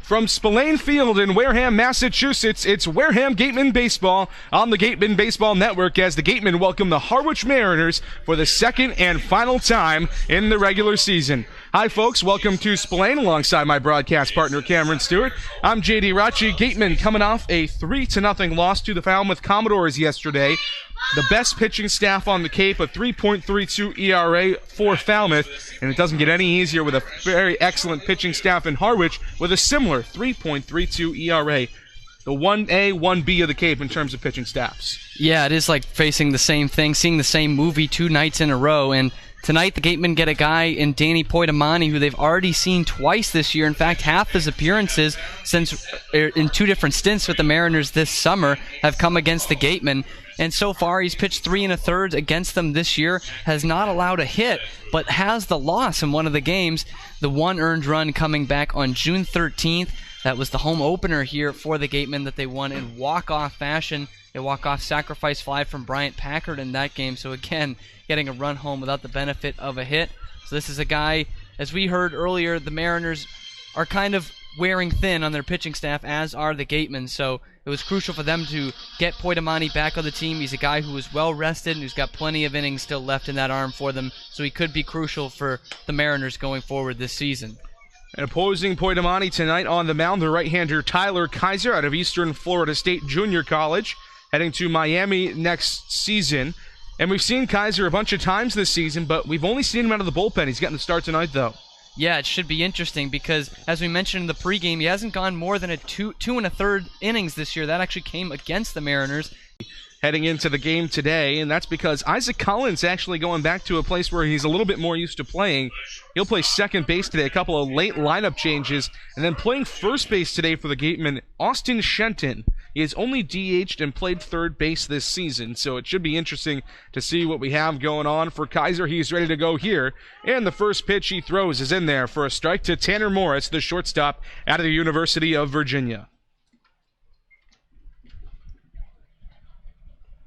From Spillane Field in Wareham, Massachusetts, it's Wareham Gateman Baseball on the Gateman Baseball Network as the Gatemen welcome the Harwich Mariners for the second and final time in the regular season. Hi, folks. Welcome to Spillane alongside my broadcast partner, Cameron Stewart. I'm J.D. Rachi. Gatemen coming off a 3-0 loss to the Falmouth Commodores yesterday. The best pitching staff on the Cape, a 3.32 ERA for Falmouth, and it doesn't get any easier with a very excellent pitching staff in Harwich with a similar 3.32 ERA. The 1A, 1B of the Cape in terms of pitching staffs. Yeah, it is like facing the same thing, seeing the same movie 2 nights in a row, and tonight the Gatemen get a guy in Danny Poitamani who they've already seen twice this year. In fact, half his appearances since in 2 different stints with the Mariners this summer have come against the Gatemen. And so far, he's pitched 3 1/3 against them this year, has not allowed a hit, but has the loss in one of the games. The 1 earned run coming back on June 13th. That was the home opener here for the Gatemen that they won in walk-off fashion. A walk-off sacrifice fly from Bryant Packard in that game. So again, getting a run home without the benefit of a hit. So this is a guy, as we heard earlier, the Mariners are kind of wearing thin on their pitching staff, as are the Gatemen. So it was crucial for them to get Poitamani back on the team. He's a guy who was well rested and who's got plenty of innings still left in that arm for them. So he could be crucial for the Mariners going forward this season. And opposing Poitamani tonight on the mound, the right-hander Tyler Kaiser out of Eastern Florida State Junior College, heading to Miami next season. And we've seen Kaiser a bunch of times this season, but we've only seen him out of the bullpen. He's getting the start tonight, though. Yeah, it should be interesting because, as we mentioned in the pregame, he hasn't gone more than a 2 1/3 innings this year. That actually came against the Mariners. Heading into the game today, and that's because Isaac Collins actually going back to a place where he's a little bit more used to playing. He'll play second base today, a couple of late lineup changes, and then playing first base today for the Gatemen, Austin Shenton. He has only DH'd and played third base this season, so it should be interesting to see what we have going on for Kaiser. He's ready to go here, and the first pitch he throws is in there for a strike to Tanner Morris, the shortstop out of the University of Virginia.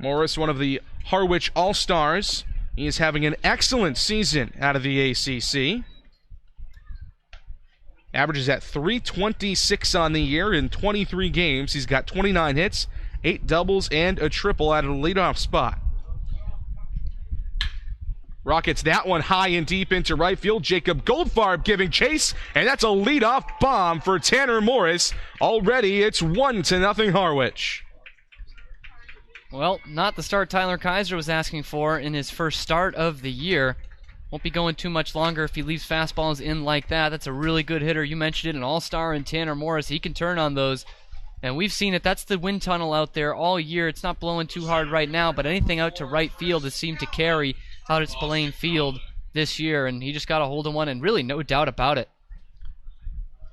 Morris, one of the Harwich All-Stars. He is having an excellent season out of the ACC. Averages at .326 on the year in 23 games. He's got 29 hits, 8 doubles, and a triple out of the leadoff spot. Rockets that one high and deep into right field. Jacob Goldfarb giving chase, and that's a leadoff bomb for Tanner Morris. Already it's 1-0 Harwich. Well, not the start Tyler Kaiser was asking for in his first start of the year. Won't be going too much longer if he leaves fastballs in like that. That's a really good hitter. You mentioned it, an all-star in Tanner Morris. He can turn on those. And we've seen it. That's the wind tunnel out there all year. It's not blowing too hard right now, but anything out to right field has seemed to carry out at Spillane Field this year. And he just got a hold of one, and really no doubt about it.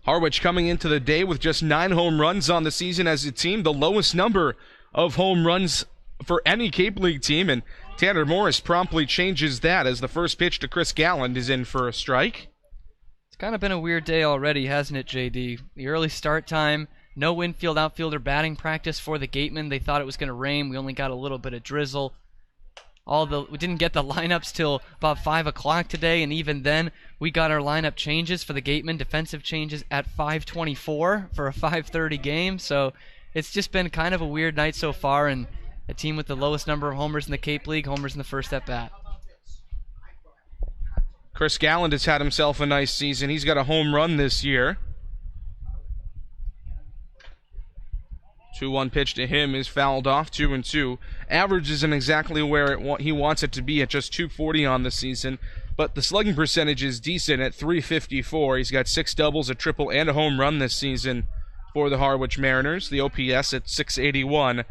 Harwich coming into the day with just 9 home runs on the season as a team, the lowest number of home runs for any Cape League team, and Tanner Morris promptly changes that as the first pitch to Chris Galland is in for a strike. It's kind of been a weird day already, hasn't it, JD? The early start time, no infield outfielder batting practice for the Gatemen. They thought it was going to rain. We only got a little bit of drizzle. We didn't get the lineups till about 5 o'clock today, and even then we got our lineup changes for the Gatemen, defensive changes at 5:24 for a 5:30 game. So it's just been kind of a weird night so far, and a team with the lowest number of homers in the Cape League, homers in the first at-bat. Chris Galland has had himself a nice season. He's got a home run this year. 2-1 pitch to him is fouled off, 2-2. Average isn't exactly where he wants it to be at just .240 on the season, but the slugging percentage is decent at .354. He's got 6 doubles, a triple, and a home run this season for the Harwich Mariners. The OPS at .681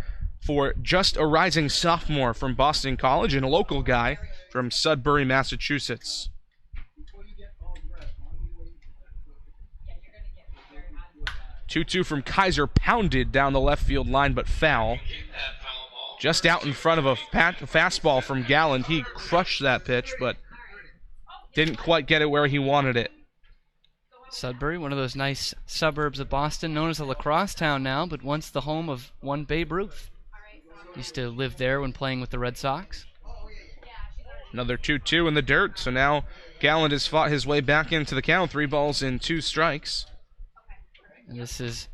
for just a rising sophomore from Boston College and a local guy from Sudbury, Massachusetts. 2-2 from Kaiser, pounded down the left field line, but foul. Just out in front of a fastball from Galland. He crushed that pitch, but didn't quite get it where he wanted it. Sudbury, one of those nice suburbs of Boston, known as a lacrosse town now, but once the home of one Babe Ruth. Used to live there when playing with the Red Sox. Another 2-2 in the dirt, so now Galland has fought his way back into the count. 3 balls and 2 strikes. And this is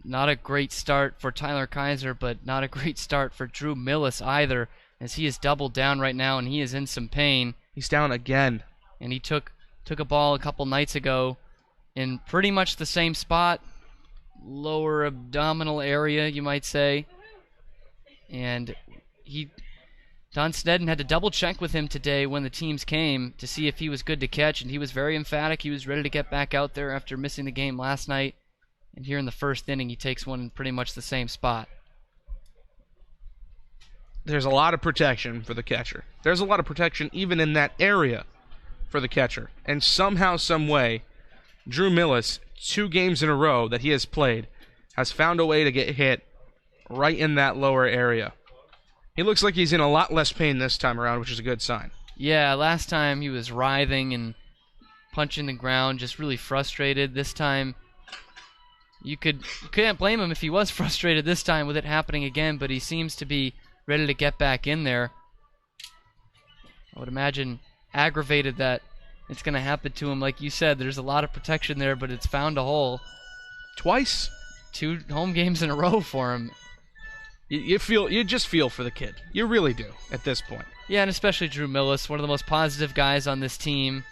not a great start for Tyler Kaiser, but not a great start for Drew Millis either, as he is doubled down right now and he is in some pain. He's down again. And he took a ball a couple nights ago in pretty much the same spot, lower abdominal area, you might say. And Don Snedden had to double check with him today when the teams came to see if he was good to catch, and he was very emphatic. He was ready to get back out there after missing the game last night. And here in the first inning, he takes one in pretty much the same spot. There's a lot of protection for the catcher. There's a lot of protection even in that area for the catcher. And somehow, some way, Drew Millis, 2 games in a row that he has played, has found a way to get hit right in that lower area. He looks like he's in a lot less pain this time around, which is a good sign. Yeah, last time he was writhing and punching the ground, just really frustrated. This time, you can't blame him if he was frustrated this time with it happening again, but he seems to be ready to get back in there. I would imagine aggravated that it's going to happen to him. Like you said, there's a lot of protection there, but it's found a hole. Twice? 2 home games in a row for him. You just feel for the kid. You really do at this point. Yeah, and especially Drew Millis, one of the most positive guys on this team.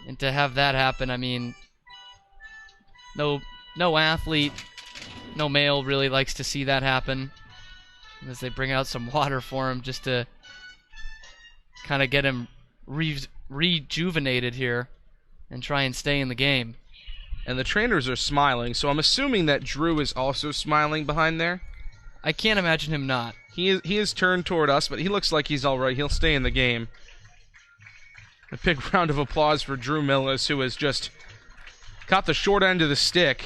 And to have that happen, I mean, no athlete, no male really likes to see that happen. As they bring out some water for him just to kind of get him rejuvenated here and try and stay in the game. And the trainers are smiling, so I'm assuming that Drew is also smiling behind there. I can't imagine him not. He is turned toward us, but he looks like he's all right. He'll stay in the game. A big round of applause for Drew Millis, who has just caught the short end of the stick.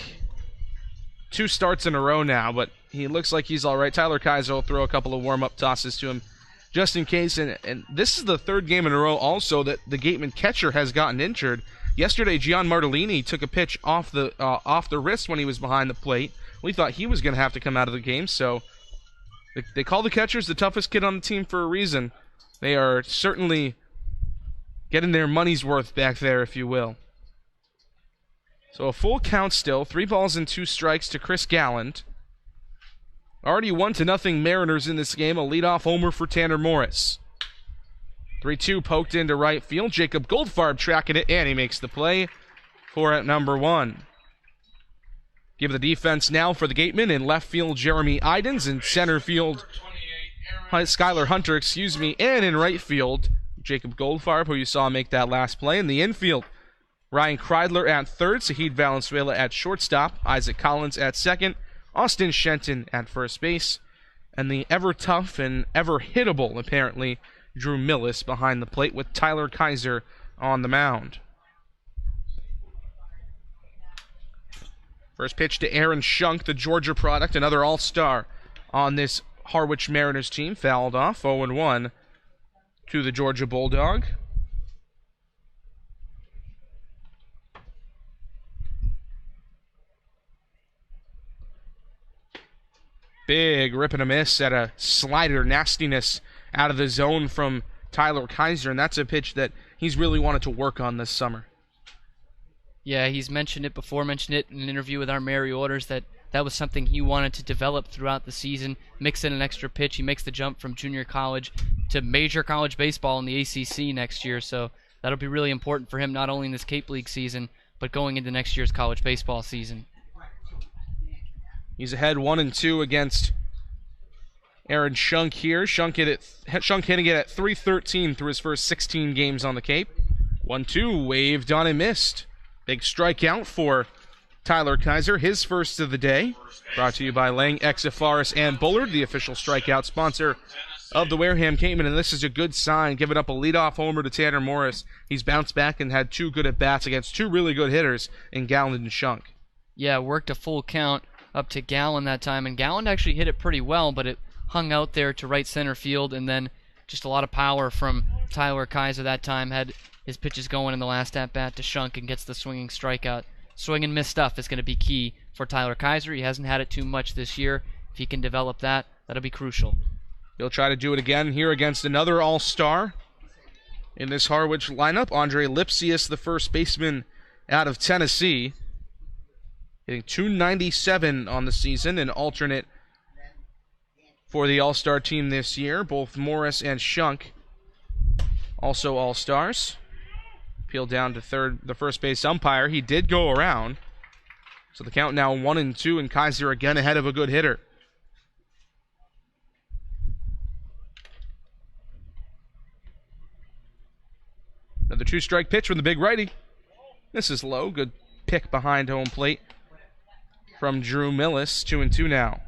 2 starts in a row now, but he looks like he's all right. Tyler Kaiser will throw a couple of warm-up tosses to him just in case. And this is the 3rd game in a row also that the Gateman catcher has gotten injured. Yesterday, Gian Martellini took a pitch off the wrist when he was behind the plate. We thought he was going to have to come out of the game, so they call the catchers the toughest kid on the team for a reason. They are certainly getting their money's worth back there, if you will. So a full count still, 3 balls and 2 strikes to Chris Galland. Already 1-0 Mariners in this game, a leadoff homer for Tanner Morris. 3-2 poked into right field. Jacob Goldfarb tracking it, and he makes the play for at number 1. Give the defense now for the Gatemen. In left field, Jeremy Idens. In center field, Skylar Hunter, and in right field, Jacob Goldfarb, who you saw make that last play. In the infield, Ryan Kreidler at third, Sahid Valenzuela at shortstop, Isaac Collins at second, Austin Shenton at first base, and the ever-tough and ever-hittable, apparently, Drew Millis behind the plate with Tyler Kaiser on the mound. First pitch to Aaron Shunk, the Georgia product, another all-star on this Harwich Mariners team. Fouled off, 0-1 to the Georgia Bulldog. Big rip and a miss at a slider, nastiness out of the zone from Tyler Kaiser, and that's a pitch that he's really wanted to work on this summer. Yeah, he's mentioned it before, mentioned it in an interview with our Mary Orders, that was something he wanted to develop throughout the season, mix in an extra pitch. He makes the jump from junior college to major college baseball in the ACC next year, so that'll be really important for him, not only in this Cape League season, but going into next year's college baseball season. He's ahead 1-2 against Aaron Shunk here. Shunk hitting it at .313 through his first 16 games on the Cape. 1-2, waved on and missed. Big strikeout for Tyler Kaiser, his first of the day. Brought to you by Lang, Exifaris, and Bullard, the official strikeout sponsor of the Wareham Capemen, and this is a good sign, giving up a leadoff homer to Tanner Morris. He's bounced back and had 2 good at-bats against 2 really good hitters in Galland and Shunk. Yeah, worked a full count up to Galland that time, and Galland actually hit it pretty well, but it hung out there to right center field, and then just a lot of power from Tyler Kaiser that time. Had his pitches going in the last at-bat to Shunk and gets the swinging strikeout. Swing and miss stuff is going to be key for Tyler Kaiser. He hasn't had it too much this year. If he can develop that, that'll be crucial. He'll try to do it again here against another all-star in this Harwich lineup. Andre Lipsius, the first baseman out of Tennessee. hitting .297 on the season, an alternate for the All-Star team this year. Both Morris and Shunk also All-Stars. Appeal down to the first base umpire. He did go around. So the count now 1-2, and Kaiser again ahead of a good hitter. Another 2-strike pitch from the big righty. This is low. Good pick behind home plate from Drew Millis. 2-2 now.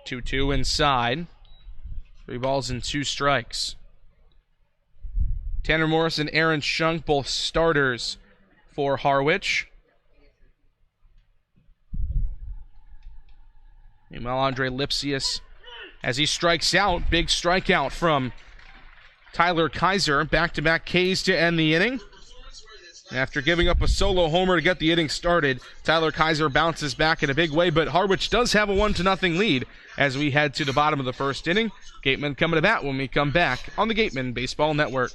Two inside. 3 balls and 2 strikes. Tanner Morris and Aaron Shunk, both starters for Harwich. Meanwhile, Andre Lipsius, as he strikes out, big strikeout from Tyler Kaiser. Back-to-back Ks to end the inning. After giving up a solo homer to get the inning started, Tyler Kaiser bounces back in a big way, but Harwich does have a 1-0 lead as we head to the bottom of the first inning. Gateman coming to bat when we come back on the Gateman Baseball Network.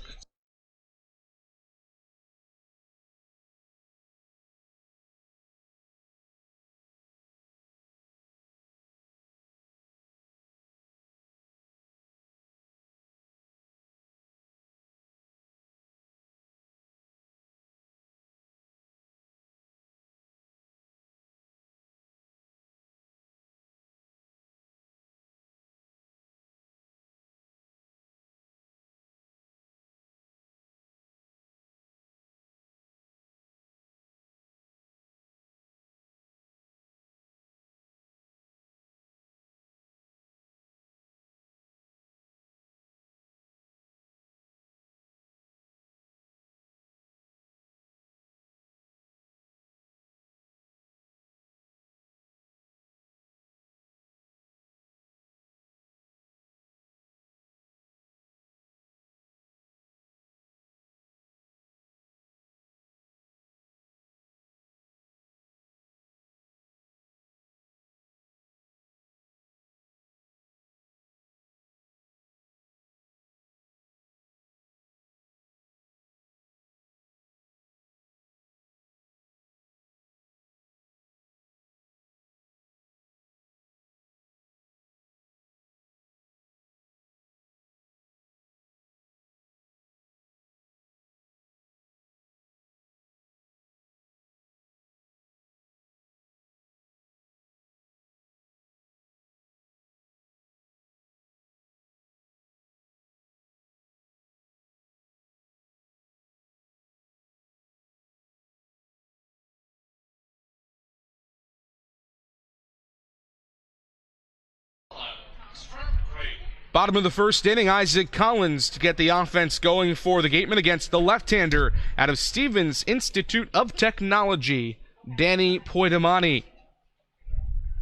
Bottom of the first inning, Isaac Collins to get the offense going for the Gatemen against the left-hander out of Stevens Institute of Technology, Danny Poitamani.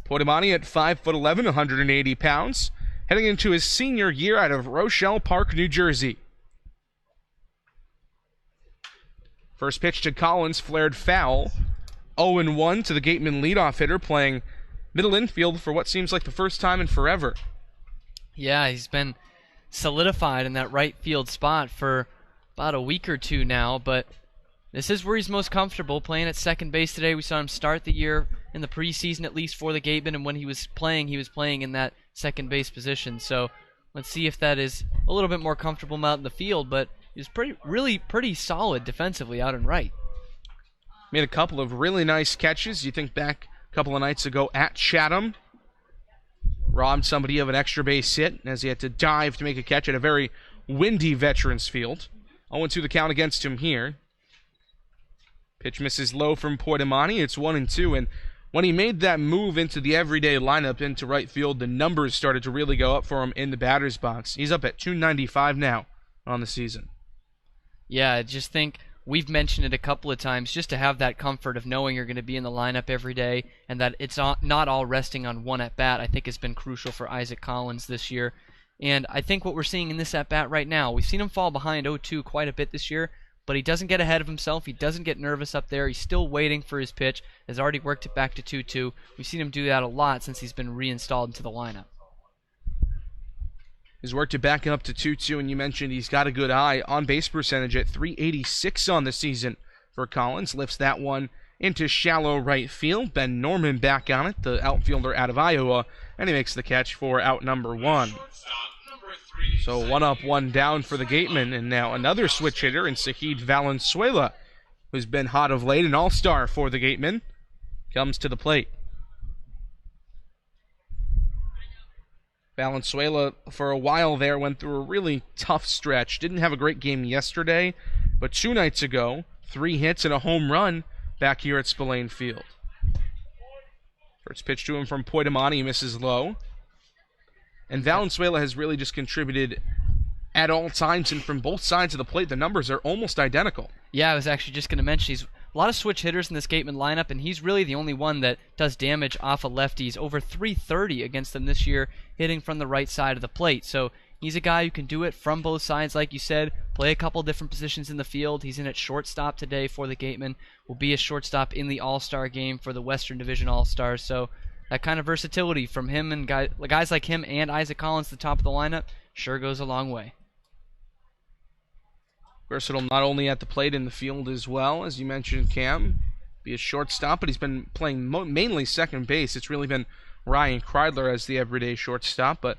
Poitamani at 5'11", 180 pounds, heading into his senior year out of Rochelle Park, New Jersey. First pitch to Collins, flared foul. 0-1 to the Gatemen leadoff hitter, playing middle infield for what seems like the first time in forever. Yeah, he's been solidified in that right field spot for about a week or two now, but this is where he's most comfortable, playing at second base today. We saw him start the year in the preseason, at least for the Gatemen, and when he was playing in that second base position. So let's see if that is a little bit more comfortable out in the field, but he was really pretty solid defensively out and right. Made a couple of really nice catches. You think back a couple of nights ago at Chatham. Robbed somebody of an extra base hit as he had to dive to make a catch at a very windy Veterans Field. 0-2 the count against him here. Pitch misses low from Poitamani. It's 1-2, and when he made that move into the everyday lineup into right field, the numbers started to really go up for him in the batter's box. He's up at .295 now on the season. Yeah, I just think we've mentioned it a couple of times, just to have that comfort of knowing you're going to be in the lineup every day and that it's not all resting on one at-bat, I think has been crucial for Isaac Collins this year. And I think what we're seeing in this at-bat right now, we've seen him fall behind 0-2 quite a bit this year, but he doesn't get ahead of himself. He doesn't get nervous up there. He's still waiting for his pitch, has already worked it back to 2-2. We've seen him do that a lot since he's been reinstalled into the lineup. He's worked it back up to 2-2, and you mentioned he's got a good eye. On-base percentage at .386 on the season for Collins. Lifts that one into shallow right field. Ben Norman back on it, the outfielder out of Iowa, and he makes the catch for out number 1. So 1 up, 1 down for the Gatemen, and now another switch hitter in Sahid Valenzuela, who's been hot of late, an all-star for the Gatemen, comes to the plate. Valenzuela, for a while there, went through a really tough stretch. Didn't have a great game yesterday, but 2 nights ago, 3 hits and a home run back here at Spillane Field. First pitch to him from Poitamani, he misses low. And Valenzuela has really just contributed at all times, and from both sides of the plate, the numbers are almost identical. Yeah, I was actually just going to mention he's a lot of switch hitters in this Gateman lineup, and he's really the only one that does damage off of lefties. Over .330 against them this year, hitting from the right side of the plate. So he's a guy who can do it from both sides, like you said, play a couple different positions in the field. He's in at shortstop today for the Gatemen, will be a shortstop in the All-Star game for the Western Division All-Stars. So that kind of versatility from him and guys like him and Isaac Collins, the top of the lineup, sure goes a long way. Versatile not only at the plate, in the field as well, as you mentioned, Cam. Be a shortstop, but he's been playing mainly second base. It's really been Ryan Kreidler as the everyday shortstop, but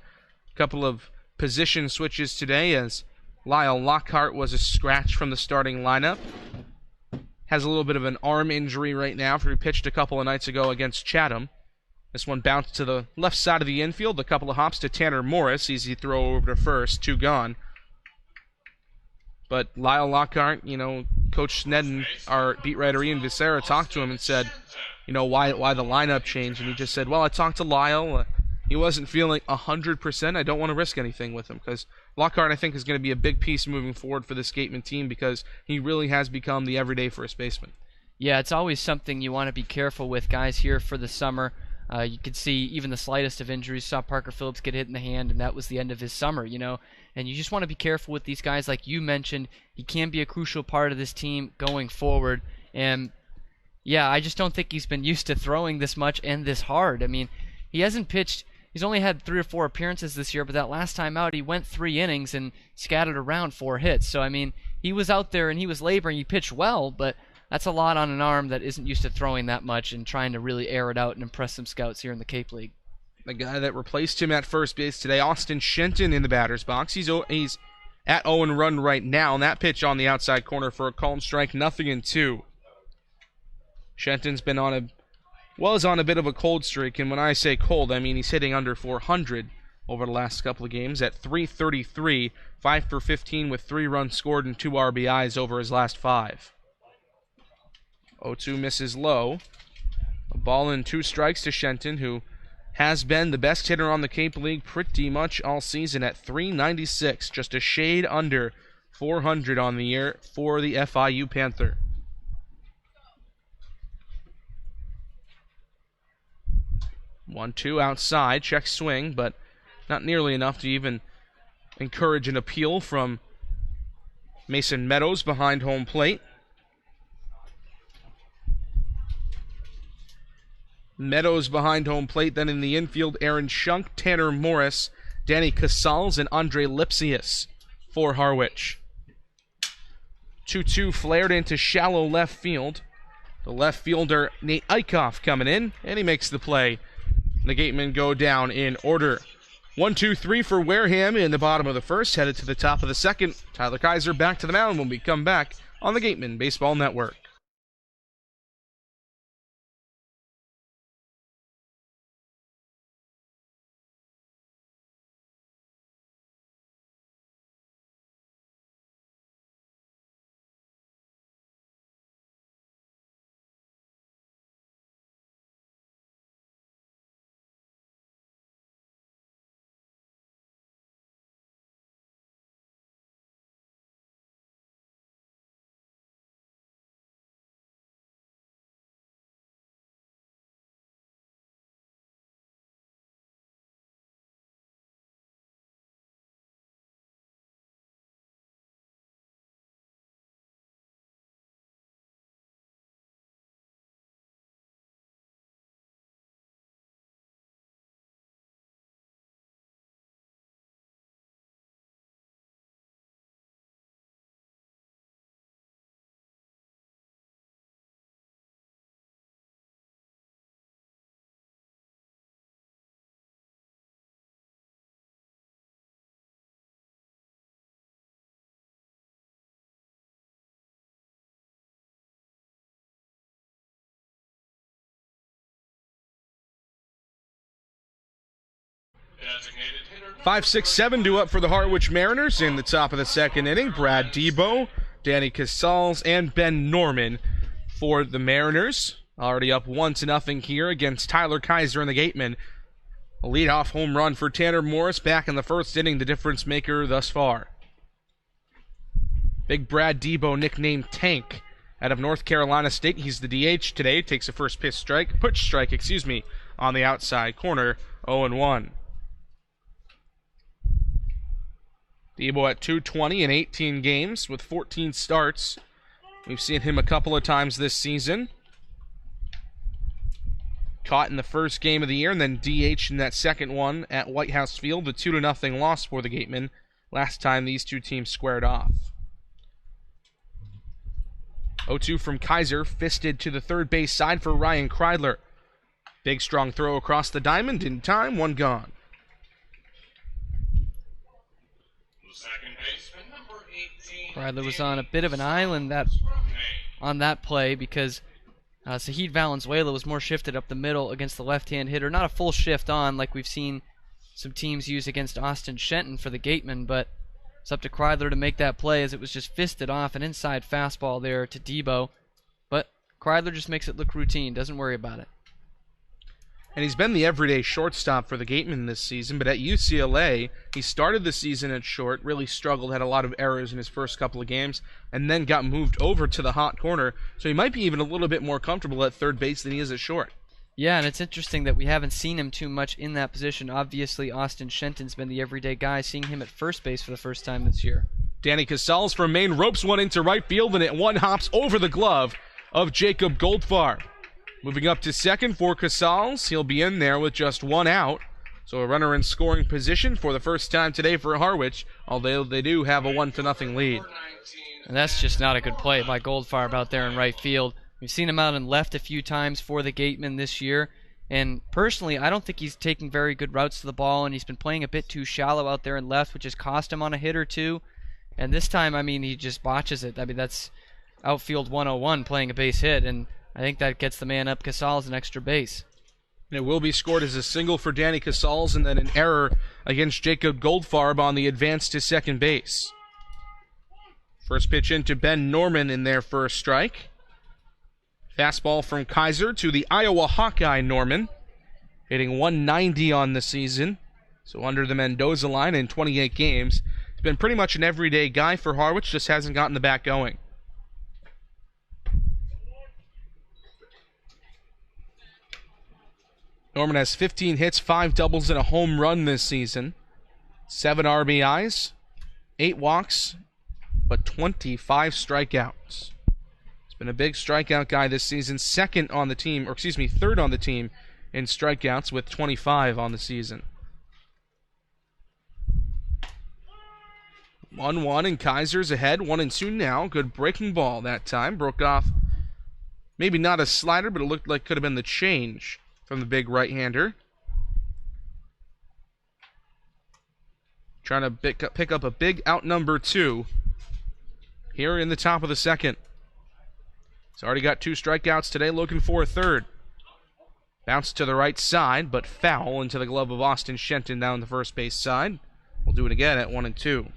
a couple of position switches today as Lyle Lockhart was a scratch from the starting lineup. Has a little bit of an arm injury right now after he pitched a couple of nights ago against Chatham. This one bounced to the left side of the infield, a couple of hops to Tanner Morris. Easy throw over to first, 2 gone. But Lyle Lockhart, Coach Snedden, our beat writer Ian Viscera, talked to him and said, why the lineup changed. And he just said, well, I talked to Lyle. He wasn't feeling 100%. I don't want to risk anything with him, because Lockhart, I think, is going to be a big piece moving forward for this Gateman team, because he really has become the everyday first baseman. Yeah, it's always something you want to be careful with, guys, here for the summer. You could see even the slightest of injuries. Saw Parker Phillips get hit in the hand, and that was the end of his summer, And you just want to be careful with these guys. Like you mentioned, he can be a crucial part of this team going forward. And, yeah, I just don't think he's been used to throwing this much and this hard. I mean, he hasn't pitched. He's only had 3 or 4 appearances this year, but that last time out, he went 3 innings and scattered around 4 hits. So, I mean, he was out there and he was laboring. He pitched well, but that's a lot on an arm that isn't used to throwing that much and trying to really air it out and impress some scouts here in the Cape League. The guy that replaced him at first base today, Austin Shenton, in the batter's box. He's at 0-run right now, and that pitch on the outside corner for a called strike, 0-2. Shenton's been was on a bit of a cold streak, and when I say cold, I mean he's hitting under .400 over the last couple of games at .333, 5 for 15 with 3 runs scored and 2 RBIs over his last 5. 0-2 misses low. A ball and 2 strikes to Shenton, who has been the best hitter on the Cape League pretty much all season at .396, just a shade under .400 on the year for the FIU Panther. One-two outside, check swing, but not nearly enough to even encourage an appeal from Mason Meadows behind home plate. Meadows behind home plate, then in the infield, Aaron Shunk, Tanner Morris, Danny Casals, and Andre Lipsius for Harwich. 2-2 flared into shallow left field. The left fielder, Nate Eichhoff, coming in, and he makes the play. The Gatemen go down in order. 1-2-3 for Wareham in the bottom of the first, headed to the top of the second. Tyler Kaiser back to the mound when we come back on the Gatemen Baseball Network. 5, 6, 7 due up for the Harwich Mariners in the top of the second inning. Brad Debo, Danny Casals, and Ben Norman for the Mariners. Already up 1-0 here against Tyler Kaiser and the Gatemen. A leadoff home run for Tanner Morris back in the first inning, the difference maker thus far. Big Brad Debo, nicknamed Tank, out of North Carolina State. He's the DH today. Takes a first pitch strike, on the outside corner. 0-1. Debo at .220 in 18 games with 14 starts. We've seen him a couple of times this season. Caught in the first game of the year and then DH in that second one at White House Field. A 2-0 loss for the Gatemen last time these two teams squared off. 0-2 from Kaiser, fisted to the third base side for Ryan Kreidler. Big strong throw across the diamond in time, one gone. Kreidler was on a bit of an island on that play because Sahid Valenzuela was more shifted up the middle against the left-hand hitter. Not a full shift on like we've seen some teams use against Austin Shenton for the Gatemen, but it's up to Kreidler to make that play as it was just fisted off an inside fastball there to Debo. But Kreidler just makes it look routine, doesn't worry about it. And he's been the everyday shortstop for the Gatemen this season, but at UCLA, he started the season at short, really struggled, had a lot of errors in his first couple of games, and then got moved over to the hot corner, so he might be even a little bit more comfortable at third base than he is at short. Yeah, and it's interesting that we haven't seen him too much in that position. Obviously, Austin Shenton's been the everyday guy, seeing him at first base for the first time this year. Danny Casals from Maine ropes one into right field, and it one hops over the glove of Jacob Goldfarb. Moving up to second for Casals. He'll be in there with just one out. So a runner in scoring position for the first time today for Harwich, although they do have a 1-0 lead. And that's just not a good play by Goldfarb out there in right field. We've seen him out in left a few times for the Gatemen this year. And personally, I don't think he's taking very good routes to the ball, and he's been playing a bit too shallow out there in left, which has cost him on a hit or two. And this time, I mean, he just botches it. I mean, that's outfield 101 playing a base hit, and I think that gets the man up Casals an extra base. And it will be scored as a single for Danny Casals and then an error against Jacob Goldfarb on the advance to second base. First pitch into Ben Norman in there for a strike. Fastball from Kaiser to the Iowa Hawkeye Norman, hitting 190 on the season, so under the Mendoza line in 28 games. He's been pretty much an everyday guy for Harwich, just hasn't gotten the bat going. Norman has 15 hits, 5 doubles, and a home run this season. 7 RBIs, 8 walks, but 25 strikeouts. He's been a big strikeout guy this season, third on the team in strikeouts with 25 on the season. 1-1 and Kaiser's ahead, 1-2 now. Good breaking ball that time. Broke off maybe not a slider, but it looked like could have been the change from the big right-hander. Trying to pick up a big out number 2 here in the top of the second. He's already got 2 strikeouts today, looking for a third. Bounce to the right side, but foul into the glove of Austin Shenton down the first base side. We'll do it again at 1-2.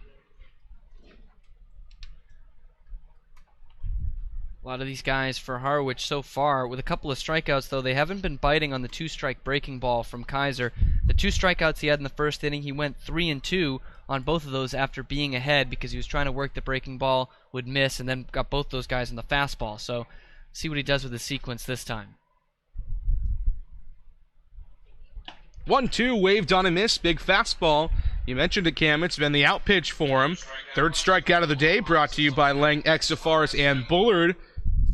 A lot of these guys for Harwich so far, with a couple of strikeouts, though, they haven't been biting on the 2-strike breaking ball from Kaiser. The 2 strikeouts he had in the first inning, he went 3-2 on both of those after being ahead because he was trying to work the breaking ball, would miss, and then got both those guys in the fastball. So see what he does with the sequence this time. 1-2, waved on a miss, big fastball. You mentioned it, Cam. It's been the out pitch for him. Third strikeout of the day, brought to you by Lang, Exafaris, and Bullard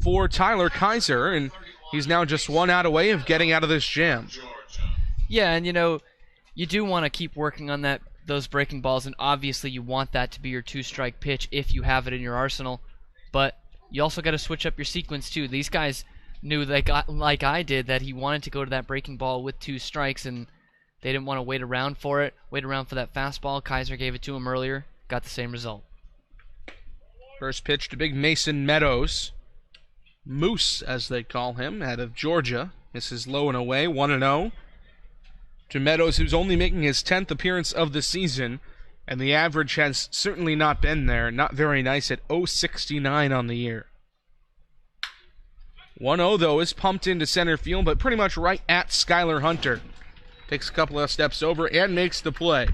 for Tyler Kaiser, and he's now just 1 out away of getting out of this jam. Yeah, and you do want to keep working on those breaking balls, and obviously you want that to be your 2-strike pitch if you have it in your arsenal, but you also got to switch up your sequence too. These guys knew, like I did, that he wanted to go to that breaking ball with 2 strikes, and they didn't want to wait around for that fastball. Kaiser gave it to him earlier, got the same result. First pitch to big Mason Meadows. Moose, as they call him, out of Georgia. This is low and away, 1-0. to Meadows, who's only making his 10th appearance of the season, and the average has certainly not been there. Not very nice at .069 on the year. 1-0, though, is pumped into center field, but pretty much right at Skylar Hunter. Takes a couple of steps over and makes the play.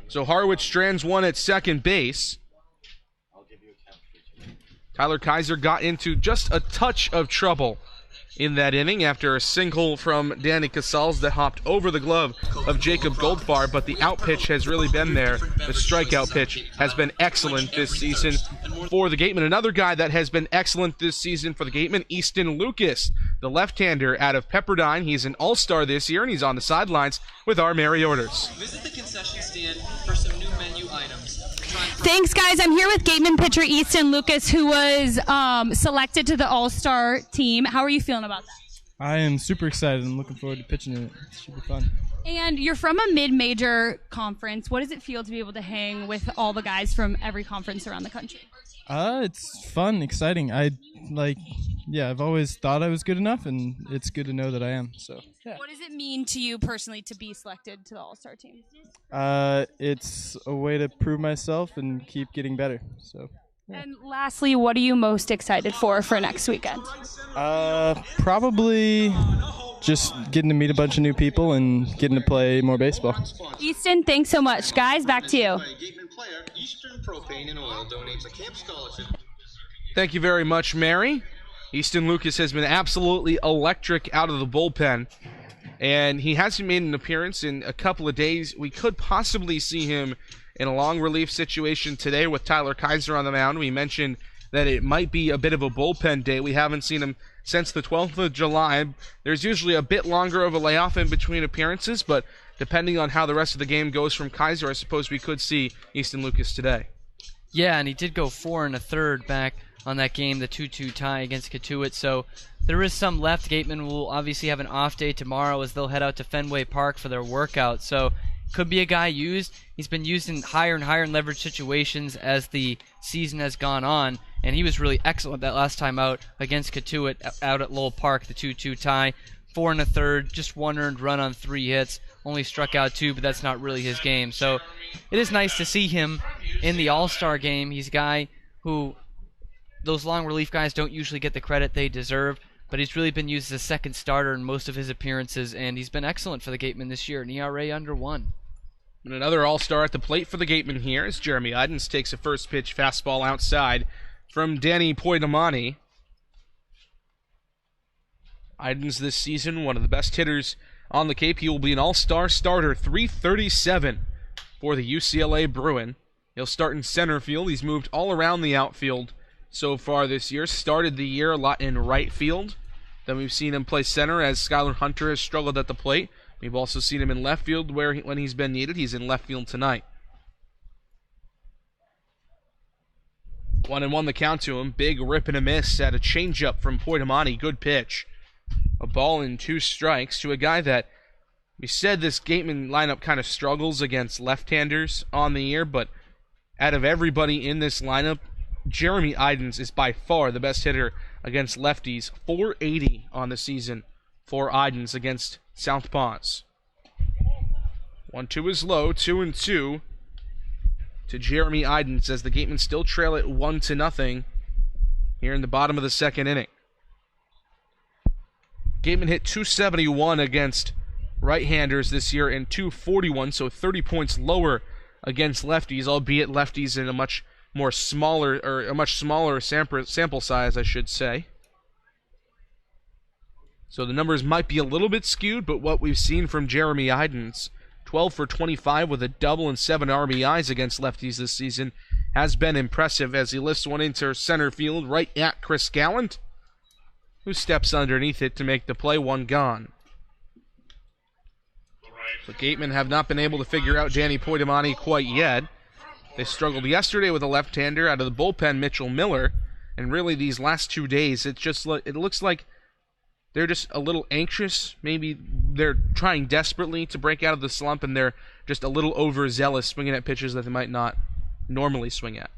So Harwich strands one at second base. Tyler Kaiser got into just a touch of trouble in that inning after a single from Danny Casals that hopped over the glove of Jacob Goldfarb, but the out pitch has really been there. The strikeout pitch has been excellent this season for the Gatemen. Another guy that has been excellent this season for the Gatemen, Easton Lucas, the left-hander out of Pepperdine. He's an all-star this year, and he's on the sidelines with our Mary Orders. Visit the concession stand for some new menu items. Thanks, guys. I'm here with Gateman pitcher Easton Lucas, who was selected to the All-Star team. How are you feeling about that? I am super excited. I'm looking forward to pitching it. It should be fun. And you're from a mid-major conference. What does it feel to be able to hang with all the guys from every conference around the country? It's fun, exciting. I've always thought I was good enough, and it's good to know that I am. So, yeah. What does it mean to you personally to be selected to the All-Star team? It's a way to prove myself and keep getting better. So. Yeah. And lastly, what are you most excited for next weekend? Probably just getting to meet a bunch of new people and getting to play more baseball. Easton, thanks so much. Guys, back to you. Thank you very much, Mary. Easton Lucas has been absolutely electric out of the bullpen, and he hasn't made an appearance in a couple of days. We could possibly see him in a long relief situation today with Tyler Kaiser on the mound. We mentioned that it might be a bit of a bullpen day. We haven't seen him since the 12th of July. There's usually a bit longer of a layoff in between appearances, but depending on how the rest of the game goes from Kaiser, I suppose we could see Easton Lucas today. Yeah, and he did go 4 1/3 back on that game, the 2-2 tie against Catuit. So there is some left. Gateman will obviously have an off day tomorrow as they'll head out to Fenway Park for their workout. So could be a guy used. He's been used in higher and higher leverage situations as the season has gone on, and he was really excellent that last time out against Catuit out at Lowell Park, the 2-2 tie. 4 1/3, just 1 earned run on 3 hits. Only struck out 2, but that's not really his game. So it is nice to see him in the All-Star game. He's a guy who those long relief guys don't usually get the credit they deserve, but he's really been used as a second starter in most of his appearances, and he's been excellent for the Gatemen this year, an ERA under 1. And another all-star at the plate for the Gatemen here as Jeremy Idens takes a first pitch fastball outside from Danny Poidamani. Idens this season, one of the best hitters on the Cape. He will be an all-star starter, .337 for the UCLA Bruin. He'll start in center field. He's moved all around the outfield so far this year. Started the year a lot in right field. Then we've seen him play center as Skylar Hunter has struggled at the plate. We've also seen him in left field where when he's been needed. He's in left field tonight. 1-1 the count to him. Big rip and a miss at a changeup from Poidamani. Good pitch. A ball and 2 strikes to a guy that we said this Gateman lineup kind of struggles against left-handers on the year, but out of everybody in this lineup, Jeremy Idens is by far the best hitter against lefties. .480 on the season for Idens against Southpaws. 1-2 is low, 2-2 to Jeremy Idens as the Gatemen still trail it 1-0 here in the bottom of the second inning. Gatemen hit .271 against right-handers this year and .241, so 30 points lower against lefties, albeit lefties in a much smaller sample size, I should say. So the numbers might be a little bit skewed, but what we've seen from Jeremy Idens, 12 for 25 with a double and 7 RBIs against lefties this season, has been impressive as he lifts one into center field right at Chris Gallant, who steps underneath it to make the play. 1 gone. The Gatemen have not been able to figure out Danny Poidamani quite yet. They struggled yesterday with a left-hander out of the bullpen, Mitchell Miller, and really these last 2 days, it looks like they're just a little anxious. Maybe they're trying desperately to break out of the slump, and they're just a little overzealous, swinging at pitches that they might not normally swing at.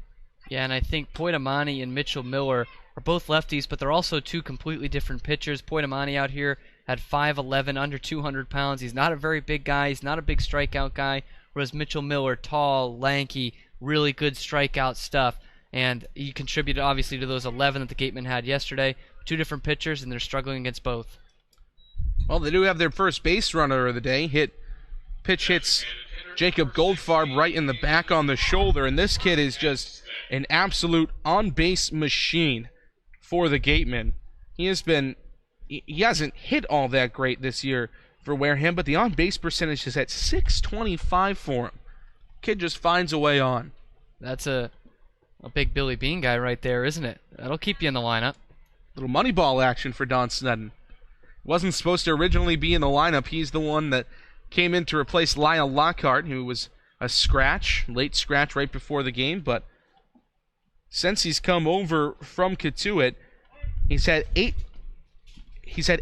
Yeah, and I think Poidamani and Mitchell Miller are both lefties, but they're also 2 completely different pitchers. Poidamani out here at 5'11", under 200 pounds. He's not a very big guy. He's not a big strikeout guy, whereas Mitchell Miller, tall, lanky, really good strikeout stuff. And he contributed, obviously, to those 11 that the Gatemen had yesterday. Two different pitchers, and they're struggling against both. Well, they do have their first base runner of the day. Pitch hits Jacob Goldfarb right in the back on the shoulder, and this kid is just an absolute on-base machine for the Gatemen. He hasn't hit all that great this year for Wareham, but the on-base percentage is at .625 for him. Kid just finds a way on. That's a big Billy Bean guy right there, isn't it? That'll keep you in the lineup. Little money ball action for Don Sneddon. Wasn't supposed to originally be in the lineup. He's the one that came in to replace Lyle Lockhart, who was a late scratch right before the game, but since he's come over from Katuitt, he's had eight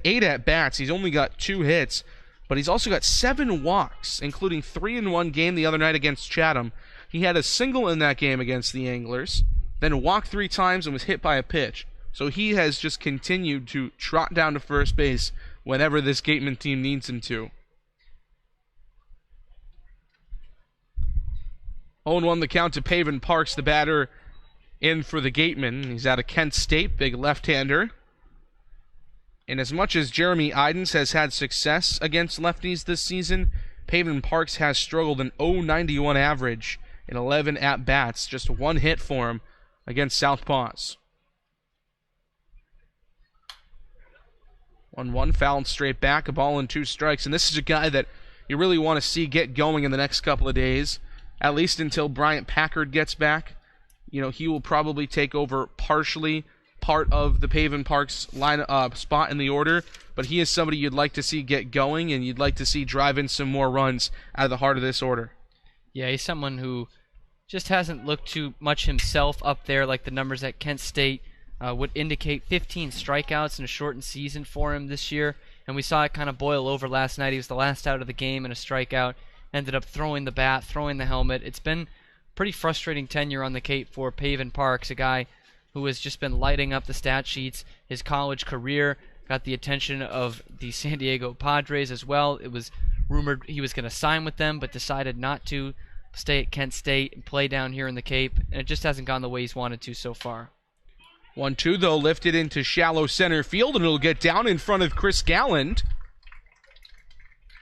at-bats. He's only got 2 hits, but he's also got 7 walks, including 3 in one game the other night against Chatham. He had a single in that game against the Anglers, then walked 3 times and was hit by a pitch. So he has just continued to trot down to first base whenever this Gateman team needs him to. 0-1 the count to Paven Parks, the batter in for the Gatemen. He's out of Kent State, big left-hander. And as much as Jeremy Idens has had success against lefties this season, Paven Parks has struggled, an .091 average in 11 at-bats, just 1 hit for him against Southpaws. 1-1, fouled straight back, a ball and 2 strikes. And this is a guy that you really want to see get going in the next couple of days, at least until Bryant Packard gets back. You know, he will probably take over part of the Paven Parks spot in the order, but he is somebody you'd like to see get going, and you'd like to see drive in some more runs out of the heart of this order. Yeah, he's someone who just hasn't looked too much himself up there, like the numbers at Kent State would indicate. 15 strikeouts in a shortened season for him this year, and we saw it kind of boil over last night. He was the last out of the game in a strikeout, ended up throwing the bat, throwing the helmet. It's been pretty frustrating tenure on the Cape for Paven Parks, a guy who has just been lighting up the stat sheets. His college career got the attention of the San Diego Padres as well. It was rumored he was going to sign with them, but decided not to, stay at Kent State and play down here in the Cape, and it just hasn't gone the way he's wanted to so far. 1-2, though, lifted into shallow center field, and it'll get down in front of Chris Galland.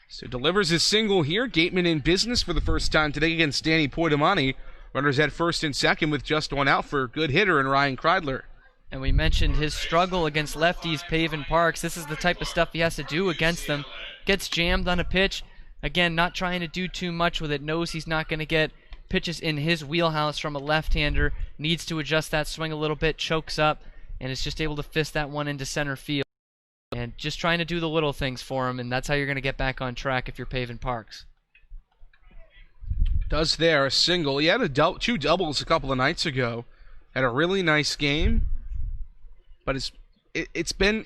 So delivers his single here. Gateman in business for the first time today against Danny Poitamani. Runners at first and second with just 1 out for a good hitter in Ryan Kreidler. And we mentioned his struggle against lefties, Paven Parks. This is the type of stuff he has to do against them. Gets jammed on a pitch. Again, not trying to do too much with it. Knows he's not going to get pitches in his wheelhouse from a left-hander. Needs to adjust that swing a little bit. Chokes up and is just able to fist that one into center field. And just trying to do the little things for him, and that's how you're going to get back on track if you're Paven Parks. Does there, a single. He had 2 doubles a couple of nights ago. Had a really nice game. But it's been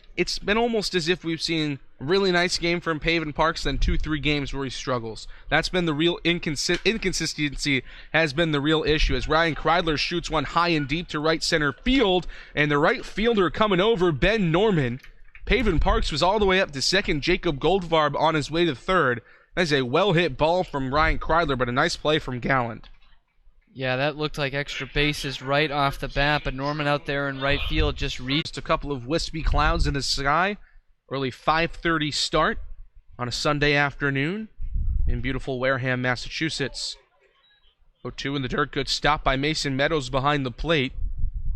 almost as if we've seen a really nice game from Paven Parks, then 2-3 games where he struggles. That's been the real inconsistency, has been the real issue, as Ryan Kreidler shoots one high and deep to right center field, and the right fielder coming over, Ben Norman. Paven Parks was all the way up to second. Jacob Goldfarb on his way to third. That's a well-hit ball from Ryan Kreidler, but a nice play from Galland. Yeah, that looked like extra bases right off the bat, but Norman out there in right field just reached. A couple of wispy clouds in the sky. Early 5:30 start on a Sunday afternoon in beautiful Wareham, Massachusetts. 0-2 in the dirt. Good stop by Mason Meadows behind the plate.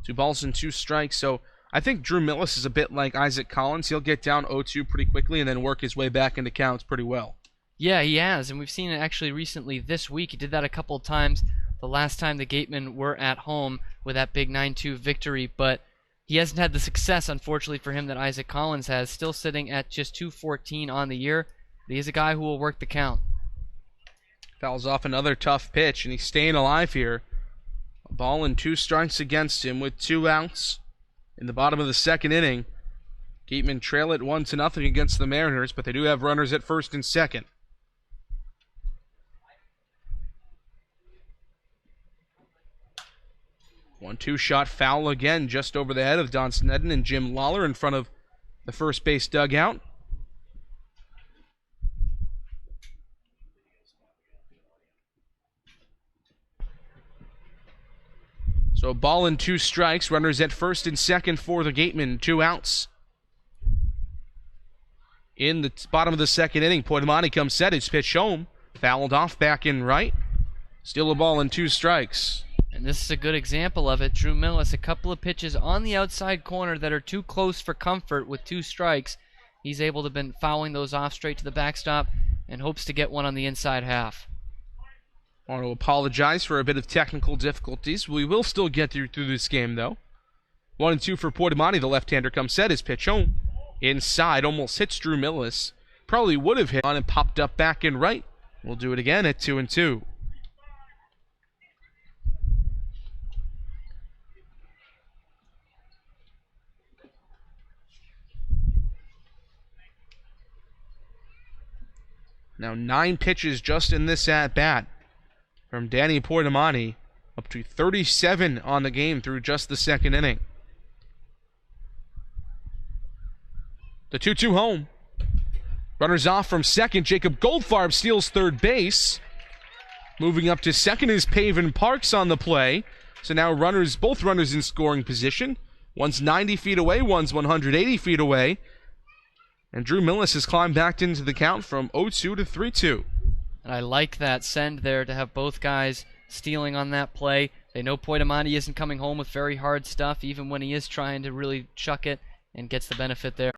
2 balls and 2 strikes. So I think Drew Millis is a bit like Isaac Collins. He'll get down 0-2 pretty quickly and then work his way back into counts pretty well. Yeah, he has, and we've seen it actually recently this week. He did that a couple of times the last time the Gatemen were at home with that big 9-2 victory, but he hasn't had the success, unfortunately for him, that Isaac Collins has, still sitting at just 214 on the year. But he's a guy who will work the count. Fouls off another tough pitch, and he's staying alive here. A ball and 2 strikes against him with 2 outs in the bottom of the second inning. Gatemen trail it 1-0 against the Mariners, but they do have runners at first and second. 1-2 shot foul again, just over the head of Don Sneddon and Jim Lawler in front of the first base dugout. So a ball and 2 strikes. Runners at first and second for the Gatemen. 2 outs. In the bottom of the second inning, Poitamani comes set. His pitch home. Fouled off back in right. Still a ball and 2 strikes. And this is a good example of it. Drew Millis, a couple of pitches on the outside corner that are too close for comfort with 2 strikes. He's able to been fouling those off straight to the backstop and hopes to get one on the inside half. I want to apologize for a bit of technical difficulties. We will still get through this game, though. 1 and 2 for Poitamani. The left-hander comes set. His pitch home. Inside, almost hits Drew Millis. Probably would have hit on and popped up back in right. We'll do it again at 2 and 2. Now 9 pitches just in this at-bat from Danny Poitamani, up to 37 on the game through just the second inning. The 2-2 home. Runners off from second. Jacob Goldfarb steals third base. Moving up to second is Paven Parks on the play. So now both runners in scoring position. One's 90 feet away, one's 180 feet away. And Drew Millis has climbed back into the count from 0-2 to 3-2. And I like that send there to have both guys stealing on that play. They know Poitamani isn't coming home with very hard stuff, even when he is trying to really chuck it, and gets the benefit there.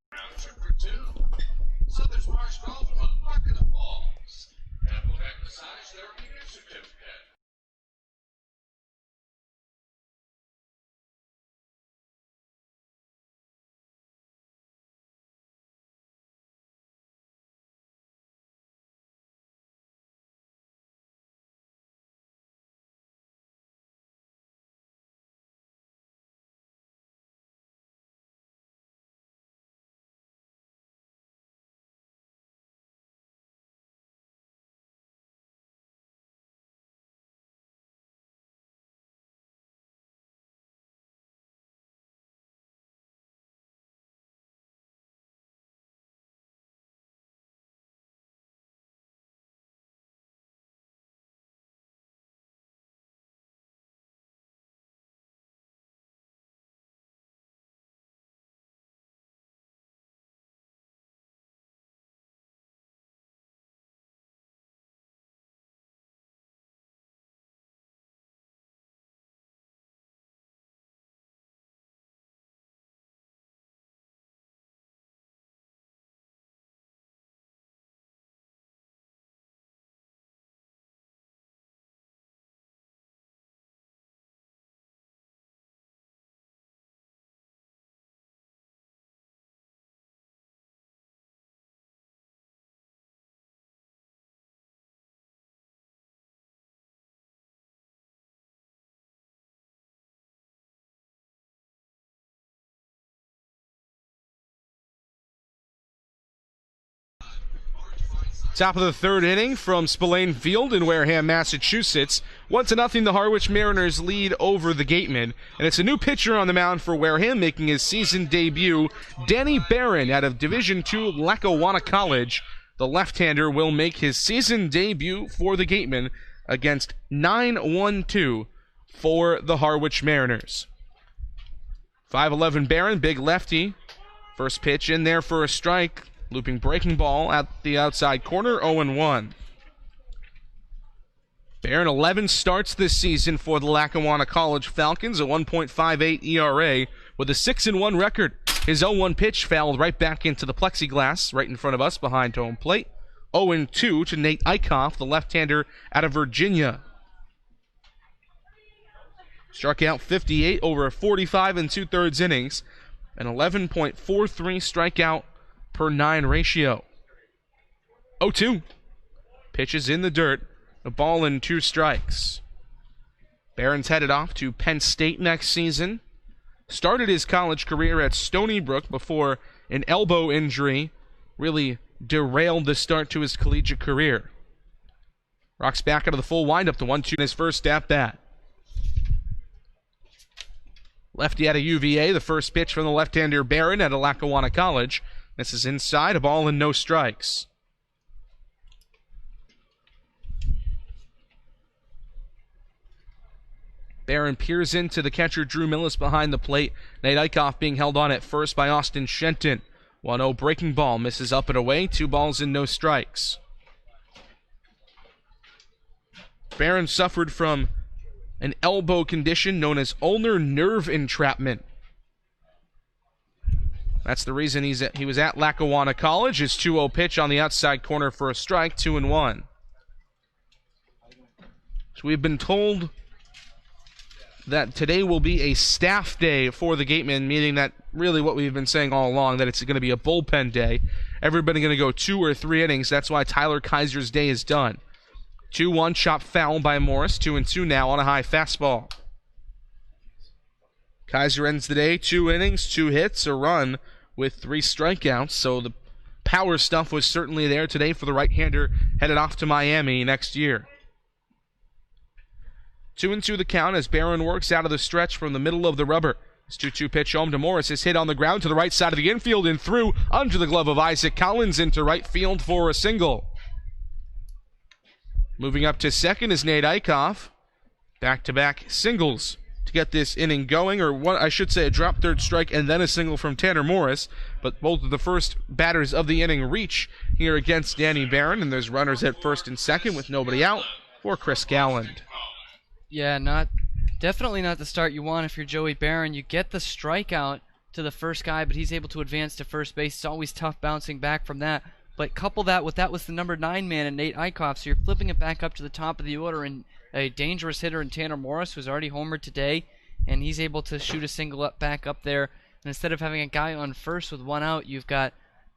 Top of the third inning from Spillane Field in Wareham, Massachusetts. 1-0, the Harwich Mariners lead over the Gatemen. And it's a new pitcher on the mound for Wareham, making his season debut. Danny Barron out of Division II Lackawanna College. The left-hander will make his season debut for the Gatemen against 9-1-2 for the Harwich Mariners. 5'11" Barron, big lefty. First pitch in there for a strike. Looping breaking ball at the outside corner, 0-1. Barron 11 starts this season for the Lackawanna College Falcons, a 1.58 ERA with a 6-1 record. His 0-1 pitch fouled right back into the plexiglass right in front of us behind home plate. 0-2 to Nate Eichhoff, the left-hander out of Virginia. Struck out 58 over 45 2/3 innings, an 11.43 strikeout per 9 ratio. 0-2. Pitches in the dirt. A ball and 2 strikes. Barron's headed off to Penn State next season. Started his college career at Stony Brook before an elbow injury really derailed the start to his collegiate career. Rocks back out of the full windup to 1-2 in his first at-bat. Lefty out of UVA, the first pitch from the left-hander Barron at Lackawanna College. This is inside, a ball and no strikes. Barron peers into the catcher, Drew Millis, behind the plate. Nate Eichhoff being held on at first by Austin Shenton. 1-0 breaking ball, misses up and away, 2 balls and no strikes. Barron suffered from an elbow condition known as ulnar nerve entrapment. That's the reason he was at Lackawanna College. His 2-0 pitch on the outside corner for a strike, 2-1. So we've been told that today will be a staff day for the Gatemen, meaning that really what we've been saying all along, that it's going to be a bullpen day. Everybody going to go 2 or 3 innings. That's why Tyler Kaiser's day is done. 2-1 chop foul by Morris. 2-2 now on a high fastball. Kaiser ends the day 2 innings, 2 hits, a run with 3 strikeouts. So the power stuff was certainly there today for the right-hander headed off to Miami next year. 2-2 the count as Barron works out of the stretch from the middle of the rubber. His 2-2 pitch home to Morris is hit on the ground to the right side of the infield and through under the glove of Isaac Collins into right field for a single. Moving up to second is Nate Eichhoff. Back-to-back singles to get this inning going, or one, I should say a drop third strike and then a single from Tanner Morris. But both of the first batters of the inning reach here against Danny Barron, and there's runners at first and second with nobody out for Chris Galland. Yeah, definitely not the start you want if you're Joey Barron. You get the strikeout to the first guy, but he's able to advance to first base. It's always tough bouncing back from that. But couple that with the number 9 man in Nate Eichhoff, so you're flipping it back up to the top of the order, and a dangerous hitter in Tanner Morris, who's already homered today, and he's able to shoot a single back up there. And instead of having a guy on first with 1 out, you've got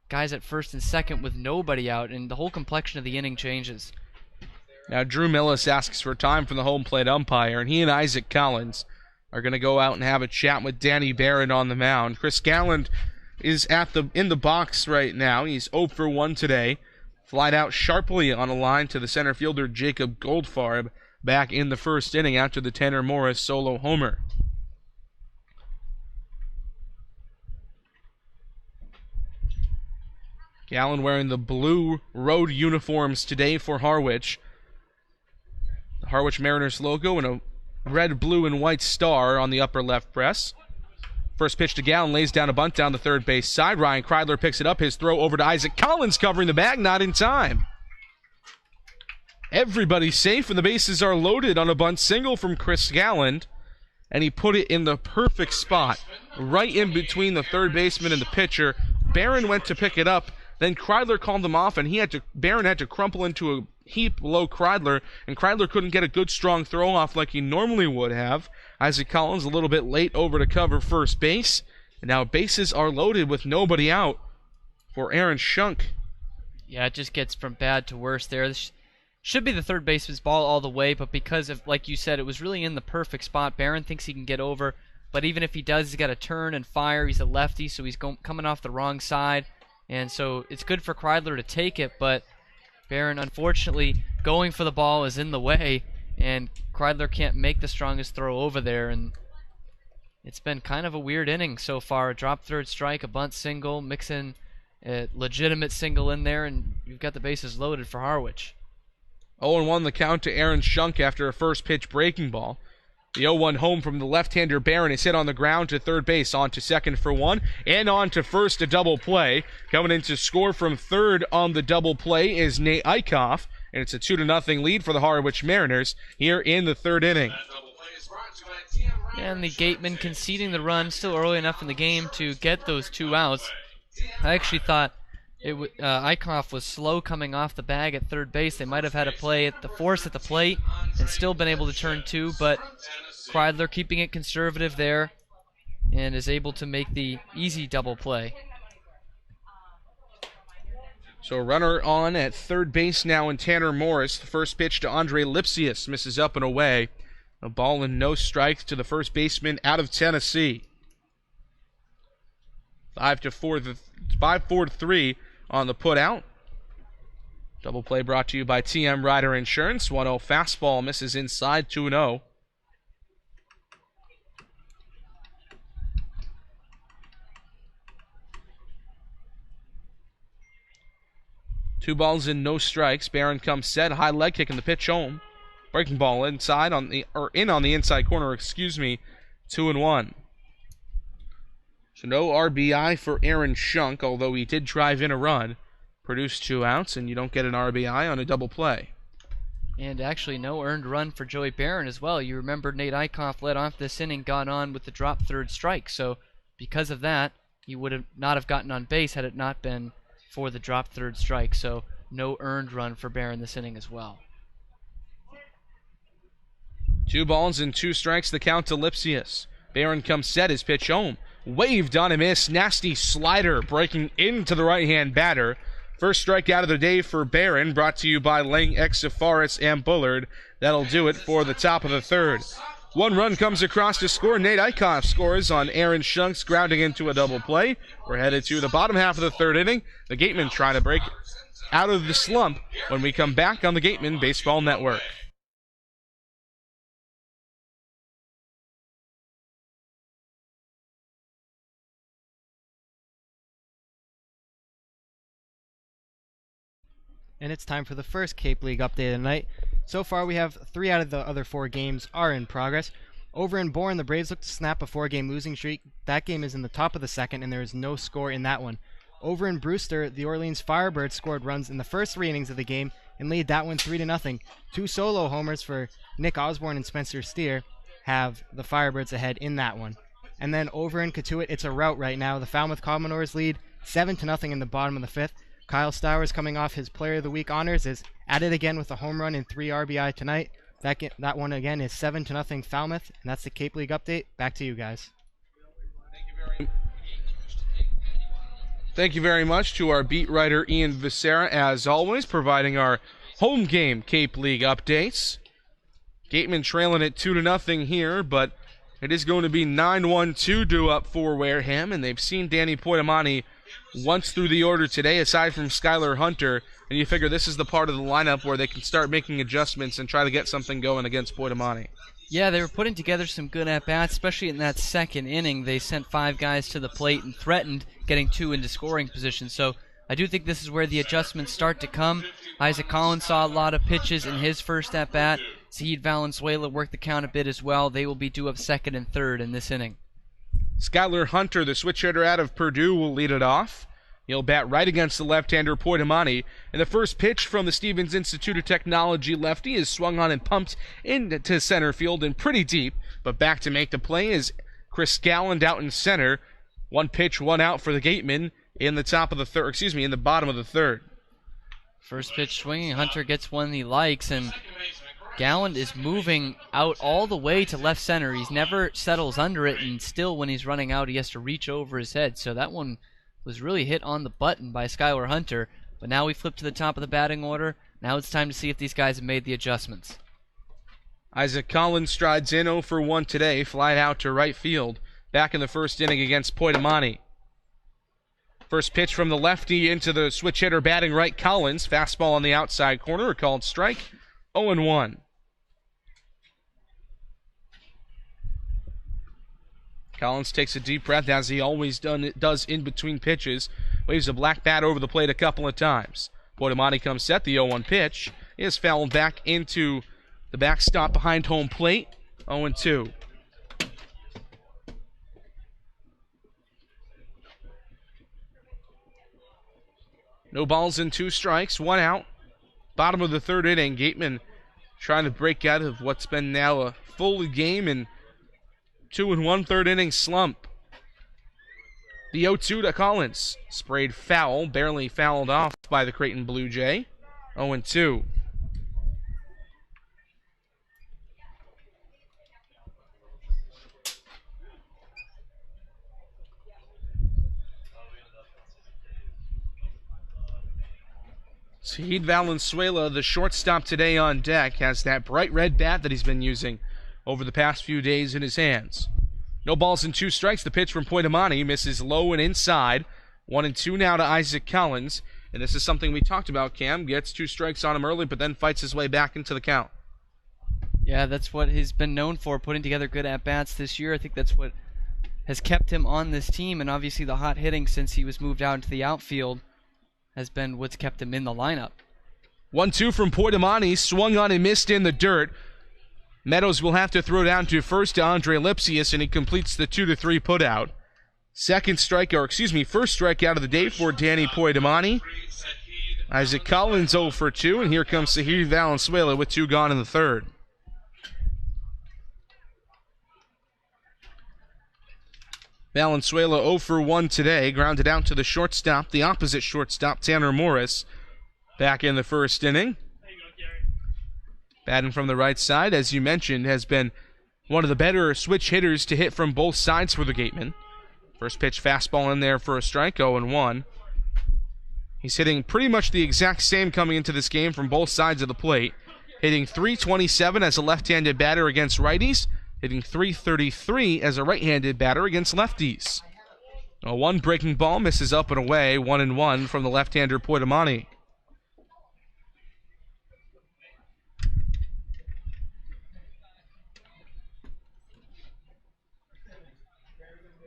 guys at first and second with nobody out, and the whole complexion of the inning changes. Now Drew Millis asks for time from the home plate umpire, and he and Isaac Collins are going to go out and have a chat with Danny Barron on the mound. Chris Galland is in the box right now. He's 0 for 1 today. Flied out sharply on a line to the center fielder Jacob Goldfarb back in the first inning after the Tanner Morris solo homer. Galland wearing the blue road uniforms today for Harwich. The Harwich Mariners logo and a red, blue, and white star on the upper left breast. First pitch to Galland, lays down a bunt down the third base side. Ryan Kreidler picks it up. His throw over to Isaac Collins covering the bag, not in time. Everybody's safe and the bases are loaded on a bunt single from Chris Galland. And he put it in the perfect spot, right in between the third baseman and the pitcher. Barron went to pick it up. Then Kreidler called him off, and Barron had to crumple into a heap below Kreidler, and Kreidler couldn't get a good strong throw off like he normally would have. Isaac Collins a little bit late over to cover first base, and now bases are loaded with nobody out for Aaron Shunk. Yeah, it just gets from bad to worse there. This should be the third baseman's ball all the way, but because of, like you said, it was really in the perfect spot. Barron thinks he can get over, but even if he does, he's got to turn and fire. He's a lefty, so he's coming off the wrong side. And so it's good for Kreidler to take it, but Barron, unfortunately, going for the ball is in the way, and Kreidler can't make the strongest throw over there. And it's been kind of a weird inning so far. A drop third strike, a bunt single, mix in a legitimate single in there, and you've got the bases loaded for Harwich. 0-1 the count to Aaron Shunk after a first pitch breaking ball. The 0-1 home from the left-hander Barron is hit on the ground to third base, on to second for 1, and on to first, a double play. Coming in to score from third on the double play is Nate Eichhoff, and it's a 2-0 lead for the Harwich Mariners here in the third inning. And the Gatemen conceding the run still early enough in the game to get those 2 outs. I actually thought Eichhoff was slow coming off the bag at third base. They might have had a play at the force at the plate and still been able to turn 2, but Kreidler keeping it conservative there and is able to make the easy double play. So runner on at third base now in Tanner Morris. The first pitch to Andre Lipsius misses up and away. A ball and no strikes to the first baseman out of Tennessee. 5-4-3 on the put out. Double play brought to you by TM Rider Insurance. 1-0 fastball misses inside, 2-0. Two balls and no strikes. Barron comes set. High leg kick and the pitch home. Breaking ball inside on the inside corner, 2-1. So no RBI for Aaron Shunk, although he did drive in a run. Produced 2 outs, and you don't get an RBI on a double play. And actually no earned run for Joey Barron as well. You remember Nate Eichhoff led off this inning, got on with the drop third strike. So because of that, he would not have gotten on base had it not been for the drop third strike. So no earned run for Barron this inning as well. 2 balls and 2 strikes, the count to Lipsius. Barron comes set, his pitch home. Waved on a miss, nasty slider breaking into the right-hand batter. First strikeout of the day for Barron, brought to you by Lang, Exifaris, and Bullard. That'll do it for the top of the third. 1 run comes across to score. Nate Eichhoff scores on Aaron Shunk's grounding into a double play. We're headed to the bottom half of the third inning. The Gatemen trying to break out of the slump when we come back on the Gatemen Baseball Network. And it's time for the first Cape League update of the night. So far, we have 3 out of the other 4 games are in progress. Over in Bourne, the Braves look to snap a 4-game losing streak. That game is in the top of the second, and there is no score in that one. Over in Brewster, the Orleans Firebirds scored runs in the first 3 innings of the game and lead that one 3-0. 2 solo homers for Nick Osborne and Spencer Steer have the Firebirds ahead in that one. And then over in Cotuit, it's a rout right now. The Falmouth Commodores lead 7-0 in the bottom of the 5th. Kyle Stowers, coming off his Player of the Week honors, is at it again with a home run and 3 RBI tonight. That one again is 7-0 Falmouth, and that's the Cape League update. Back to you guys. Thank you very much to our beat writer Ian Becerra, as always, providing our home game Cape League updates. Gateman trailing it 2-0 here, but it is going to be 9-1-2 due up for Wareham, and they've seen Danny Poitamani once through the order today, aside from Skylar Hunter, and you figure this is the part of the lineup where they can start making adjustments and try to get something going against Poitamani. Yeah, they were putting together some good at-bats, especially in that second inning. They sent 5 guys to the plate and threatened getting 2 into scoring position. So I do think this is where the adjustments start to come. Isaac Collins saw a lot of pitches in his first at-bat. Saeed Valenzuela worked the count a bit as well. They will be due up second and third in this inning. Skylar Hunter, the switch hitter out of Purdue, will lead it off. He'll bat right against the left-hander Poitamani. And the first pitch from the Stevens Institute of Technology lefty is swung on and pumped into center field and pretty deep. But back to make the play is Chris Galland out in center. 1 pitch, 1 out for the Gatemen in the in the bottom of the third. First pitch swinging, Hunter gets one he likes, and Galland is moving out all the way to left center. He's never settles under it, and still when he's running out, he has to reach over his head. So that one was really hit on the button by Skylar Hunter. But now we flip to the top of the batting order. Now it's time to see if these guys have made the adjustments. Isaac Collins strides in 0 for 1 today, flied out to right field, back in the first inning against Poitamani. First pitch from the lefty into the switch hitter batting right, Collins. Fastball on the outside corner, a called strike, 0-1. Collins takes a deep breath, as he always does in between pitches. Waves a black bat over the plate a couple of times. Poitamani comes set. The 0-1 pitch is fouled back into the backstop behind home plate. 0-2. No balls and 2 strikes, 1 out. Bottom of the third inning. Gateman trying to break out of what's been now a full game and 2 1/3 inning slump. The 0-2 to Collins. Sprayed foul, barely fouled off by the Creighton Blue Jay. 0-2. Saeed Valenzuela, the shortstop today on deck, has that bright red bat that he's been using over the past few days in his hands. No balls and 2 strikes. The pitch from Poitamani misses low and inside. 1-2 now to Isaac Collins. And this is something we talked about. Cam gets 2 strikes on him early, but then fights his way back into the count. Yeah, that's what he's been known for, putting together good at-bats this year. I think that's what has kept him on this team, and obviously the hot hitting since he was moved out into the outfield has been what's kept him in the lineup. 1-2 from Poitamani, swung on and missed in the dirt. Meadows will have to throw down to first to Andre Lipsius, and he completes the 2-3 putout. First strikeout of the day for Danny Poitamani. Isaac Collins 0 for 2, and here comes Sahir Valenzuela with 2 gone in the third. Valenzuela 0 for 1 today, grounded out to the shortstop, the opposite shortstop, Tanner Morris, back in the first inning. Batting from the right side, as you mentioned, has been one of the better switch hitters to hit from both sides for the Gatemen. First pitch fastball in there for a strike, 0-1. He's hitting pretty much the exact same coming into this game from both sides of the plate. Hitting .327 as a left-handed batter against righties, hitting .333 as a right-handed batter against lefties. A one breaking ball misses up and away, 1-1 from the left-hander Poitamani.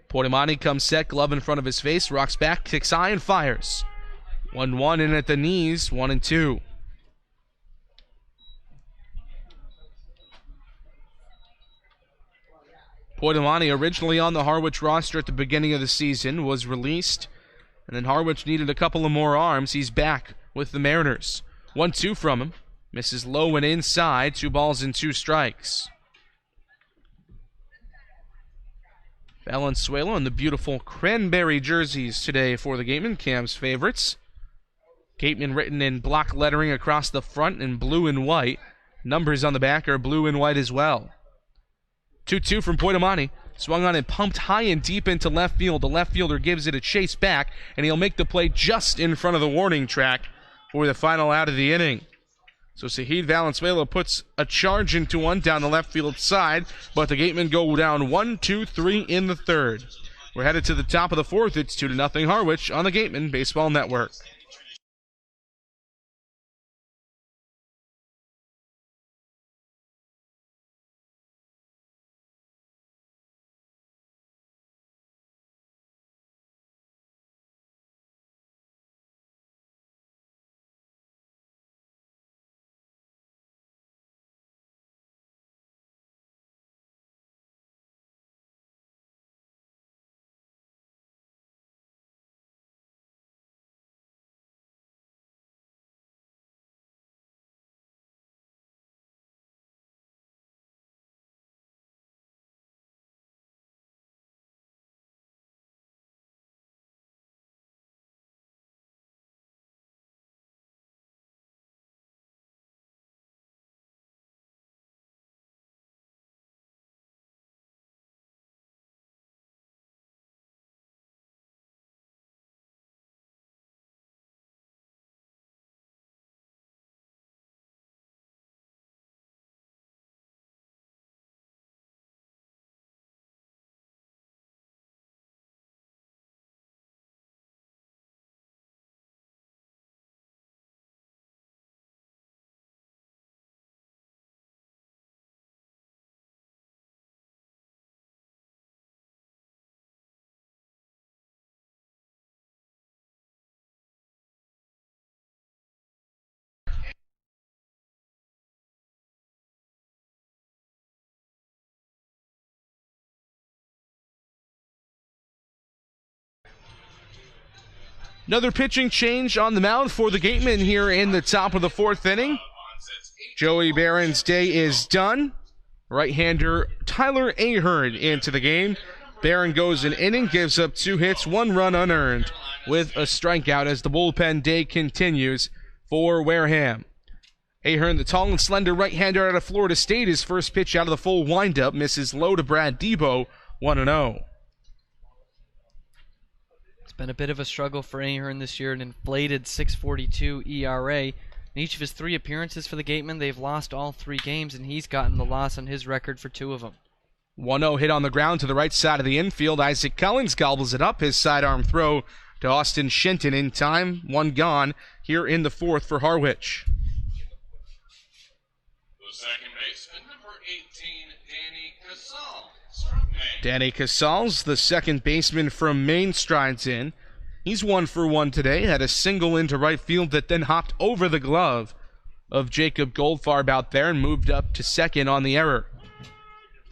Poitamani comes set, glove in front of his face, rocks back, kicks high, and fires. 1-1 in at the knees, 1-2. Poitamani, originally on the Harwich roster at the beginning of the season, was released, and then Harwich needed a couple of more arms. He's back with the Mariners. 1-2 from him. Misses low and inside, 2 balls and 2 strikes. Valenzuela in the beautiful cranberry jerseys today for the Gatemen, Cam's favorites. Gatemen written in block lettering across the front in blue and white. Numbers on the back are blue and white as well. 2-2 from Poitamani. Swung on and pumped high and deep into left field. The left fielder gives it a chase back, and he'll make the play just in front of the warning track for the final out of the inning. So Sahid Valenzuela puts a charge into one down the left field side, but the Gatemen go down 1-2-3 in the third. We're headed to the top of the fourth. It's 2-0 Harwich on the Gatemen Baseball Network. Another pitching change on the mound for the Gatemen here in the top of the fourth inning. Joey Barron's day is done. Right-hander Tyler Ahern into the game. Barron goes an inning, gives up 2 hits, 1 run unearned with a strikeout as the bullpen day continues for Wareham. Ahern, the tall and slender right-hander out of Florida State, his first pitch out of the full windup, misses low to Brad Debo, 1-0. Been a bit of a struggle for Ahern this year, an inflated 6.42 ERA. In each of his 3 appearances for the Gatemen, they've lost all 3 games, and he's gotten the loss on his record for 2 of them. 1-0 hit on the ground to the right side of the infield. Isaac Collins gobbles it up. His sidearm throw to Austin Shinton in time. 1 gone here in the fourth for Harwich. The second baseman, number 18, Danny Casals. Danny Casals, the second baseman from Maine, strides in. He's 1 for 1 today. Had a single into right field that then hopped over the glove of Jacob Goldfarb out there and moved up to second on the error.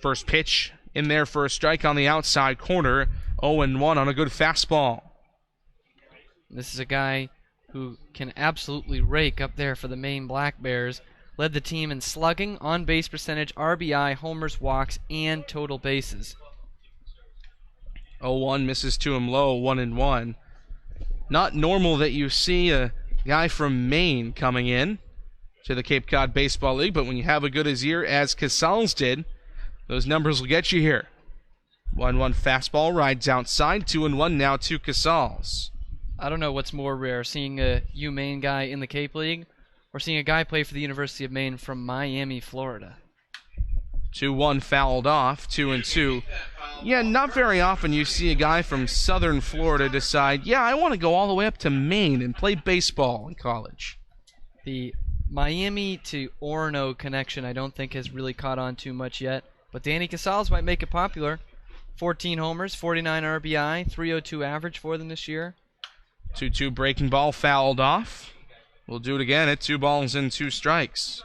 First pitch in there for a strike on the outside corner. 0-1 on a good fastball. This is a guy who can absolutely rake up there for the Maine Black Bears. Led the team in slugging, on-base percentage, RBI, homers, walks, and total bases. 0-1 misses to him low, 1-1. Not normal that you see a guy from Maine coming in to the Cape Cod Baseball League, but when you have a good as year as Casals did, those numbers will get you here. 1-1 fastball, rides outside, 2-1 now to Casals. I don't know what's more rare, seeing a Maine guy in the Cape League or seeing a guy play for the University of Maine from Miami, Florida. 2-1 fouled off, 2-2. Yeah, not very often you see a guy from southern Florida decide, yeah, I want to go all the way up to Maine and play baseball in college. The Miami to Orono connection I don't think has really caught on too much yet, but Danny Casals might make it popular. 14 homers, 49 RBI, 302 average for them this year. 2-2 breaking ball fouled off. We'll do it again at 2 balls and 2 strikes.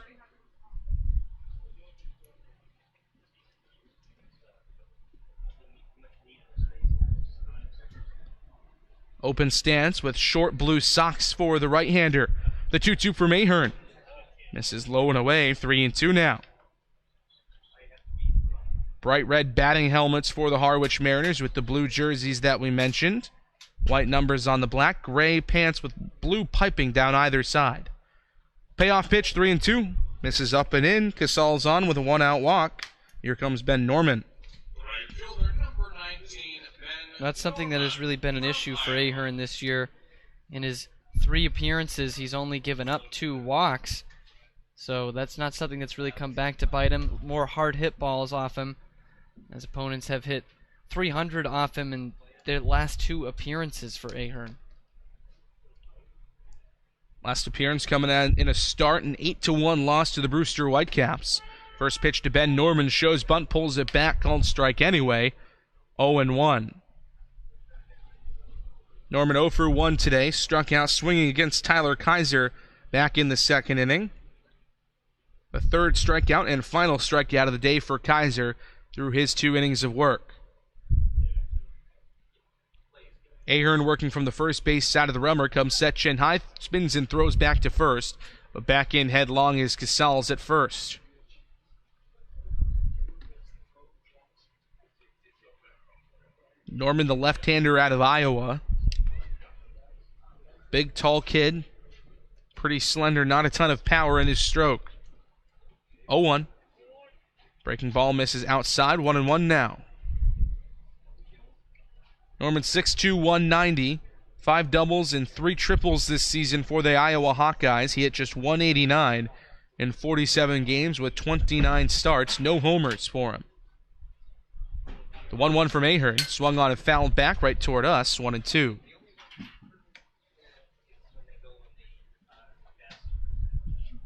Open stance with short blue socks for the right-hander. The 2-2 from Ahern. Misses low and away, 3-2 now. Bright red batting helmets for the Harwich Mariners with the blue jerseys that we mentioned. White numbers on the black, gray pants with blue piping down either side. Payoff pitch, 3-2. Misses up and in. Casals on with a 1-out walk. Here comes Ben Norman. Right fielder, number 19, Ben. That's something that has really been an issue for Ahern this year. In his 3 appearances, he's only given up 2 walks. So that's not something that's really come back to bite him. More hard hit balls off him, as opponents have hit 300 off him in their last 2 appearances for Ahern. Last appearance coming in a start, an 8-1 loss to the Brewster Whitecaps. First pitch to Ben Norman, shows bunt, pulls it back, called strike anyway. 0-1. Norman 0 for 1 today, struck out swinging against Tyler Kaiser back in the second inning. The third strikeout and final strikeout of the day for Kaiser through his 2 innings of work. Ahern working from the first base side of the rummer, comes set chin high, spins and throws back to first, but back in headlong is Casals at first. Norman, the left-hander out of Iowa. Big, tall kid, pretty slender, not a ton of power in his stroke. 0-1. Breaking ball misses outside, 1-1 now. Norman 6'2", 190, 5 doubles and 3 triples this season for the Iowa Hawkeyes. He hit just 189 in 47 games with 29 starts. No homers for him. The 1-1 from Ahern, swung on and fouled back right toward us, 1-2.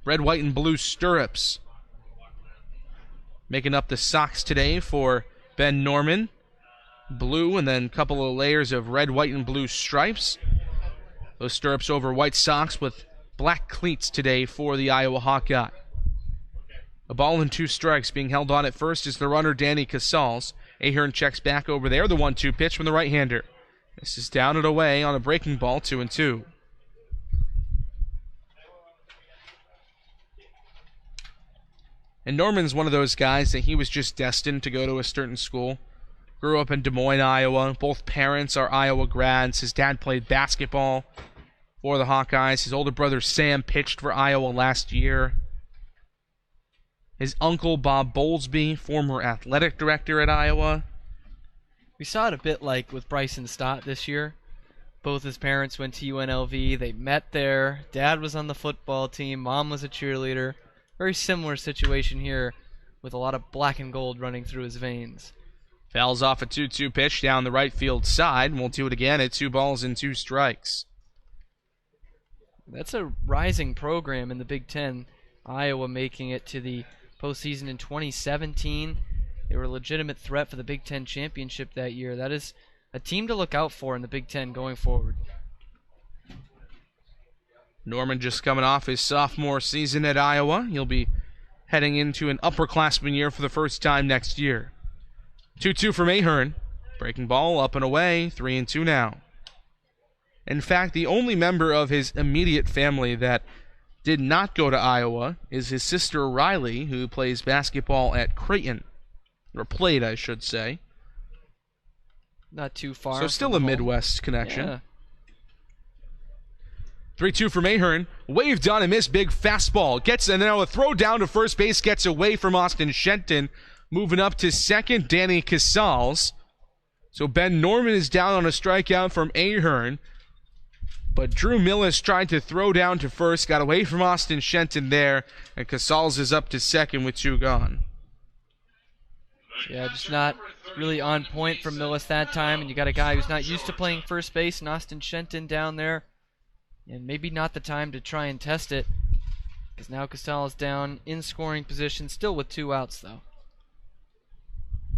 Red, white, and blue stirrups. Making up the socks today for Ben Norman. Blue and then a couple of layers of red, white, and blue stripes. Those stirrups over white socks with black cleats today for the Iowa Hawkeye. A ball and 2 strikes. Being held on at first is the runner Danny Casals. Ahern checks back over there. The 1-2 pitch from the right-hander. This is down and away on a breaking ball, 2-2. And Norman's one of those guys that he was just destined to go to a certain school. Grew up in Des Moines, Iowa. Both parents are Iowa grads. His dad played basketball for the Hawkeyes. His older brother Sam pitched for Iowa last year. His uncle Bob Bowlesby, former athletic director at Iowa. We saw it a bit like with Bryson Stott this year. Both his parents went to UNLV. They met there. Dad was on the football team. Mom was a cheerleader. Very similar situation here with a lot of black and gold running through his veins. Fouls off a 2-2 pitch down the right field side, and we'll do it again at 2 balls and 2 strikes. That's a rising program in the Big Ten. Iowa making it to the postseason in 2017. They were a legitimate threat for the Big Ten championship that year. That is a team to look out for in the Big Ten going forward. Norman just coming off his sophomore season at Iowa. He'll be heading into an upperclassman year for the first time next year. 2-2 from Ahern. Breaking ball up and away, 3-2 now. In fact, the only member of his immediate family that did not go to Iowa is his sister Riley, who plays basketball at Creighton. Or played, I should say. Not too far. So still a home. Midwest connection. Yeah. 3-2 from Ahern. Waved on and missed big fastball. Gets and now a throw down to first base. Gets away from Austin Shenton. Moving up to second, Danny Casals. So Ben Norman is down on a strikeout from Ahern. But Drew Millis tried to throw down to first. Got away from Austin Shenton there. And Casals is up to second with 2 gone. Yeah, just not really on point from Millis that time. And you got a guy who's not used to playing first base, and Austin Shenton down there. And maybe not the time to try and test it. Because now Casal is down in scoring position, still with 2 outs, though.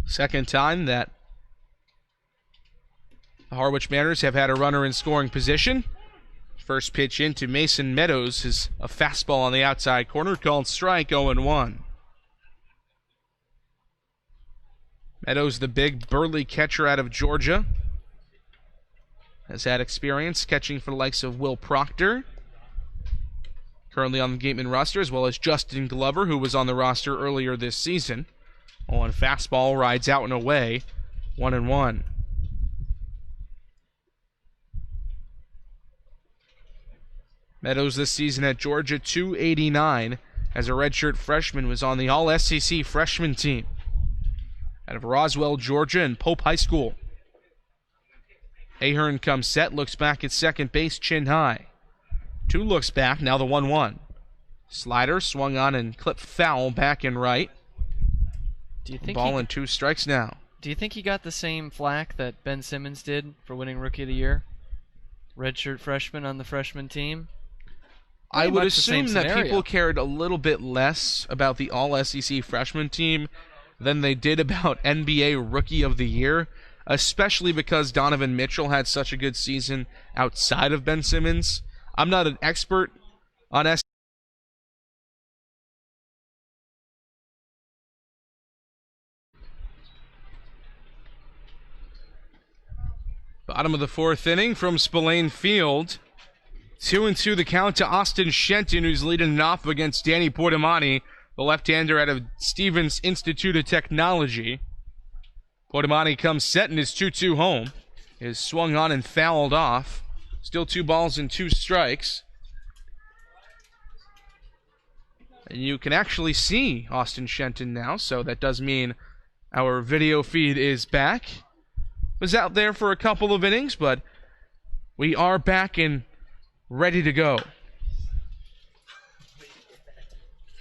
Second time that the Harwich Mariners have had a runner in scoring position. First pitch into Mason Meadows is a fastball on the outside corner, called strike, 0-1. Meadows, the big burly catcher out of Georgia, has had experience catching for the likes of Will Proctor, currently on the Gateman roster, as well as Justin Glover, who was on the roster earlier this season. On fastball, rides out and away, 1-1. Meadows this season at Georgia, .289, as a redshirt freshman, was on the All-SEC freshman team out of Roswell, Georgia, and Pope High School. Ahern comes set, looks back at second base, chin high. 2 looks back, now the 1-1. Slider swung on and clipped foul back and right. Do you think Ball and 2 strikes now. Do you think he got the same flack that Ben Simmons did for winning Rookie of the Year? Redshirt freshman on the freshman team? I would much the same assume that scenario. people cared a little bit less about the All-SEC freshman team than they did about NBA Rookie of the Year, especially because Donovan Mitchell had such a good season outside of Ben Simmons. I'm not an expert on Bottom of the 4th inning from Spillane Field. 2-2 the count to Austin Shenton, who's leading it off against Danny Portamani, the left-hander out of Stevens Institute of Technology. Portamani comes set in his 2-2 home. Is swung on and fouled off. Still 2 balls and 2 strikes. And you can actually see Austin Shenton now, so that does mean our video feed is back. Was out there for a couple of innings, but we are back and ready to go.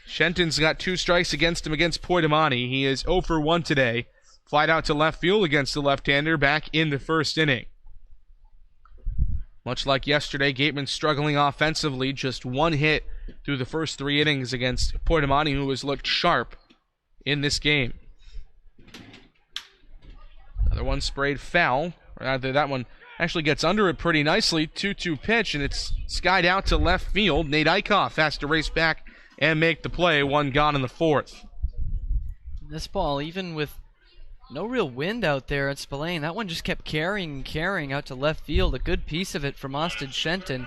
Shenton's got 2 strikes against him against Portamani. He is 0 for 1 today. Flied out to left field against the left-hander back in the 1st inning. Much like yesterday, Gateman struggling offensively. Just 1 hit through the first 3 innings against Portamani, who has looked sharp in this game. Another one sprayed foul. Rather, that one actually gets under it pretty nicely. 2-2 pitch, and it's skied out to left field. Nate Eichhoff has to race back and make the play. 1 gone in the 4th. This ball, even with no real wind out there at Spillane, that one just kept carrying and carrying out to left field. A good piece of it from Austin Shenton.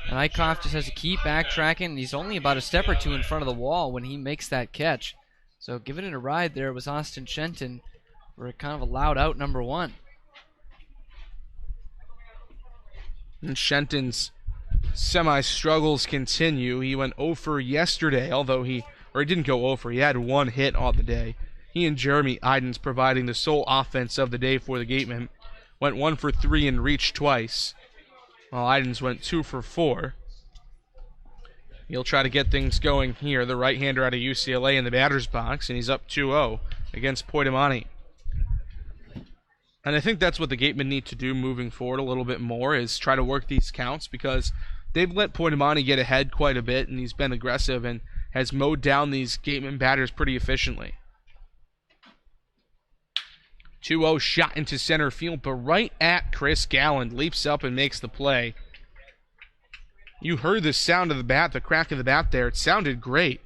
And Eichhoff just has to keep backtracking, and he's only about a step or 2 in front of the wall when he makes that catch. So giving it a ride there was Austin Shenton for kind of a loud out number 1. And Shenton's semi-struggles continue. He went 0 for yesterday, although he didn't go 0 for. He had 1 hit on the day. He and Jeremy Idens providing the sole offense of the day for the Gatemen. Went 1 for 3 and reached twice, while Idens went 2 for 4. He'll try to get things going here. The right-hander out of UCLA in the batter's box, and he's up 2-0 against Portamani. And I think that's what the Gatemen need to do moving forward a little bit more, is try to work these counts, because they've let Portamani get ahead quite a bit, and he's been aggressive and has mowed down these Gatemen batters pretty efficiently. 2-0 shot into center field, but right at Chris Galland. Leaps up and makes the play. You heard the sound of the bat, the crack of the bat there. It sounded great,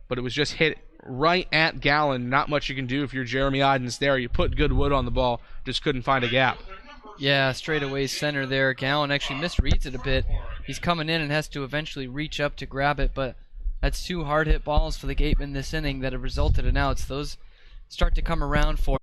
but it was just hit right at Gallen. Not much you can do if you're Jeremy Idens there. You put good wood on the ball, just couldn't find a gap. Yeah, straightaway center there. Gallen actually misreads it a bit. He's coming in and has to eventually reach up to grab it, but that's 2 hard-hit balls for the Gatemen this inning that have resulted in outs. Those start to come around for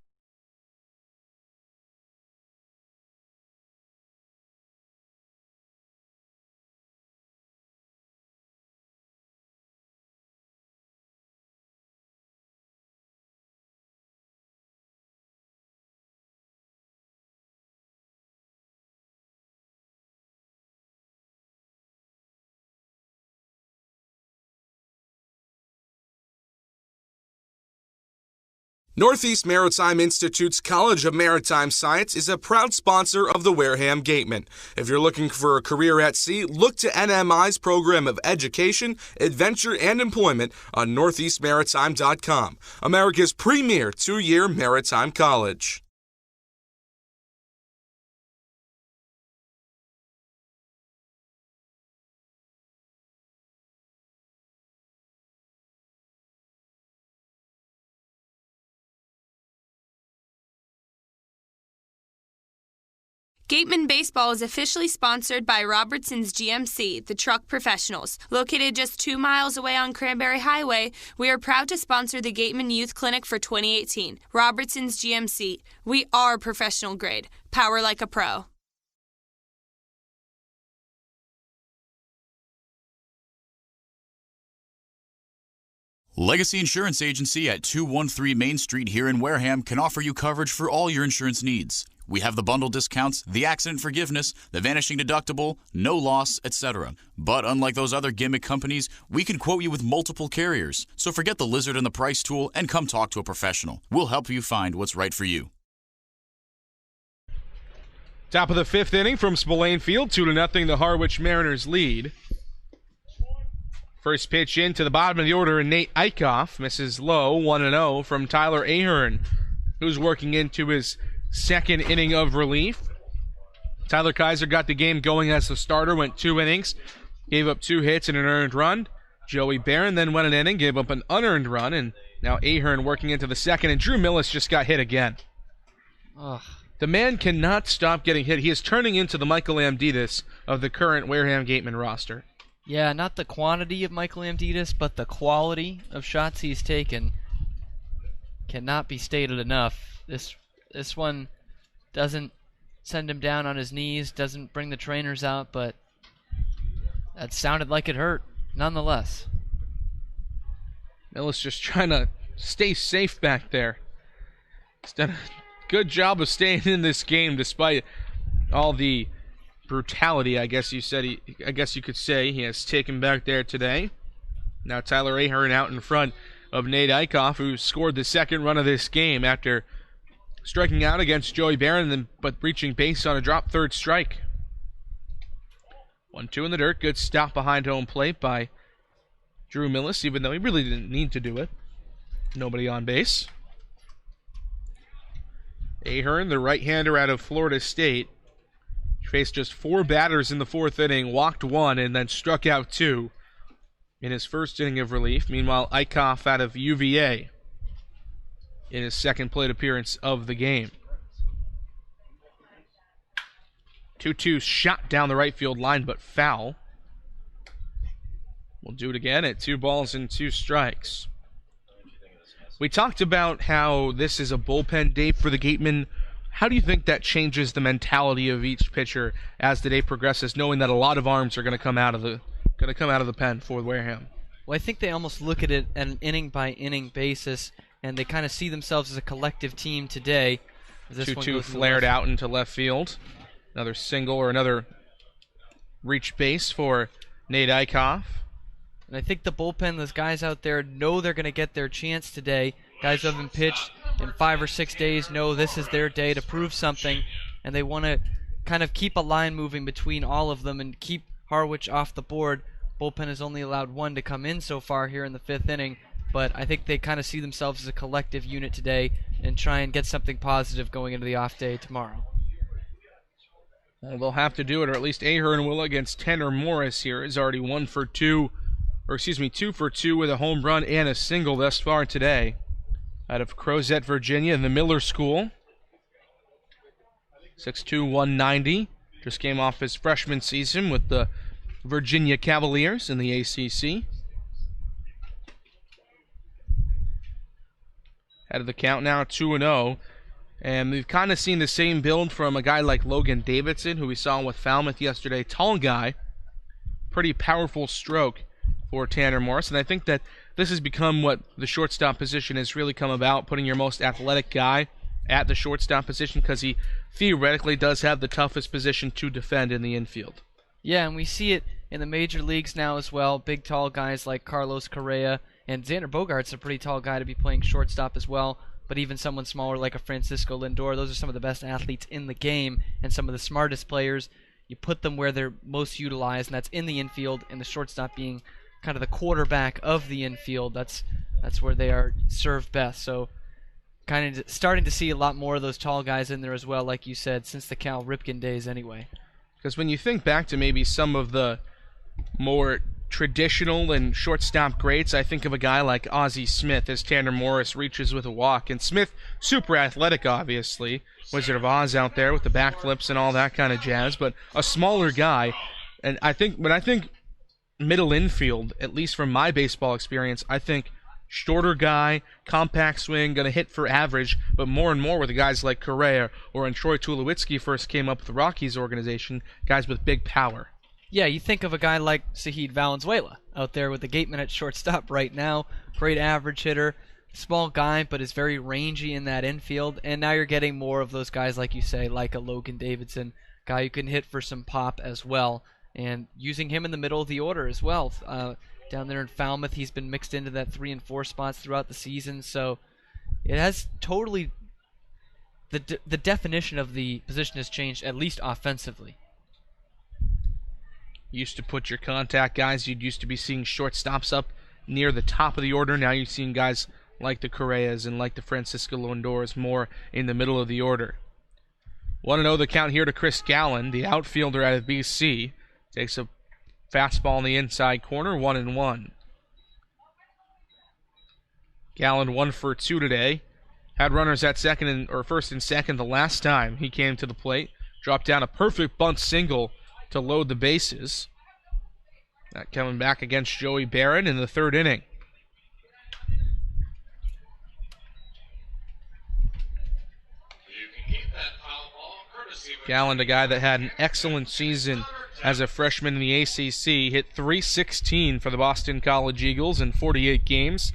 Northeast Maritime Institute's College of Maritime Science is a proud sponsor of the Wareham Gatemen. If you're looking for a career at sea, look to NMI's program of education, adventure, and employment on northeastmaritime.com, America's premier 2-year maritime college. Gateman Baseball is officially sponsored by Robertson's GMC, the truck professionals. Located just 2 miles away on Cranberry Highway, we are proud to sponsor the Gateman Youth Clinic for 2018. Robertson's GMC. We are professional grade. Power like a pro. Legacy Insurance Agency at 213 Main Street here in Wareham can offer you coverage for all your insurance needs. We have the bundle discounts, the accident forgiveness, the vanishing deductible, no loss, etc. But unlike those other gimmick companies, we can quote you with multiple carriers. So forget the lizard and the price tool and come talk to a professional. We'll help you find what's right for you. Top of the 5th inning from Spillane Field, 2-0, the Harwich Mariners lead. First pitch into the bottom of the order, and Nate Eichhoff misses low, 1-0 from Tyler Ahern, who's working into his second inning of relief. Tyler Kaiser got the game going as the starter, went 2 innings, gave up 2 hits and an earned run. Joey Barron then went an inning, gave up an unearned run, and now Ahern working into the second, and Drew Millis just got hit again. Ugh. The man cannot stop getting hit. He is turning into the Michael Amditis of the current Wareham Gateman roster. Yeah, not the quantity of Michael Amditis, but the quality of shots he's taken cannot be stated enough. This one doesn't send him down on his knees, doesn't bring the trainers out, but that sounded like it hurt, nonetheless. Millis just trying to stay safe back there. He's done a good job of staying in this game despite all the brutality, I guess you could say he has taken back there today. Now Tyler Ahern out in front of Nate Eichhoff, who scored the second run of this game after striking out against Joey Barron, but reaching base on a drop third strike. 1-2 in the dirt. Good stop behind home plate by Drew Millis, even though he really didn't need to do it. Nobody on base. Ahern, the right-hander out of Florida State, faced just 4 batters in the 4th inning, walked 1, and then struck out 2 in his first inning of relief. Meanwhile, Eichhoff out of UVA in his second plate appearance of the game. 2-2 shot down the right field line, but foul. We'll do it again at 2 balls and 2 strikes. We talked about how this is a bullpen day for the Gatemen. How do you think that changes the mentality of each pitcher as the day progresses, knowing that a lot of arms are going to come out of the pen for Wareham? Well, I think they almost look at it at an inning-by-inning basis, and they kind of see themselves as a collective team today. 2-2 flared out into left field. Another single or another reach base for Nate Eichhoff. And I think the bullpen, those guys out there, know they're going to get their chance today. Guys who haven't pitched in 5 or 6 days know this is their day to prove something, and they want to kind of keep a line moving between all of them and keep Harwich off the board. Bullpen has only allowed 1 to come in so far here in the 5th inning, but I think they kind of see themselves as a collective unit today and try and get something positive going into the off day tomorrow. Well, they'll have to do it, or at least Ahern will, against Tanner Morris here. Is already 2 for 2 with a home run and a single thus far today. Out of Crozet, Virginia, in the Miller School. 6'2", 190. Just came off his freshman season with the Virginia Cavaliers in the ACC. Head of the count now, 2-0. And we've kind of seen the same build from a guy like Logan Davidson, who we saw with Falmouth yesterday. Tall guy, pretty powerful stroke for Tanner Morris. And I think that this has become what the shortstop position has really come about, putting your most athletic guy at the shortstop position, because he theoretically does have the toughest position to defend in the infield. Yeah, and we see it in the major leagues now as well. Big, tall guys like Carlos Correa, and Xander Bogaerts a pretty tall guy to be playing shortstop as well. But even someone smaller like a Francisco Lindor, those are some of the best athletes in the game and some of the smartest players. You put them where they're most utilized, and that's in the infield, and the shortstop being kind of the quarterback of the infield. That's where they are served best. So kind of starting to see a lot more of those tall guys in there as well, like you said, since the Cal Ripken days anyway. Because when you think back to maybe some of the more traditional and shortstop greats, I think of a guy like Ozzie Smith as Tanner Morris reaches with a walk. And Smith, super athletic, obviously. Wizard of Oz out there with the backflips and all that kind of jazz, but a smaller guy. And I think when I think middle infield, at least from my baseball experience, I think shorter guy, compact swing, going to hit for average, but more and more with the guys like Correa or when Troy Tulowitzki first came up with the Rockies organization, guys with big power. Yeah, you think of a guy like Sahid Valenzuela out there with the Gateman at shortstop right now. Great average hitter, small guy, but is very rangy in that infield. And now you're getting more of those guys, like you say, like a Logan Davidson, guy who can hit for some pop as well. And using him in the middle of the order as well. Down there in Falmouth, he's been mixed into that 3 and 4 spots throughout the season. So it has totally the definition of the position has changed, at least offensively. Used to put your contact guys, you'd used to be seeing shortstops up near the top of the order. Now you're seeing guys like the Correas and like the Francisco Lindors more in the middle of the order. 1-0 the count here to Chris Gallen, the outfielder out of BC. Takes a fastball in the inside corner, 1-1. Gallen 1 for 2 today. Had runners at first and second the last time he came to the plate. Dropped down a perfect bunt single to load the bases. That coming back against Joey Barron in the 3rd inning. Gallen, a guy that had an excellent season as a freshman in the ACC, hit .316 for the Boston College Eagles in 48 games.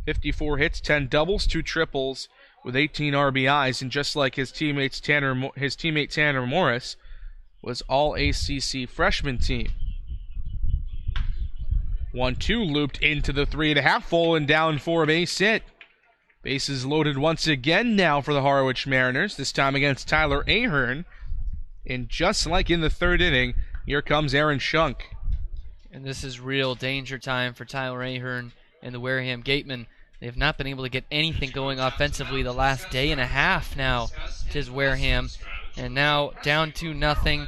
54 hits, 10 doubles, 2 triples with 18 RBIs, and just like his teammate Tanner Morris, was all ACC freshman team. 1-2 looped into the 3.5 full and down for a base hit. Bases loaded once again now for the Harwich Mariners, this time against Tyler Ahern. And just like in the 3rd inning, here comes Aaron Shunk. And this is real danger time for Tyler Ahern and the Wareham Gatemen. They have not been able to get anything going offensively the last day and a half now. Tis Wareham. And now down 2-0.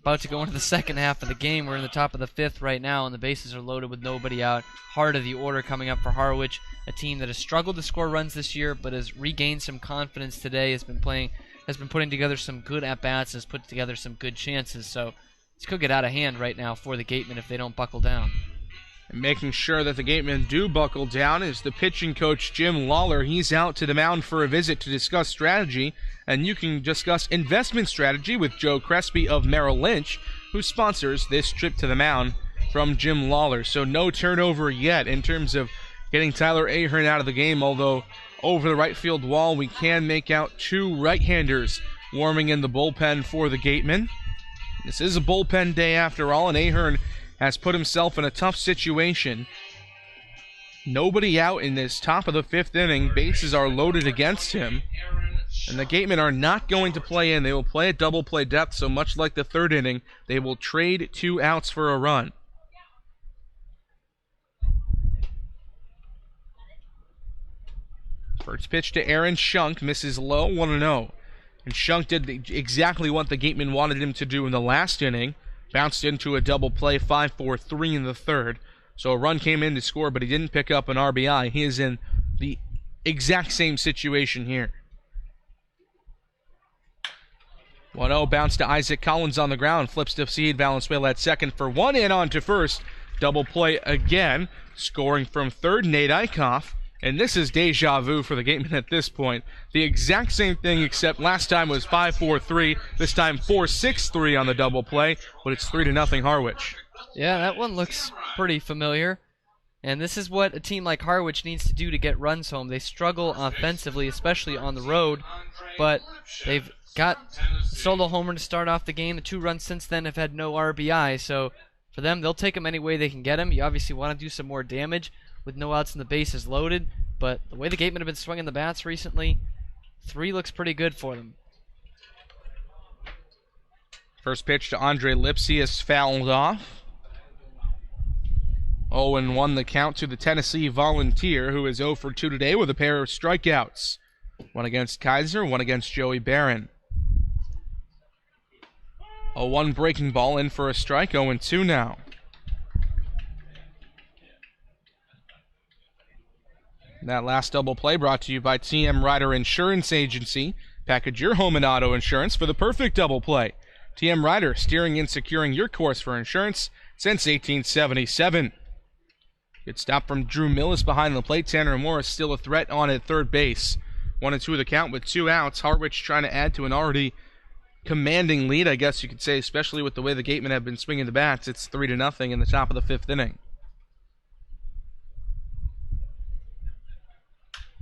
About to go into the second half of the game. We're in the top of the 5th right now, and the bases are loaded with nobody out. Heart of the order coming up for Harwich, a team that has struggled to score runs this year, but has regained some confidence today. Has been putting together some good at-bats, has put together some good chances. So this could get out of hand right now for the Gatemen if they don't buckle down. And making sure that the Gatemen do buckle down is the pitching coach, Jim Lawler. He's out to the mound for a visit to discuss strategy, and you can discuss investment strategy with Joe Crespi of Merrill Lynch, who sponsors this trip to the mound from Jim Lawler. So no turnover yet in terms of getting Tyler Ahern out of the game, although over the right field wall we can make out 2 right-handers warming in the bullpen for the Gatemen. This is a bullpen day after all, and Ahern has put himself in a tough situation. Nobody out in this top of the 5th inning. Bases are loaded against him. And the Gatemen are not going to play in. They will play at double play depth, so much like the 3rd inning, they will trade 2 outs for a run. First pitch to Aaron Shunk, misses low, 1-0. And Shunk did exactly what the Gatemen wanted him to do in the last inning. Bounced into a double play, 5-4-3 in the third. So a run came in to score, but he didn't pick up an RBI. He is in the exact same situation here. 1-0 bounce to Isaac Collins on the ground. Flips to Seed Valenzuela at second for one and on to first. Double play again. Scoring from third, Nate Eichhoff. And this is deja vu for the Gatemen at this point. The exact same thing, except last time was 5-4-3. This time 4-6-3 on the double play, but it's 3-0 Harwich. Yeah, that one looks pretty familiar. And this is what a team like Harwich needs to do to get runs home. They struggle offensively, especially on the road, but they've got solo homer to start off the game. The 2 runs since then have had no RBI, so for them, they'll take them any way they can get them. You obviously want to do some more damage with no outs and the bases loaded, but the way the Gatemen have been swinging the bats recently, 3 looks pretty good for them. First pitch to Andre Lipsius fouled off. 0-1 the count to the Tennessee Volunteer, who is 0 for 2 today with a pair of strikeouts. One against Kaiser, one against Joey Barron. 0-1 breaking ball in for a strike, 0-2 now. That last double play brought to you by TM Ryder Insurance Agency. Package your home and auto insurance for the perfect double play. TM Ryder, steering and securing your course for insurance since 1877. Good stop from Drew Millis behind the plate. Tanner Morris still a threat on at third base. 1-2 the count with 2 outs. Harwich trying to add to an already commanding lead, I guess you could say, especially with the way the Gatemen have been swinging the bats. It's 3-0 in the top of the 5th inning.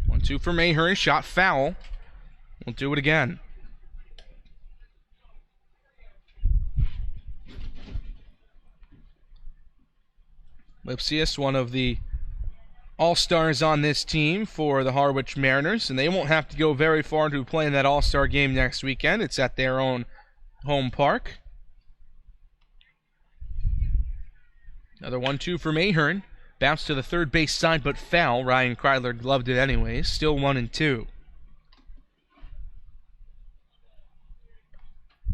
1-2 for Mayhearn, shot foul. We'll do it again. Lipsius, one of the all-stars on this team for the Harwich Mariners, and they won't have to go very far to play in that all-star game next weekend. It's at their own home park. Another 1-2 for Mayhearn. Bounce to the third base side, but foul. Ryan Kreidler gloved it anyways. Still 1-2.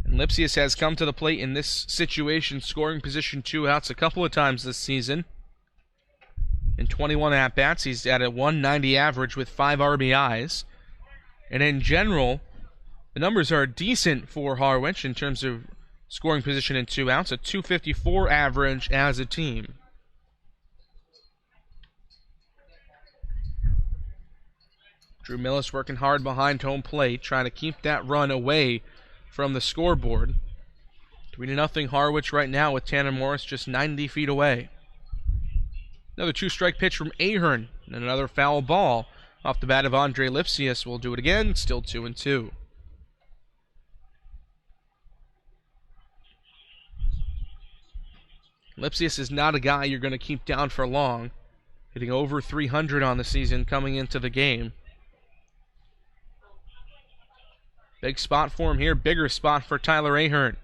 And Lipsius has come to the plate in this situation, scoring position 2 outs a couple of times this season. In 21 at-bats, he's at a 190 average with 5 RBIs. And in general, the numbers are decent for Harwich in terms of scoring position in 2 outs, a 254 average as a team. Drew Millis working hard behind home plate, trying to keep that run away from the scoreboard. 3-0 Harwich right now with Tanner Morris just 90 feet away. Another 2-strike pitch from Ahern, and another foul ball off the bat of Andre Lipsius. We'll do it again, still 2-2. Lipsius is not a guy you're going to keep down for long, hitting over 300 on the season coming into the game. Big spot for him here, bigger spot for Tyler Ahern.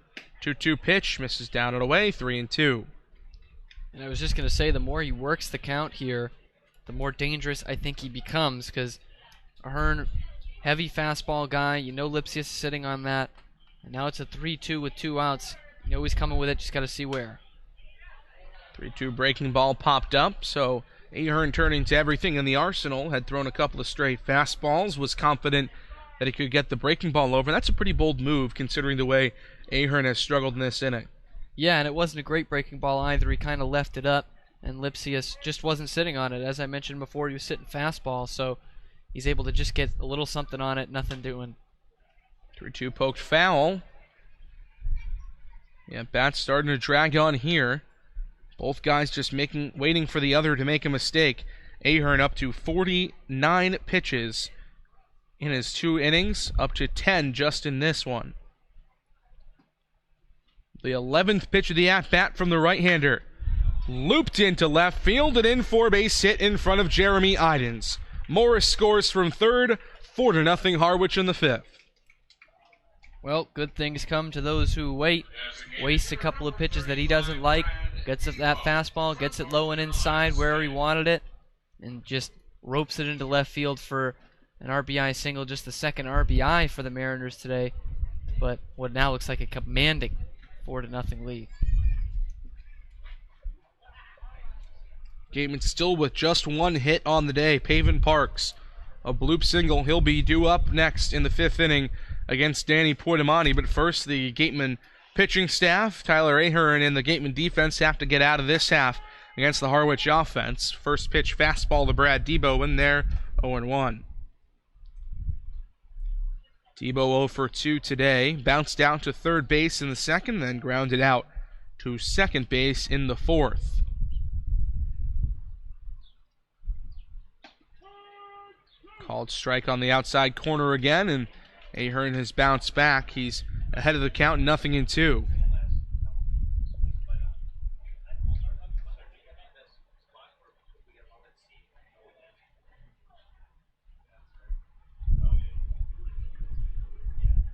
2-2 pitch, misses down and away, 3-2. And I was just going to say, the more he works the count here, the more dangerous I think he becomes, because Ahern, heavy fastball guy, you know Lipsius is sitting on that, and now it's a 3-2 with 2 outs. You know he's coming with it, just got to see where. 3-2 breaking ball popped up, so Ahern turning to everything in the arsenal, had thrown a couple of straight fastballs, was confident that he could get the breaking ball over. That's a pretty bold move considering the way Ahern has struggled in this inning. Yeah, and it wasn't a great breaking ball either. He kind of left it up, and Lipsius just wasn't sitting on it. As I mentioned before, he was sitting fastball, so he's able to just get a little something on it, nothing doing. 3-2 poked foul. Yeah, bat's starting to drag on here. Both guys just waiting for the other to make a mistake. Ahern up to 49 pitches in his 2 innings, up to 10 just in this one. The 11th pitch of the at-bat from the right-hander. Looped into left field and in for a base hit in front of Jeremy Idens. Morris scores from third, 4-0 Harwich in the 5th. Well, good things come to those who wait. Wastes a couple of pitches that he doesn't like. Gets it that fastball, gets it low and inside where he wanted it, and just ropes it into left field for an RBI single, just the second RBI for the Mariners today, but what now looks like a commanding 4-0 lead. Gateman still with just one hit on the day. Pavin Parks, a bloop single. He'll be due up next in the 5th inning against Danny Poitamani. But first, the Gateman pitching staff, Tyler Ahern and the Gateman defense have to get out of this half against the Harwich offense. First pitch fastball to Brad Debo in there, 0-1. Debo 0 for 2 today. Bounced out to third base in the second, then grounded out to second base in the 4th. Called strike on the outside corner again, and Ahern has bounced back. He's ahead of the count, 0-2.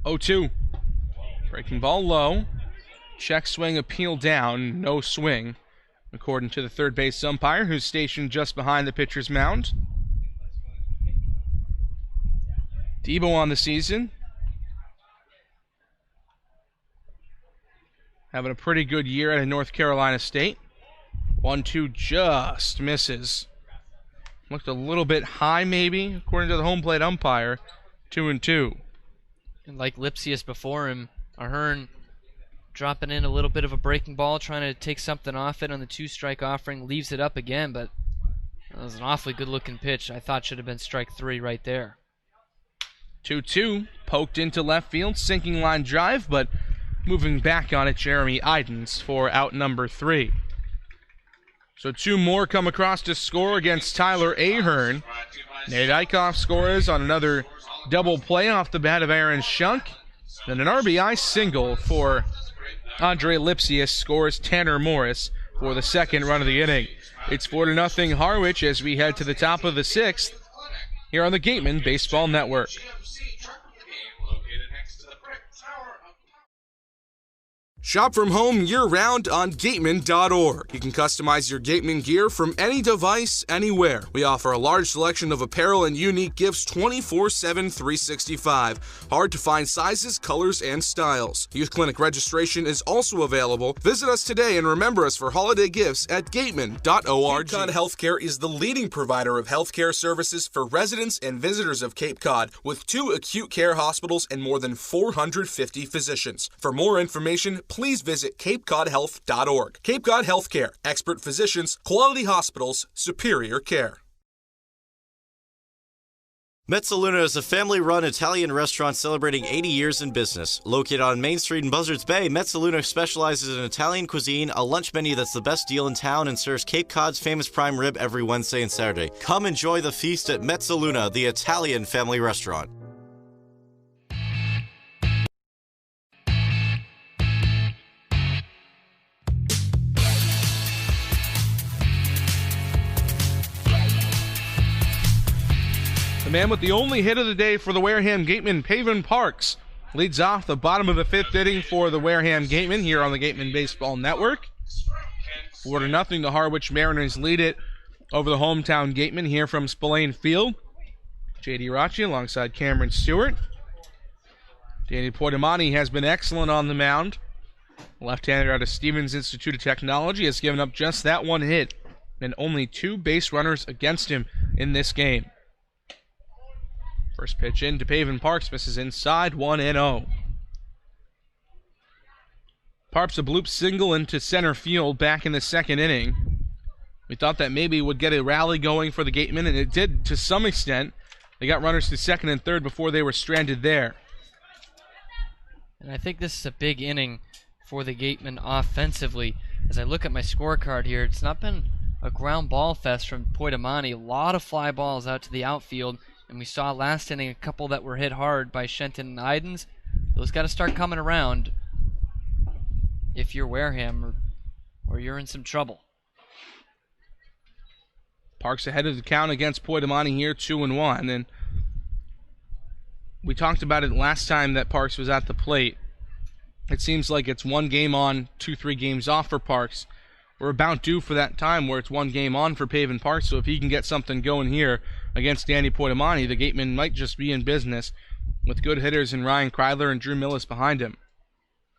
Oh, 2. Breaking ball low. Check swing, appeal down, no swing, according to the third base umpire, who's stationed just behind the pitcher's mound. Debo on the season, having a pretty good year at North Carolina State. 1-2 just misses. Looked a little bit high maybe, according to the home plate umpire. 2-2. And like Lipsius before him, Ahern dropping in a little bit of a breaking ball, trying to take something off it on the 2-strike offering, leaves it up again, but that was an awfully good-looking pitch. I thought should have been strike 3 right there. 2-2, poked into left field, sinking line drive, but moving back on it, Jeremy Idens for out number 3. So 2 more come across to score against Tyler Ahern. Nate Eichhoff scores on another double play off the bat of Aaron Shunk. Then an RBI single for Andre Lipsius, scores Tanner Morris for the second run of the inning. It's 4-0 Harwich as we head to the top of the 6th here on the Gateman Baseball Network. Shop from home year-round on Gateman.org. You can customize your Gateman gear from any device, anywhere. We offer a large selection of apparel and unique gifts 24/7, 365. Hard to find sizes, colors, and styles. Youth Clinic registration is also available. Visit us today and remember us for holiday gifts at Gateman.org. Cape Cod Healthcare is the leading provider of healthcare services for residents and visitors of Cape Cod, with 2 acute care hospitals and more than 450 physicians. For more information, please visit CapeCodHealth.org. Cape Cod Healthcare. Expert physicians, quality hospitals, superior care. Mezzaluna is a family-run Italian restaurant celebrating 80 years in business. Located on Main Street in Buzzards Bay, Mezzaluna specializes in Italian cuisine, a lunch menu that's the best deal in town, and serves Cape Cod's famous prime rib every Wednesday and Saturday. Come enjoy the feast at Mezzaluna, the Italian family restaurant. The man with the only hit of the day for the Wareham Gatemen, Pavin Parks, leads off the bottom of the 5th inning for the Wareham Gatemen here on the Gateman Baseball Network. 4-0, the Harwich Mariners lead it over the hometown Gatemen here from Spillane Field. J.D. Rachi alongside Cameron Stewart. Danny Poitamani has been excellent on the mound. Left-hander out of Stevens Institute of Technology has given up just that one hit and only 2 base runners against him in this game. First pitch in to Pavin Parks, misses inside, 1-0. Parps a bloop single into center field back in the 2nd inning. We thought that maybe would get a rally going for the Gatemen, and it did to some extent. They got runners to 2nd and 3rd before they were stranded there. And I think this is a big inning for the Gatemen offensively. As I look at my scorecard here, it's not been a ground ball fest from Poitamani. A lot of fly balls out to the outfield. And we saw last inning a couple that were hit hard by Shenton and Idens. Those got to start coming around if you're Wareham or you're in some trouble. Parks ahead of the count against Poitamani here, 2-1. And we talked about it last time that Parks was at the plate. It seems like it's 1 game on, 2-3 games off for Parks. we're about due for that time where it's one game on for Paven Park, so if he can get something going here against Danny Poitamani, the Gatemen might just be in business with good hitters in Ryan Kreidler and Drew Millis behind him.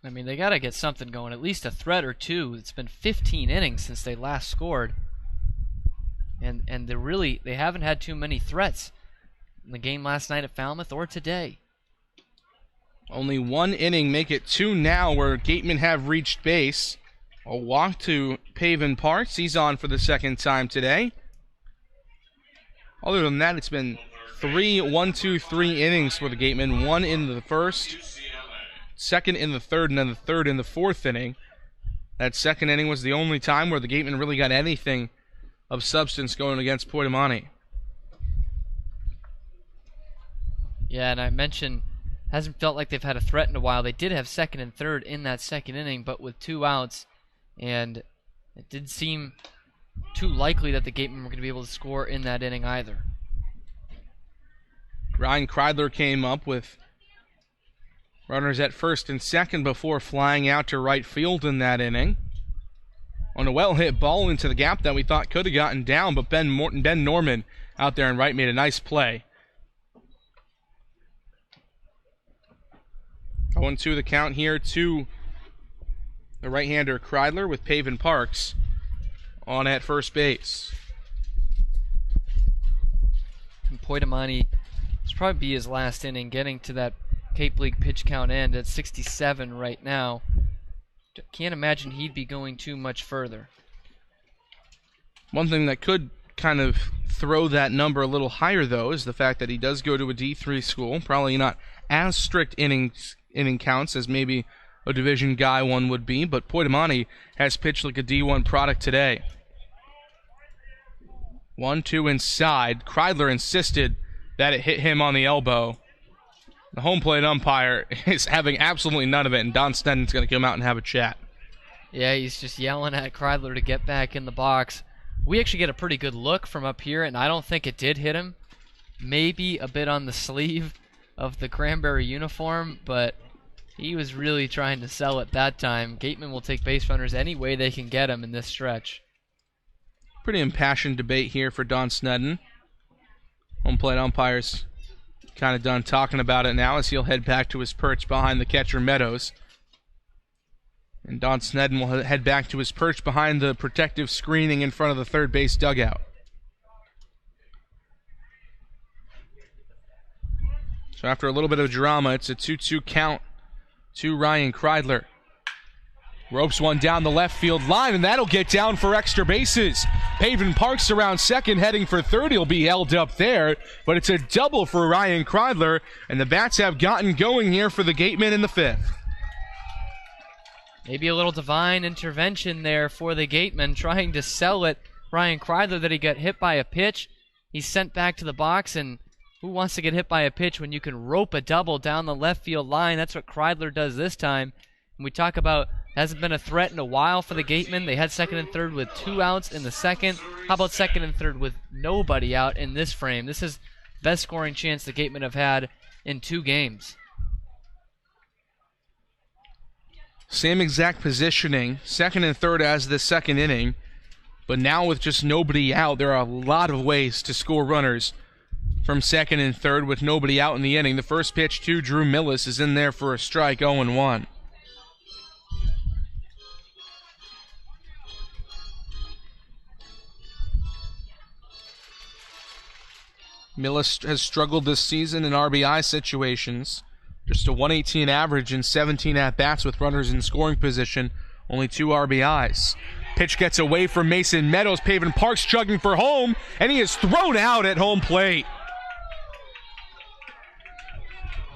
I mean, they got to get something going, at least a threat or two. It's been 15 innings since they last scored. And they haven't had too many threats in the game last night at Falmouth or today. Only one inning, make it 2 now, where Gatemen have reached base. A walk to Paven Parks. He's on for the second time today. Other than that, it's been 3 innings for the Gatemen. 1 in the first, second in the third, and then the third in the fourth inning. That second inning was the only time where the Gatemen really got anything of substance going against Poitamani. Yeah, and I mentioned, hasn't felt like they've had a threat in a while. They did have second and third in that second inning, but with 2 outs, and it didn't seem too likely that the Gatemen were going to be able to score in that inning either. Ryan Kreidler came up with runners at first and second before flying out to right field in that inning. On a well-hit ball into the gap that we thought could have gotten down, but Ben Norman out there in right made a nice play. 0-2 the count here to the right-hander Kreidler with Paven Parks on at first base. And Poitamani, this will probably be his last inning, getting to that Cape League pitch count end at 67 right now. Can't imagine he'd be going too much further. One thing that could kind of throw that number a little higher, though, is the fact that he does go to a D3 school. Probably not as strict inning counts as maybe a Division guy one would be, but Poitamani has pitched like a D1 product today. 1-2 inside. Kreidler insisted that it hit him on the elbow. The home plate umpire is having absolutely none of it, and Don Sneddon's going to come out and have a chat. Yeah, he's just yelling at Kreidler to get back in the box. We actually get a pretty good look from up here, and I don't think it did hit him. Maybe a bit on the sleeve of the cranberry uniform, but he was really trying to sell it that time. Gatemen will take base runners any way they can get him in this stretch. Pretty impassioned debate here for Don Sneddon. Home plate umpires kind of done talking about it now as he'll head back to his perch behind the catcher Meadows. And Don Sneddon will head back to his perch behind the protective screening in front of the third base dugout. So after a little bit of drama, it's a 2-2 count to Ryan Kreidler. Ropes one down the left field line, and that'll get down for extra bases. Paven Parks around second, heading for third. He'll be held up there, but it's a double for Ryan Kreidler, and the bats have gotten going here for the Gatemen in the fifth. Maybe a little divine intervention there for the Gatemen, trying to sell it. Ryan Kreidler that he got hit by a pitch. He's sent back to the box, and who wants to get hit by a pitch when you can rope a double down the left field line? That's what Kreidler does this time. And we talk about hasn't been a threat in a while for the Gatemen. They had second and third with 2 outs in the second. How about second and third with nobody out in this frame? This is the best scoring chance the Gatemen have had in 2 games. Same exact positioning, second and third as the second inning, but now with just nobody out, there are a lot of ways to score runners from second and third with nobody out in the inning. The first pitch to Drew Millis is in there for a strike, 0-1. Millis has struggled this season in RBI situations. Just a 118 average and 17 at-bats with runners in scoring position. Only 2 RBIs. Pitch gets away from Mason Meadows. Paven Parks chugging for home, and he is thrown out at home plate.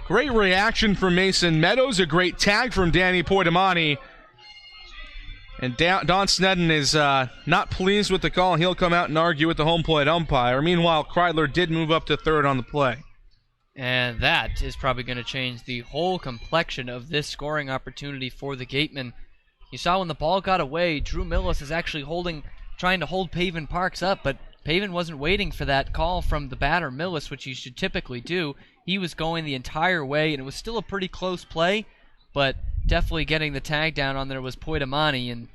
Great reaction from Mason Meadows. A great tag from Danny Poitamani. And Don Sneddon is not pleased with the call. He'll come out and argue with the home plate umpire. Meanwhile, Kreidler did move up to third on the play. And that is probably going to change the whole complexion of this scoring opportunity for the Gatemen. You saw when the ball got away, Drew Millis is actually trying to hold Paven Parks up, but Paven wasn't waiting for that call from the batter Millis, which he should typically do. He was going the entire way, and it was still a pretty close play, but definitely getting the tag down on there was Poitamani, and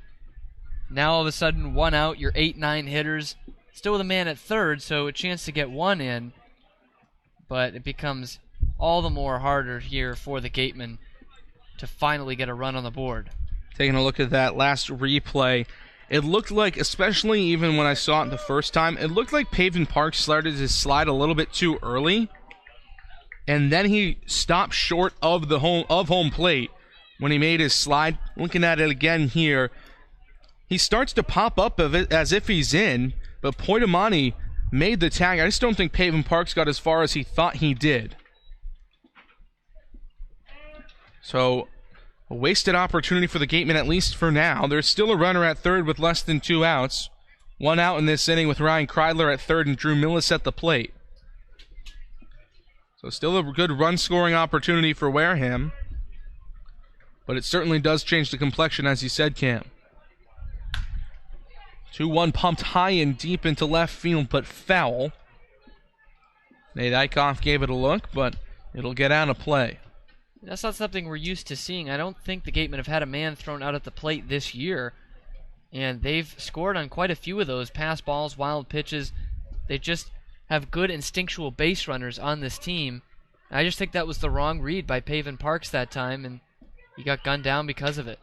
Now all of a sudden, 1 out, you're 8-9 hitters, still with a man at third, so a chance to get 1 in. But it becomes all the more harder here for the Gatemen to finally get a run on the board. Taking a look at that last replay, it looked like, especially even when I saw it the first time, it looked like Pavin Parks started his slide a little bit too early, and then he stopped short of the home plate when he made his slide. Looking at it again here, he starts to pop up of it as if he's in, but Poitamani made the tag. I just don't think Pavin Parks got as far as he thought he did. So, a wasted opportunity for the Gatemen, at least for now. There's still a runner at third with less than 2 outs. 1 out in this inning with Ryan Kreidler at third and Drew Millis at the plate. So still a good run-scoring opportunity for Wareham. But it certainly does change the complexion, as you said, Cam. 2-1 pumped high and deep into left field, but foul. Nate Eichhoff gave it a look, but it'll get out of play. That's not something we're used to seeing. I don't think the Gatemen have had a man thrown out at the plate this year. And they've scored on quite a few of those. Pass balls, wild pitches. They just have good instinctual base runners on this team. I just think that was the wrong read by Pavin Parks that time, and he got gunned down because of it.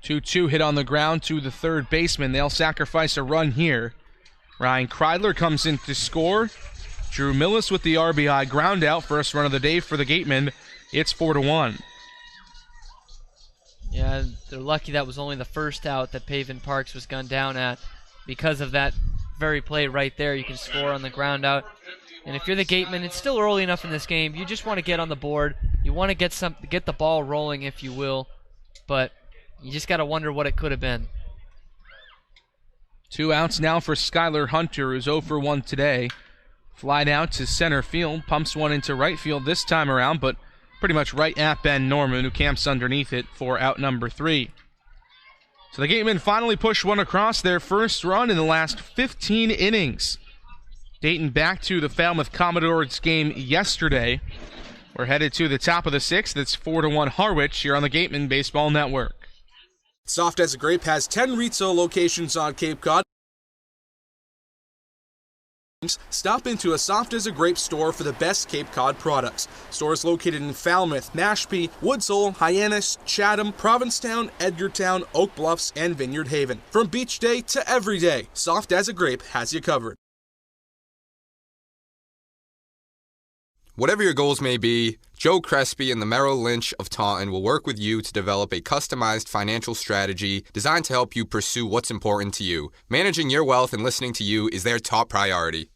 2-2 hit on the ground to the third baseman. They'll sacrifice a run here. Ryan Kreidler comes in to score. Drew Millis with the RBI ground out. First run of the day for the Gatemen. It's 4-1. Yeah, they're lucky that was only the first out that Pavin Parks was gunned down at. Because of that very play right there, you can score on the ground out. And if you're the Gatemen, it's still early enough in this game. You just want to get on the board. You want to get the ball rolling, if you will. But you just got to wonder what it could have been. 2 outs now for Skylar Hunter, who's 0 for 1 today. Flied out to center field, pumps one into right field this time around, but pretty much right at Ben Norman, who camps underneath it for out number 3. So the Gatemen finally push one across their first run in the last 15 innings. Dating back to the Falmouth Commodores game yesterday. We're headed to the top of the 6th. It's 4-1 Harwich here on the Gatemen Baseball Network. Soft as a Grape has 10 retail locations on Cape Cod. Stop into a Soft as a Grape store for the best Cape Cod products. Stores located in Falmouth, Mashpee, Woods Hole, Hyannis, Chatham, Provincetown, Edgartown, Oak Bluffs, and Vineyard Haven. From beach day to every day, Soft as a Grape has you covered. Whatever your goals may be, Joe Crespi and the Merrill Lynch of Taunton will work with you to develop a customized financial strategy designed to help you pursue what's important to you. Managing your wealth and listening to you is their top priority.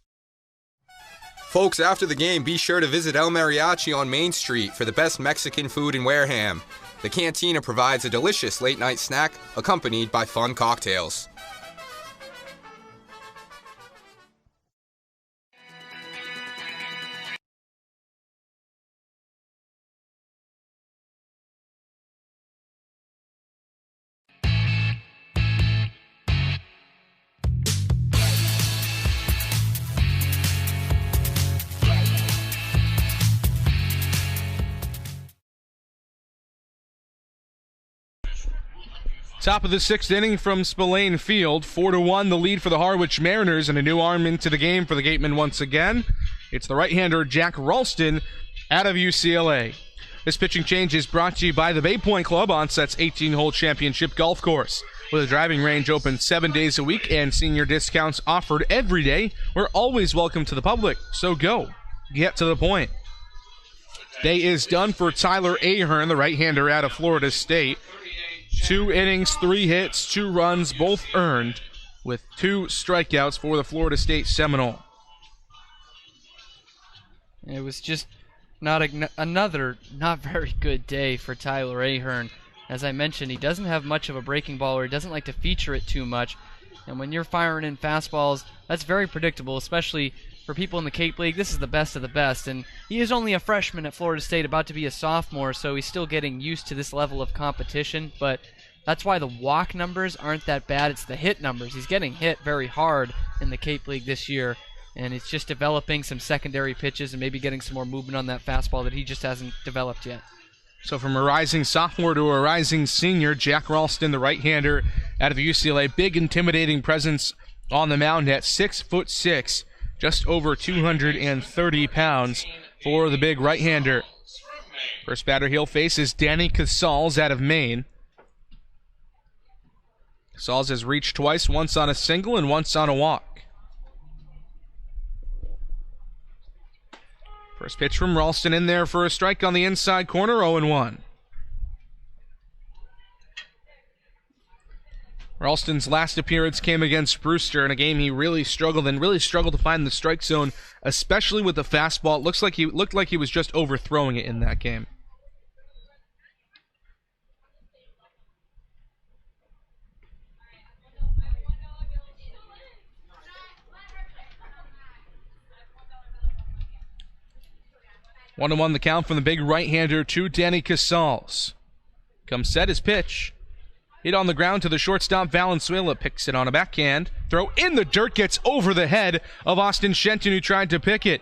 Folks, after the game, be sure to visit El Mariachi on Main Street for the best Mexican food in Wareham. The cantina provides a delicious late-night snack accompanied by fun cocktails. Top of the 6th inning from Spillane Field. 4-1 the lead for the Harwich Mariners, and a new arm into the game for the Gatemen once again. It's the right-hander Jack Ralston out of UCLA. This pitching change is brought to you by the Bay Point Club, Onset's 18-hole championship golf course. With a driving range open 7 days a week and senior discounts offered every day, we're always welcome to the public, so go. Get to the point. Day is done for Tyler Ahern, the right-hander out of Florida State. 2 innings, 3 hits, 2 runs, both earned, with 2 strikeouts for the Florida State Seminole. It was just another not very good day for Tyler Ahern. As I mentioned, he doesn't have much of a breaking ball, or he doesn't like to feature it too much. And when you're firing in fastballs, that's very predictable, especially for people in the Cape League. This is the best of the best, and he is only a freshman at Florida State, about to be a sophomore, so he's still getting used to this level of competition. But that's why the walk numbers aren't that bad. It's the hit numbers. He's getting hit very hard in the Cape League this year, and it's just developing some secondary pitches and maybe getting some more movement on that fastball that he just hasn't developed yet. So from a rising sophomore to a rising senior, Jack Ralston, the right-hander out of UCLA, big intimidating presence on the mound at 6'6", just over 230 pounds for the big right-hander. First batter he'll face is Danny Casals out of Maine. Casals has reached twice, once on a single and once on a walk. First pitch from Ralston in there for a strike on the inside corner, 0-1. Ralston's last appearance came against Brewster in a game he really struggled to find the strike zone, especially with the fastball. It looked like he was just overthrowing it in that game. One and one the count from the big right-hander to Danny Casals. Comes set his pitch. Hit on the ground to the shortstop. Valenzuela picks it on a backhand. Throw in the dirt, gets over the head of Austin Shenton, who tried to pick it.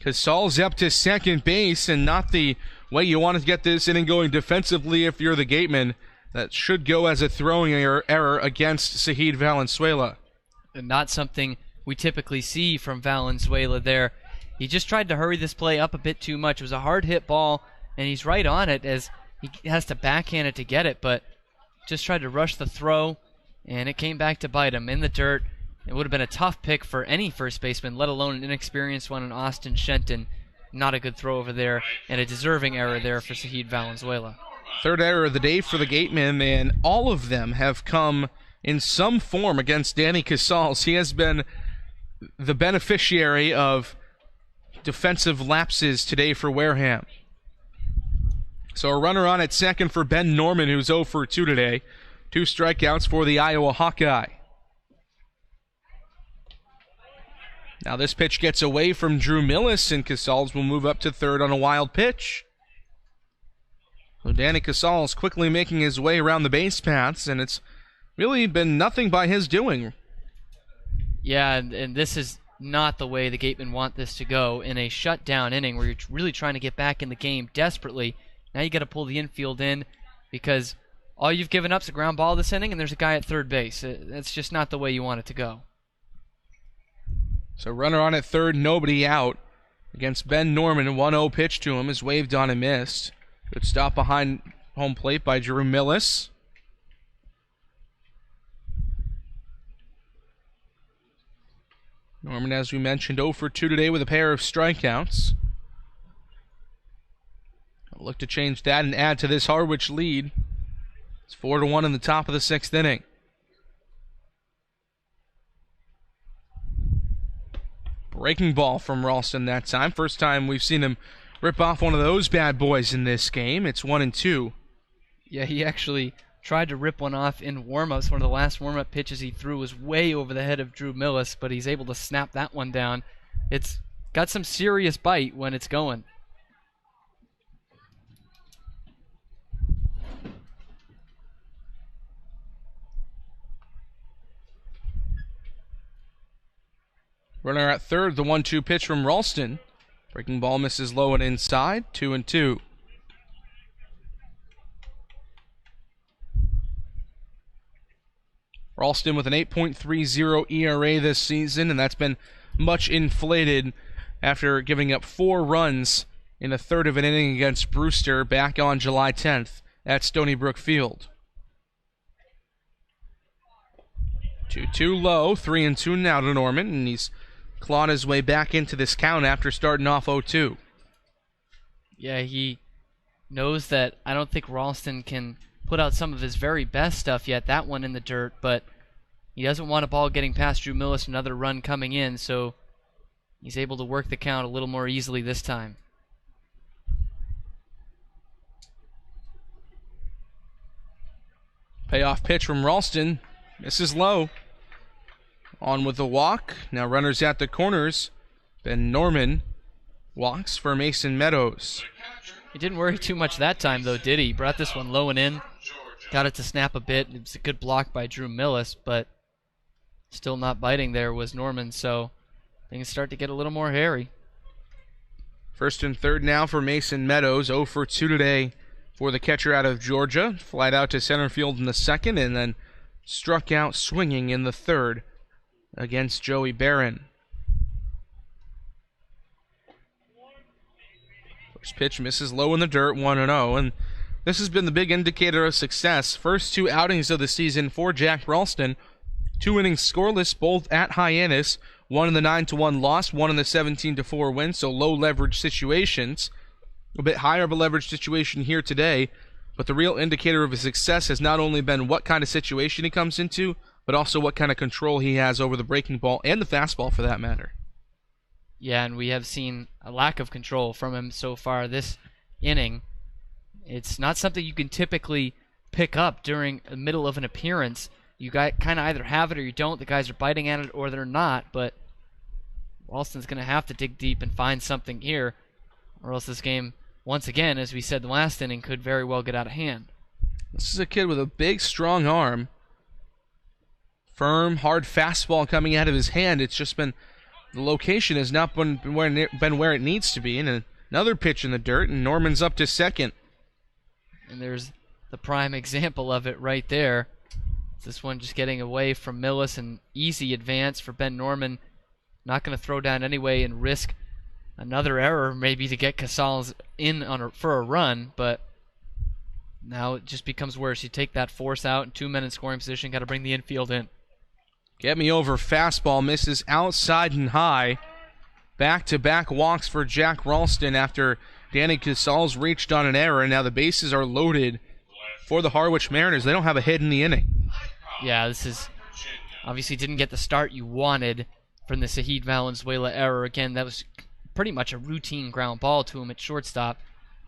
Casals up to second base, and not the way you want to get this inning going defensively if you're the Gateman. That should go as a throwing error against Sahid Valenzuela. And not something we typically see from Valenzuela there. He just tried to hurry this play up a bit too much. It was a hard hit ball, and he's right on it as he has to backhand it to get it, but just tried to rush the throw, and it came back to bite him in the dirt. It would have been a tough pick for any first baseman, let alone an inexperienced one in Austin Shenton. Not a good throw over there, and a deserving error there for Sahid Valenzuela. Third error of the day for the Gatemen, and all of them have come in some form against Danny Casals. He has been the beneficiary of defensive lapses today for Wareham. So a runner on at second for Ben Norman, who's 0 for 2 today. 2 strikeouts for the Iowa Hawkeye. Now this pitch gets away from Drew Millis, and Casals will move up to third on a wild pitch. So Danny Casals quickly making his way around the base paths, and it's really been nothing by his doing. Yeah, and this is not the way the Gatemen want this to go in a shutdown inning where you're really trying to get back in the game desperately. Now you got to pull the infield in because all you've given up is a ground ball this inning, and there's a guy at third base. That's just not the way you want it to go. So runner on at third, nobody out against Ben Norman. 1-0 pitch to him is waved on and missed. Good stop behind home plate by Drew Millis. Norman, as we mentioned, 0 for 2 today with a pair of strikeouts. I'll look to change that and add to this Harwich lead. It's 4-1 in the top of the 6th inning. Breaking ball from Ralston that time. First time we've seen him rip off one of those bad boys in this game. It's 1-2. Yeah, he actually tried to rip one off in warm-ups. One of the last warm-up pitches he threw was way over the head of Drew Millis, but he's able to snap that one down. It's got some serious bite when it's going. Runner at third, the 1-2 pitch from Ralston. Breaking ball misses low and inside, 2-2. Ralston with an 8.30 ERA this season, and that's been much inflated after giving up 4 runs in a third of an inning against Brewster back on July 10th at Stony Brook Field. 2-2 low, 3-2 now to Norman, and he's clawed his way back into this count after starting off 0-2. Yeah, he knows that I don't think Ralston can put out some of his very best stuff yet, that one in the dirt, but he doesn't want a ball getting past Drew Millis, another run coming in, so he's able to work the count a little more easily this time. Payoff pitch from Ralston. Misses low. On with the walk. Now runners at the corners. Ben Norman walks for Mason Meadows. He didn't worry too much that time, though, did he? He brought this one low and in. Got it to snap a bit. It was a good block by Drew Millis, but still not biting there was Norman, so things start to get a little more hairy. First and third now for Mason Meadows. 0 for 2 today for the catcher out of Georgia. Flied out to center field in the second and then struck out swinging in the third against Joey Barron. First pitch misses low in the dirt, 1-0, and this has been the big indicator of success. First 2 outings of the season for Jack Ralston. 2 innings scoreless, both at Hyannis. 1 in the 9-1 loss, 1 in the 17-4 win, so low leverage situations. A bit higher of a leverage situation here today, but the real indicator of his success has not only been what kind of situation he comes into, but also what kind of control he has over the breaking ball and the fastball for that matter. Yeah, and we have seen a lack of control from him so far this inning. It's not something you can typically pick up during the middle of an appearance. You kind of either have it or you don't. The guys are biting at it or they're not, but Ralston's going to have to dig deep and find something here, or else this game, once again, as we said the last inning, could very well get out of hand. This is a kid with a big, strong arm. Firm, hard fastball coming out of his hand. It's just been, the location has not been where it needs to be. And another pitch in the dirt, and Norman's up to second. And there's the prime example of it right there. This one just getting away from Millis, an easy advance for Ben Norman. Not going to throw down anyway and risk another error maybe to get Casals in for a run, but now it just becomes worse. You take that force out, and 2 men in scoring position, got to bring the infield in. Get me over fastball, misses outside and high. Back-to-back walks for Jack Ralston after Danny Casals reached on an error, and now the bases are loaded for the Harwich Mariners. They don't have a hit in the inning. Yeah, this is obviously didn't get the start you wanted from the Sahid Valenzuela error. Again, that was pretty much a routine ground ball to him at shortstop.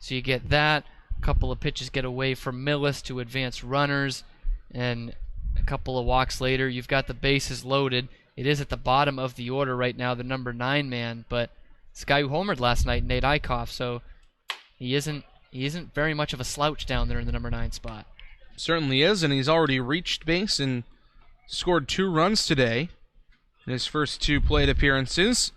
So you get that. A couple of pitches get away from Millis to advance runners, and a couple of walks later, you've got the bases loaded. It is at the bottom of the order right now, the number 9 man, but this guy who homered last night, Nate Eichhoff, so he isn't very much of a slouch down there in the number 9 spot. Certainly is, and he's already reached base and scored 2 runs today in his first 2 plate appearances.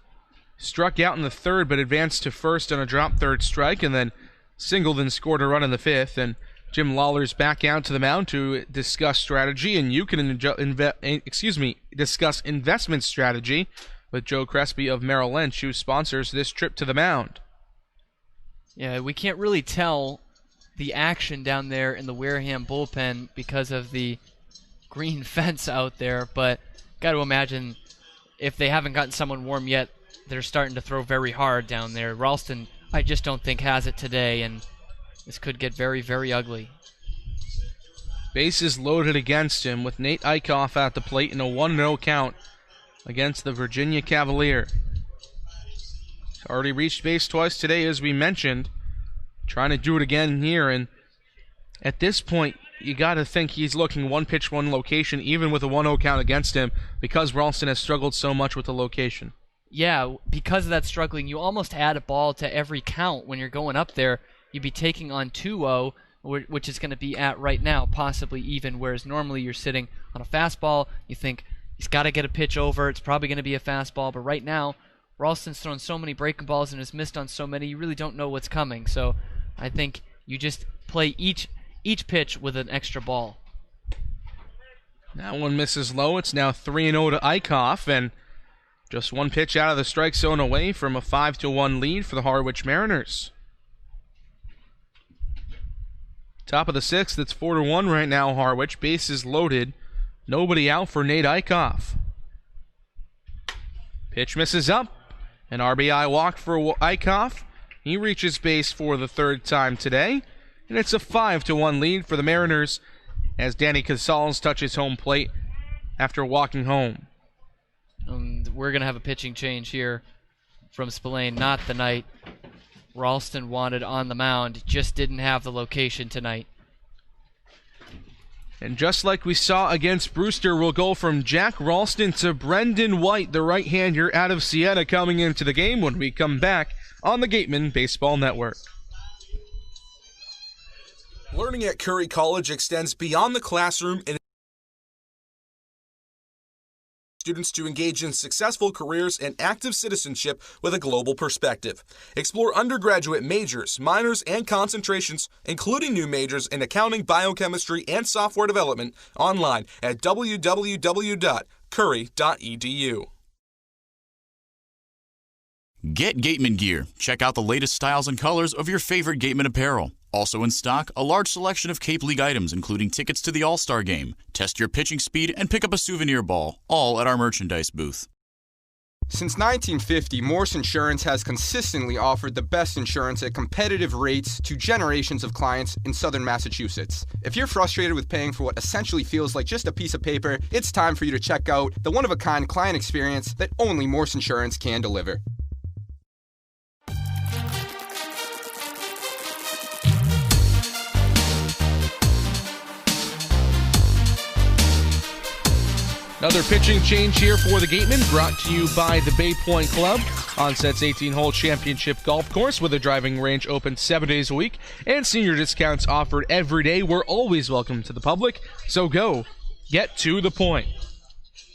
Struck out in the third, but advanced to first on a drop third strike, and then singled and scored a run in the fifth. And Jim Lawler's back out to the mound to discuss strategy, and you can discuss investment strategy with Joe Crespi of Merrill Lynch, who sponsors this trip to the mound. Yeah, we can't really tell the action down there in the Wareham bullpen because of the green fence out there, but got to imagine if they haven't gotten someone warm yet, they're starting to throw very hard down there. Ralston, I just don't think, has it today, and this could get very, very ugly. Bases loaded against him with Nate Eichhoff at the plate in a 1-0 count against the Virginia Cavalier. He's already reached base twice today, as we mentioned. Trying to do it again here, and at this point, you got to think he's looking one pitch, one location, even with a 1-0 count against him, because Ralston has struggled so much with the location. Yeah, because of that struggling, you almost add a ball to every count when you're going up there. You'd be taking on 2-0, which is going to be at right now, possibly even, whereas normally you're sitting on a fastball. You think he's got to get a pitch over. It's probably going to be a fastball, but right now, Ralston's thrown so many breaking balls and has missed on so many, you really don't know what's coming. So I think you just play each pitch with an extra ball. That one misses low. It's now 3-0 to Eichhoff, and just one pitch out of the strike zone away from a 5-1 lead for the Harwich Mariners. Top of the 6th, it's 4-1 right now, Harwich. Bases loaded. Nobody out for Nate Eichhoff. Pitch misses up. An RBI walk for Eichhoff. He reaches base for the 3rd time today. And it's a 5-1 lead for the Mariners as Danny Casals touches home plate after walking home. We're going to have a pitching change here from Spillane. Not the night Ralston wanted on the mound. Just didn't have the location tonight. And just like we saw against Brewster, we'll go from Jack Ralston to Brendan White, the right-hander out of Siena, coming into the game when we come back on the Gateman Baseball Network. Learning at Curry College extends beyond the classroom and students to engage in successful careers and active citizenship with a global perspective. Explore undergraduate majors, minors, and concentrations, including new majors in accounting, biochemistry, and software development online at www.curry.edu. Get Gateman gear. Check out the latest styles and colors of your favorite Gateman apparel. Also in stock, a large selection of Cape League items, including tickets to the All-Star Game. Test your pitching speed and pick up a souvenir ball, all at our merchandise booth. Since 1950, Morse Insurance has consistently offered the best insurance at competitive rates to generations of clients in southern Massachusetts. If you're frustrated with paying for what essentially feels like just a piece of paper, it's time for you to check out the one-of-a-kind client experience that only Morse Insurance can deliver. Another pitching change here for the Gatemen, brought to you by the Bay Point Club. Onset's 18-hole championship golf course with a driving range open 7 days a week and senior discounts offered every day. We're always welcome to the public, so go get to the point.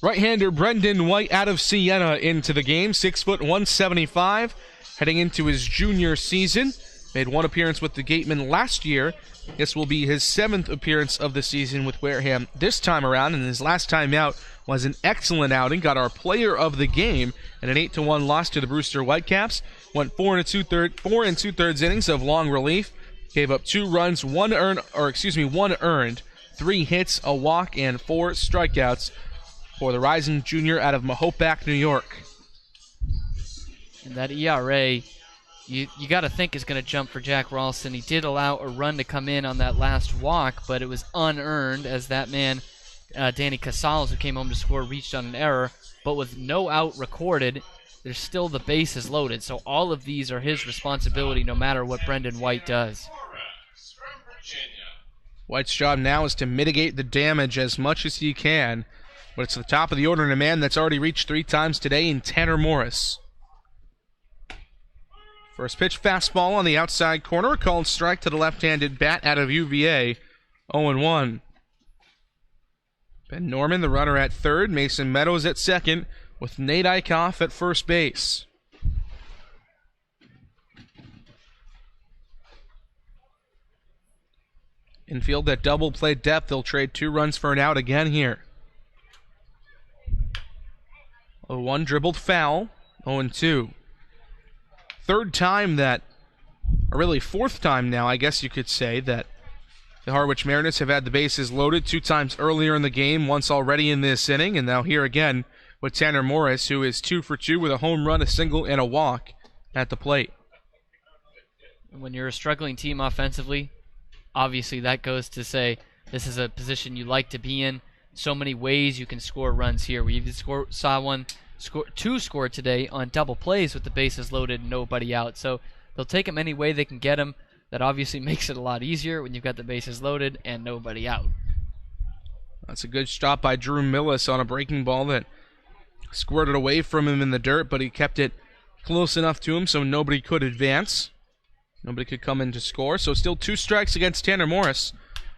Right-hander Brendan White out of Siena into the game, 6 foot 175, heading into his junior season. Made one appearance with the Gatemen last year. This will be his 7th appearance of the season with Wareham this time around, and his last time out was an excellent outing. Got our player of the game and an 8-1 loss to the Brewster Whitecaps. Went 4 2/3 innings of long relief. Gave up 2 runs, 1 earned, 3 hits, a walk, and 4 strikeouts for the rising junior out of Mahopac, New York. And that ERA, you got to think is going to jump for Jack Ralston. He did allow a run to come in on that last walk, but it was unearned as that man, Danny Casals, who came home to score, reached on an error. But with no out recorded, there's still the bases loaded. So all of these are his responsibility no matter what Brendan White does. White's job now is to mitigate the damage as much as he can. But it's the top of the order and a man that's already reached 3 times today in Tanner Morris. First pitch fastball on the outside corner, called strike to the left-handed bat out of UVA, 0-1. Ben Norman, the runner at third, Mason Meadows at second, with Nate Eichhoff at first base. Infield at double play depth, they'll trade 2 runs for an out again here. 0-1 dribbled foul, 0-2. Third time that, or really 4th time now, I guess you could say, that the Harwich Mariners have had the bases loaded 2 times earlier in the game, once already in this inning, and now here again with Tanner Morris, who is 2 for 2 with a home run, a single, and a walk at the plate. When you're a struggling team offensively, obviously that goes to say this is a position you like to be in. So many ways you can score runs here. We even saw one score today on double plays with the bases loaded and nobody out. So they'll take them any way they can get them. That obviously makes it a lot easier when you've got the bases loaded and nobody out. That's a good stop by Drew Millis on a breaking ball that squirted away from him in the dirt, but he kept it close enough to him so nobody could advance. Nobody could come in to score. So still 2 strikes against Tanner Morris.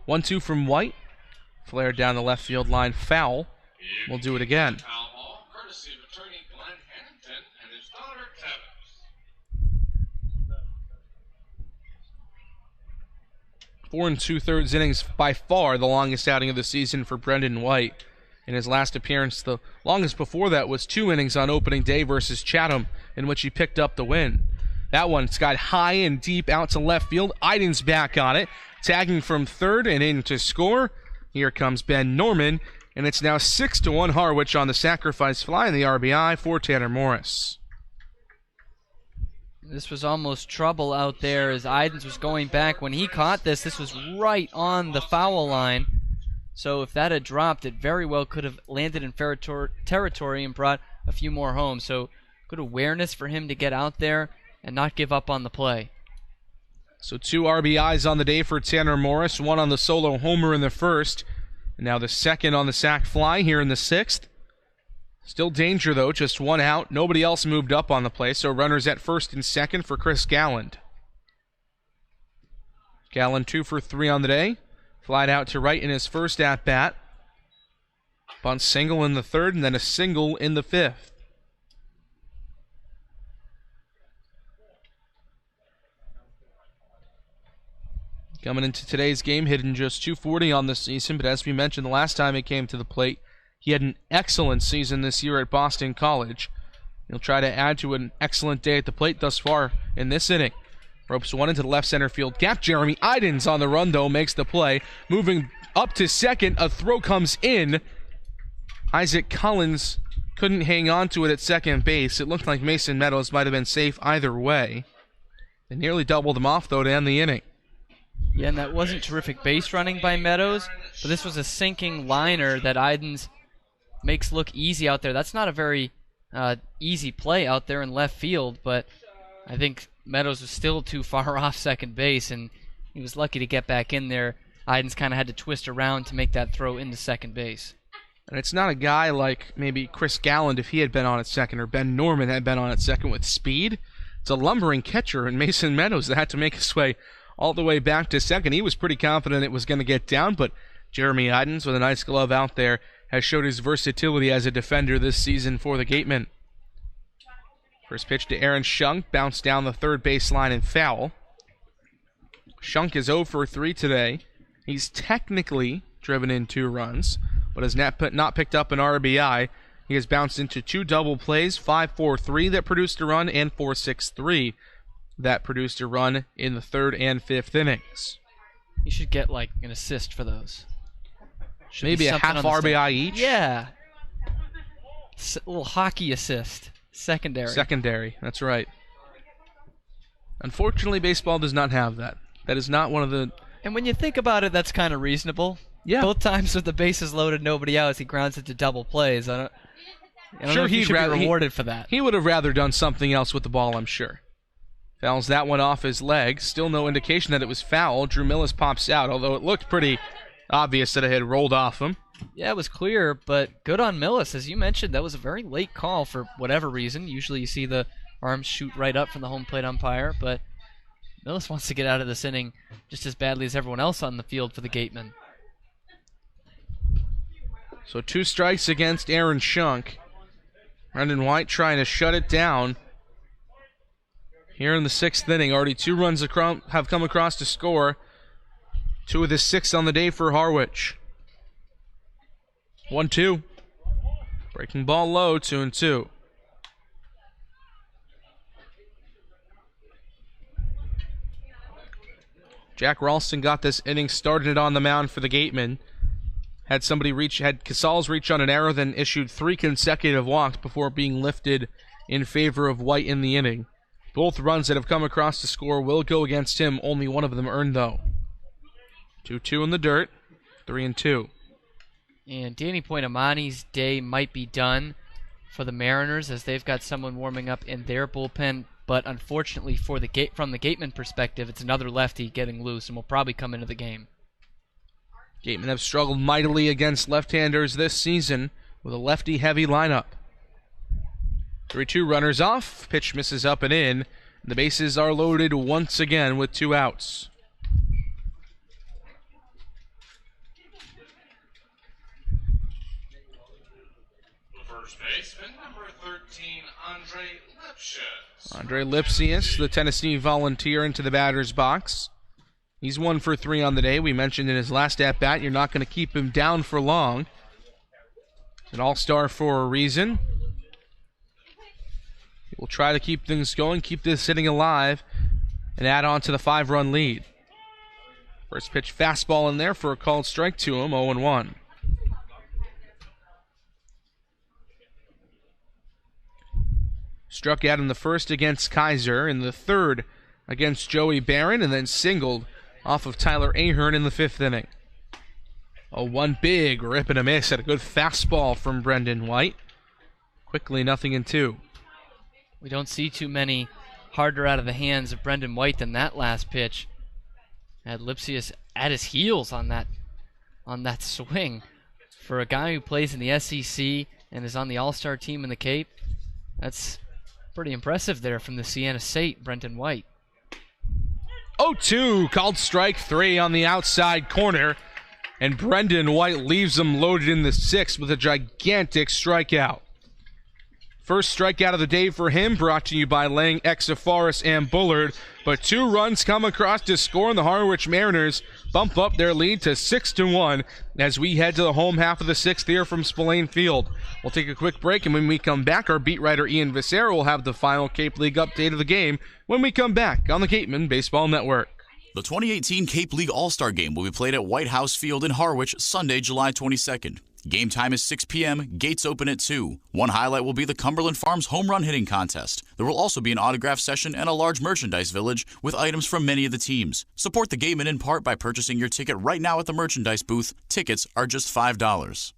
1-2 from White. Flared down the left field line, foul. We'll do it again. 4 2/3 innings, by far the longest outing of the season for Brendan White. In his last appearance, the longest before that was 2 innings on opening day versus Chatham, in which he picked up the win. That one skied high and deep out to left field. Iden's back on it, tagging from third and in to score. Here comes Ben Norman, and it's now 6-1 Harwich on the sacrifice fly and the RBI for Tanner Morris. This was almost trouble out there as Idens was going back. When he caught this, this was right on the foul line. So if that had dropped, it very well could have landed in fair territory and brought a few more home. So good awareness for him to get out there and not give up on the play. So 2 RBIs on the day for Tanner Morris, 1 on the solo homer in the first, and now the 2nd on the sac fly here in the 6th. Still danger, though, just 1 out. Nobody else moved up on the play, so runners at first and second for Chris Galland. Galland 2 for 3 on the day. Flied out to right in his first at-bat. Bunt single in the third and then a single in the fifth. Coming into today's game, hitting just .240 on the season, but as we mentioned the last time he came to the plate, he had an excellent season this year at Boston College. He'll try to add to an excellent day at the plate thus far in this inning. Ropes one into the left center field gap. Jeremy Idens on the run, though, makes the play. Moving up to second, a throw comes in. Isaac Collins couldn't hang on to it at second base. It looked like Mason Meadows might have been safe either way. They nearly doubled him off, though, to end the inning. Yeah, and that wasn't terrific base running by Meadows, but this was a sinking liner that Idens makes look easy out there. That's not a very easy play out there in left field, but I think Meadows was still too far off second base, and he was lucky to get back in there. Idens kind of had to twist around to make that throw into second base. And it's not a guy like maybe Chris Galland if he had been on at second, or Ben Norman had been on at second with speed. It's a lumbering catcher in Mason Meadows that had to make his way all the way back to second. He was pretty confident it was going to get down, but Jeremy Idens with a nice glove out there has showed his versatility as a defender this season for the Gatemen. First pitch to Aaron Shunk, bounced down the third baseline and foul. Shunk is 0 for 3 today. He's technically driven in 2 runs, but has not picked up an RBI. He has bounced into 2 double plays, 5-4-3 that produced a run, and 4-6-3 that produced a run in the third and fifth innings. He should get like an assist for those. Should maybe a half RBI each? Yeah. A little hockey assist. Secondary, that's right. Unfortunately, baseball does not have that. That is not one of the... And when you think about it, that's kind of reasonable. Yeah. Both times with the bases loaded, nobody out, he grounds it to double plays. I don't know if he should be rewarded for that. He would have rather done something else with the ball, I'm sure. Fouls that one off his leg. Still no indication that it was foul. Drew Millis pops out, although it looked pretty obvious that it had rolled off him. Yeah, it was clear, but good on Millis. As you mentioned, that was a very late call for whatever reason. Usually you see the arms shoot right up from the home plate umpire, but Millis wants to get out of this inning just as badly as everyone else on the field for the Gatemen. So 2 strikes against Aaron Shunk. Brendan White trying to shut it down. Here in the 6th inning, already 2 runs have come across to score. 2 of the 6 on the day for Harwich. 1-2. Breaking ball low, 2-2. Jack Ralston got this inning started on the mound for the Gatemen. Had Casals reach on an error, then issued 3 consecutive walks before being lifted in favor of White in the inning. Both runs that have come across to score will go against him, only one of them earned though. 2-2 in the dirt, 3-2. And Danny Poinamani's day might be done for the Mariners as they've got someone warming up in their bullpen, but unfortunately from the Gateman perspective, it's another lefty getting loose and will probably come into the game. Gatemen have struggled mightily against left-handers this season with a lefty-heavy lineup. 3-2 runners off, pitch misses up and in. The bases are loaded once again with 2 outs. First baseman, number 13, Andre Lipsius. Andre Lipsius, the Tennessee Volunteer, into the batter's box. He's 1 for 3 on the day. We mentioned in his last at-bat, you're not going to keep him down for long. An all-star for a reason. He will try to keep things going, keep this inning alive, and add on to the 5-run lead. First pitch fastball in there for a called strike to him, 0-1. Struck out in the first against Kaiser, in the third against Joey Barron, and then singled off of Tyler Ahern in the 5th inning. One big rip and a miss at a good fastball from Brendan White. Quickly 0-2. We don't see too many harder out of the hands of Brendan White than that last pitch. Had Lipsius at his heels on that swing. For a guy who plays in the SEC and is on the All-Star team in the Cape, that's pretty impressive there from the Siena State, Brendan White. 0-2, called strike 3 on the outside corner. and Brendan White leaves him loaded in the 6th with a gigantic strikeout. First strikeout of the day for him, brought to you by Lang, Exaforest, and Bullard. But 2 runs come across to score, and the Harwich Mariners bump up their lead to 6-1 as we head to the home half of the 6th here from Spillane Field. We'll take a quick break, and when we come back, our beat writer Ian Vicera will have the final Cape League update of the game when we come back on the Gateman Baseball Network. The 2018 Cape League All-Star Game will be played at White House Field in Harwich Sunday, July 22nd. Game time is 6 p.m., gates open at 2. One highlight will be the Cumberland Farms home run hitting contest. There will also be an autograph session and a large merchandise village with items from many of the teams. Support the Gateman in part by purchasing your ticket right now at the merchandise booth. Tickets are just $5.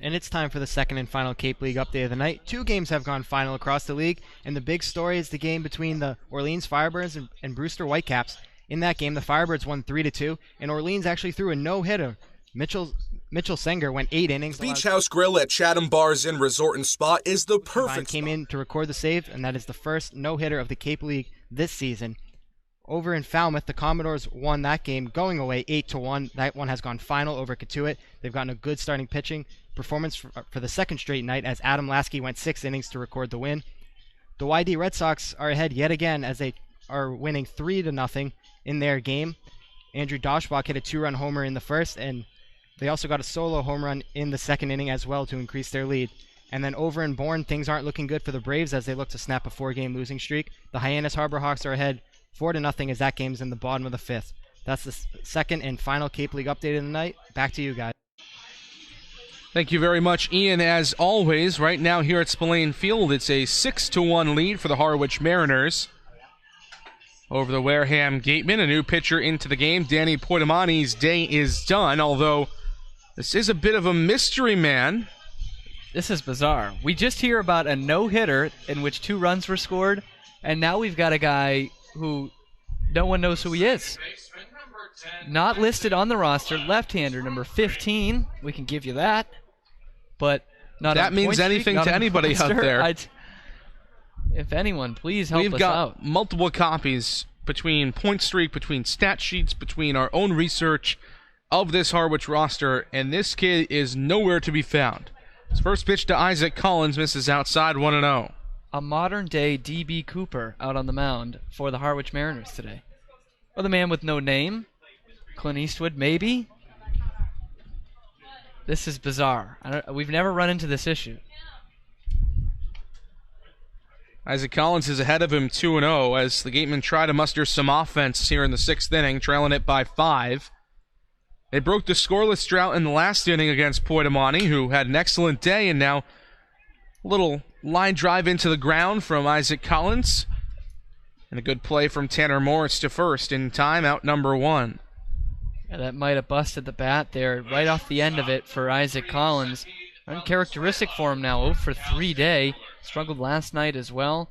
And it's time for the second and final Cape League update of the night. 2 games have gone final across the league, and the big story is the game between the Orleans Firebirds and Brewster Whitecaps. In that game, the Firebirds won 3-2, and Orleans actually threw a no-hitter. Mitchell Senger went 8 innings. Beach House Grill at Chatham Bars and Resort and Spa is the perfect came in to record the save, and that is the first no-hitter of the Cape League this season. Over in Falmouth, the Commodores won that game, going away 8-1. That one has gone final over Katuitt. They've gotten a good starting pitching performance for the second straight night as Adam Lasky went 6 innings to record the win. The YD Red Sox are ahead yet again as they are winning 3-0 in their game. Andrew Doshbach hit a 2-run homer in the first, and they also got a solo home run in the second inning as well to increase their lead. And then over in Bourne, things aren't looking good for the Braves as they look to snap a 4-game losing streak. The Hyannis Harbor Hawks are ahead 4-0 as that game's in the bottom of the 5th. That's the second and final Cape League update of the night. Back to you guys. Thank you very much, Ian. As always, right now here at Spillane Field, it's a 6-1 lead for the Harwich Mariners over the Wareham Gatemen. A new pitcher into the game. Danny Poitamani's day is done, although this is a bit of a mystery man. This is bizarre. We just hear about a no-hitter in which 2 runs were scored, and now we've got a guy who no one knows who he is. Not listed on the roster, left-hander, number 15. We can give you that. But not that means anything to anybody out there. If anyone, please help us out. We've got multiple copies between Point Streak, between stat sheets, between our own research of this Harwich roster, and this kid is nowhere to be found. His first pitch to Isaac Collins misses outside 1-0. A modern-day D.B. Cooper out on the mound for the Harwich Mariners today. Or the man with no name, Clint Eastwood, maybe? This is bizarre. We've never run into this issue. Isaac Collins is ahead of him 2-0 as the Gatemen try to muster some offense here in the 6th inning, trailing it by 5. They broke the scoreless drought in the last inning against Poitamani, who had an excellent day, and now a little line drive into the ground from Isaac Collins. And a good play from Tanner Morris to first in time, out number 1. Yeah, that might have busted the bat there right off the end of it for Isaac Collins. Uncharacteristic for him now, 0 for 3 day. Struggled last night as well.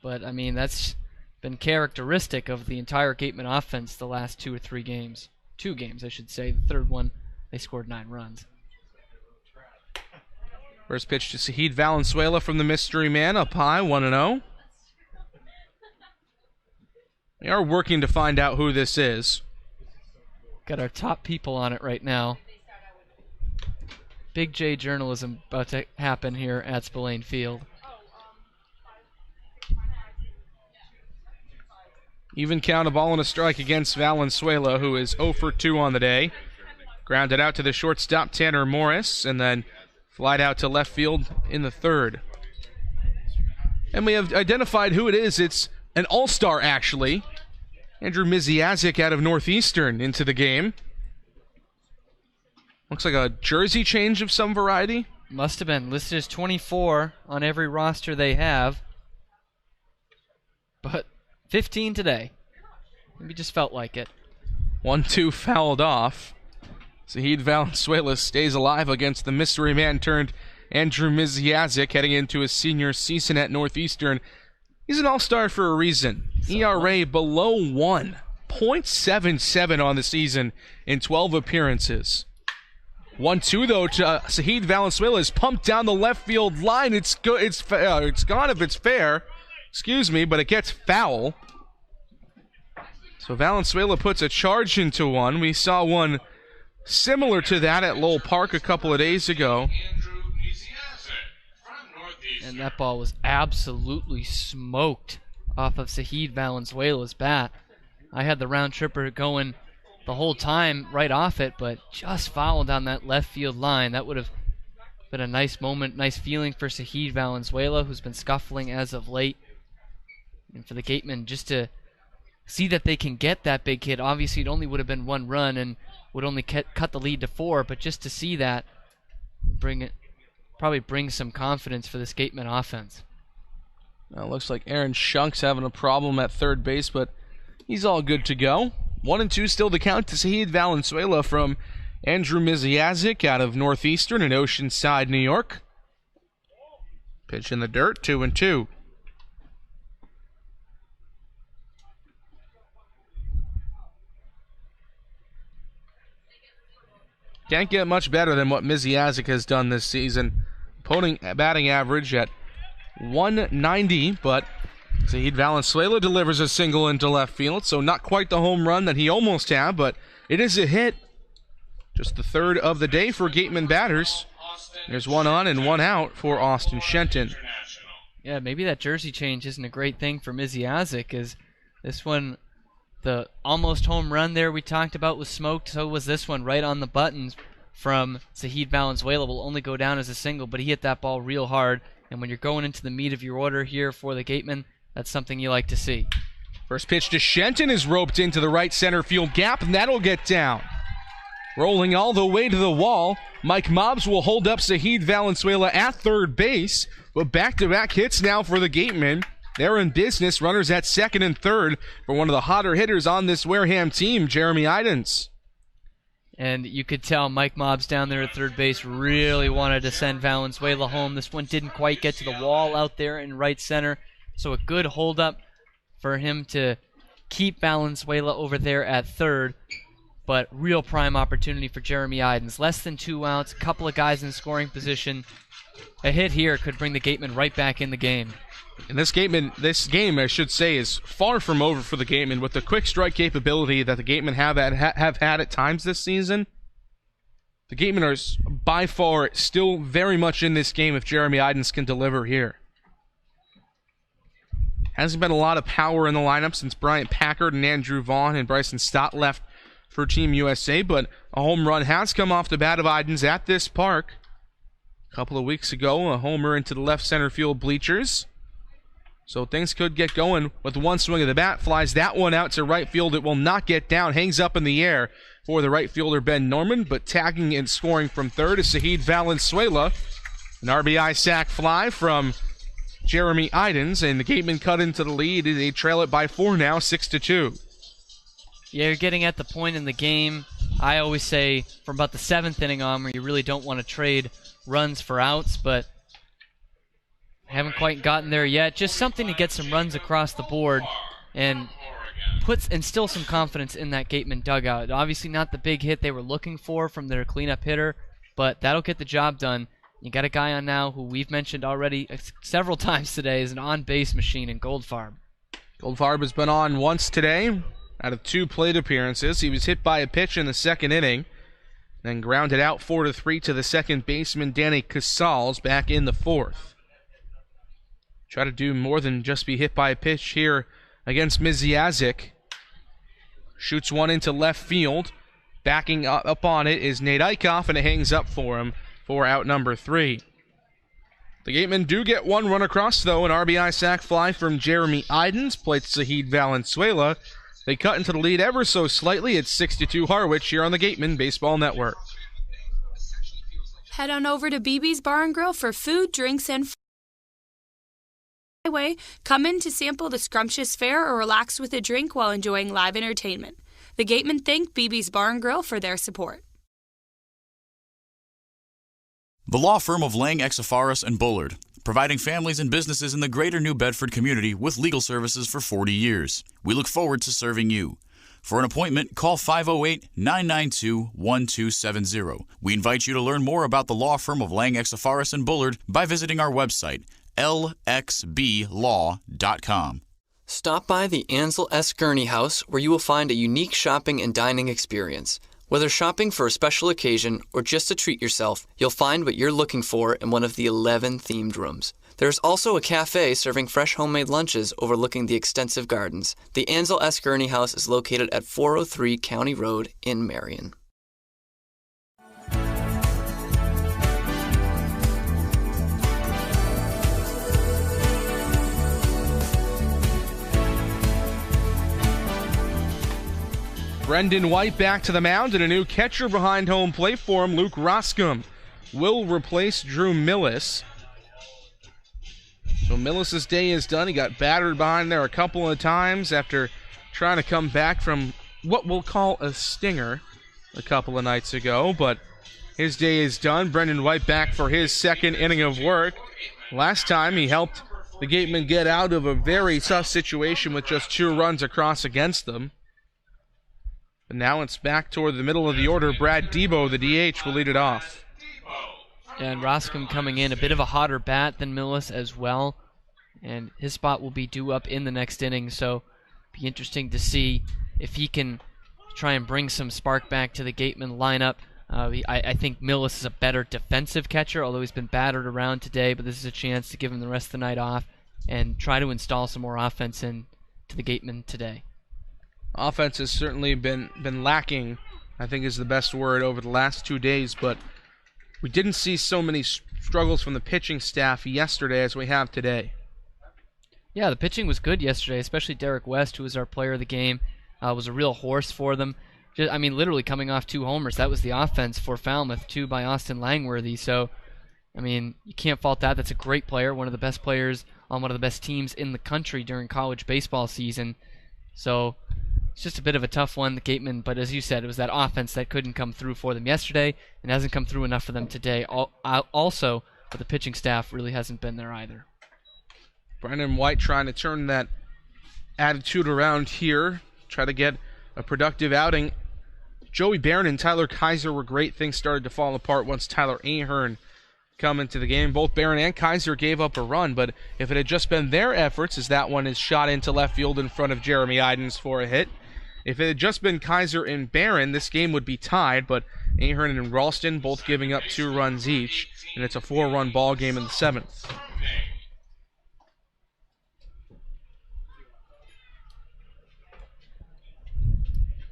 But, I mean, that's been characteristic of the entire Gateman offense the last 2 or 3 games. 2 games, I should say. The third one, they scored 9 runs. First pitch to Sahid Valenzuela from the mystery man, up high, 1-0. We are working to find out who this is. Got our top people on it right now. Big J journalism about to happen here at Spillane Field. Even count, a ball and a strike against Valenzuela, who is 0 for 2 on the day. Grounded out to the shortstop, Tanner Morris, and then flied out to left field in the 3rd. And we have identified who it is. It's an all-star, actually. Andrew Miziazik out of Northeastern into the game. Looks like a jersey change of some variety. Must have been. Listed as 24 on every roster they have. But 15 today. Maybe just felt like it. 1-2 fouled off. Sahid Valenzuela stays alive against the mystery man turned Andrew Miziazik heading into his senior season at Northeastern. He's an all-star for a reason. ERA below 1. .77 on the season in 12 appearances. 1-2 though to Zahid Valenzuela is pumped down the left field line. It's good. It's gone if it's fair. Excuse me, but it gets foul. So Valenzuela puts a charge into one. We saw one similar to that at Lowell Park a couple of days ago. And that ball was absolutely smoked off of Zahid Valenzuela's bat. I had the round tripper going the whole time right off it, but just fouled down that left field line. That would have been a nice moment, nice feeling for Zahid Valenzuela, who's been scuffling as of late. And for the Gatemen, just to see that they can get that big hit. Obviously, it only would have been 1 run and would only cut the lead to 4, but just to see that, probably brings some confidence for this Gatemen offense. Well, looks like Aaron Shunk's having a problem at third base, but he's all good to go. 1-2 still to count to Zahid Valenzuela from Andrew Miziazik out of Northeastern in Oceanside, New York. Pitch in the dirt, 2-2. Can't get much better than what Miziazik has done this season. Opponent batting average at 190, but Zahid Valenzuela delivers a single into left field, so not quite the home run that he almost had, but it is a hit. Just the third of the day for Gateman batters. There's 1 on and 1 out for Austin Shenton. Yeah, maybe that jersey change isn't a great thing for Miziazik, as this one, the almost home run there we talked about was smoked, so was this one right on the buttons from Zahid Valenzuela. Will only go down as a single, but he hit that ball real hard, and when you're going into the meat of your order here for the Gatemen, that's something you like to see. First pitch to Shenton is roped into the right center field gap, and that'll get down. Rolling all the way to the wall, Mike Mobbs will hold up Zahid Valenzuela at third base, but back-to-back hits now for the Gatemen. They're in business, runners at second and third for one of the hotter hitters on this Wareham team, Jeremy Idens. And you could tell Mike Mobbs down there at third base really wanted to send Valenzuela home. This one didn't quite get to the wall out there in right center, so a good hold-up for him to keep Valenzuela over there at third. But real prime opportunity for Jeremy Idens. Less than 2 outs, a couple of guys in scoring position. A hit here could bring the Gatemen right back in the game. And this game, I should say, is far from over for the Gatemen with the quick strike capability that the Gatemen have had at times this season. The Gatemen are by far still very much in this game if Jeremy Idens can deliver here. Hasn't been a lot of power in the lineup since Bryant Packard and Andrew Vaughn and Bryson Stott left for Team USA, but a home run has come off the bat of Idens at this park. A couple of weeks ago, a homer into the left center field bleachers. So things could get going with one swing of the bat. Flies that one out to right field. It will not get down. Hangs up in the air for the right fielder, Ben Norman, but tagging and scoring from third is Zahid Valenzuela. An RBI sac fly from Jeremy Idens, and the Gatemen cut into the lead. They trail it by 4 now, 6-2. Yeah, you're getting at the point in the game, I always say, from about the 7th inning on, where you really don't want to trade runs for outs, but haven't quite gotten there yet. Just something to get some runs across the board and instill some confidence in that Gateman dugout. Obviously not the big hit they were looking for from their cleanup hitter, but that'll get the job done. You got a guy on now who we've mentioned already several times today is an on-base machine in Goldfarb. Goldfarb has been on once today out of 2 plate appearances. He was hit by a pitch in the 2nd inning, then grounded out 4-3 to the second baseman Danny Casals back in the 4th. Try to do more than just be hit by a pitch here against Miziazik. Shoots one into left field. Backing up on it is Nate Eichhoff, and it hangs up for him for out number 3. The Gatemen do get 1 run across, though. An RBI sac fly from Jeremy Idens. Plates Zahid Valenzuela. They cut into the lead ever so slightly. It's 6-2 Harwich here on the Gatemen Baseball Network. Head on over to BB's Bar and Grill for food, drinks, and highway. Come in to sample the scrumptious fare or relax with a drink while enjoying live entertainment. The Gatemen thank BB's Bar and Grill for their support. The law firm of Lang, Exifaris, and Bullard, providing families and businesses in the greater New Bedford community with legal services for 40 years. We look forward to serving you. For an appointment, call 508-992-1270. We invite you to learn more about the law firm of Lang, Exafaris and Bullard by visiting our website, lxblaw.com. Stop by the Ansel S. Gurney House, where you will find a unique shopping and dining experience. Whether shopping for a special occasion or just to treat yourself, you'll find what you're looking for in one of the 11 themed rooms. There's also a cafe serving fresh homemade lunches overlooking the extensive gardens. The Ansel S. Gurney House is located at 403 County Road in Marion. Brendan White back to the mound, and a new catcher behind home plate for him. Luke Roscom will replace Drew Millis. So Millis' day is done. He got battered behind there a couple of times after trying to come back from what we'll call a stinger a couple of nights ago, but his day is done. Brendan White back for his second inning of work. Last time he helped the Gatemen get out of a very tough situation with just 2 runs across against them. But now it's back toward the middle of the order. Brad Debo, the DH, will lead it off. And Roscom coming in, a bit of a hotter bat than Millis as well. And his spot will be due up in the next inning, so be interesting to see if he can try and bring some spark back to the Gateman lineup. I think Millis is a better defensive catcher, although he's been battered around today, but this is a chance to give him the rest of the night off and try to install some more offense in to the Gateman today. Offense has certainly been lacking, I think is the best word, over the last 2 days, but we didn't see so many struggles from the pitching staff yesterday as we have today. Yeah, the pitching was good yesterday, especially Derek West, who was our player of the game, was a real horse for them. Literally coming off 2 homers. That was the offense for Falmouth, 2 by Austin Langworthy. So, you can't fault that. That's a great player, one of the best players on one of the best teams in the country during college baseball season. So it's just a bit of a tough one, the Gatemen, but as you said, it was that offense that couldn't come through for them yesterday and hasn't come through enough for them today. Also, but the pitching staff really hasn't been there either. Brendan White trying to turn that attitude around here, try to get a productive outing. Joey Barron and Tyler Kaiser were great. Things started to fall apart once Tyler Ahern come into the game. Both Barron and Kaiser gave up a run, but if it had just been their efforts, as that one is shot into left field in front of Jeremy Idens for a hit, if it had just been Kaiser and Barron, this game would be tied, but Ahern and Ralston both giving up 2 runs each, and it's a 4-run ball game in the 7th.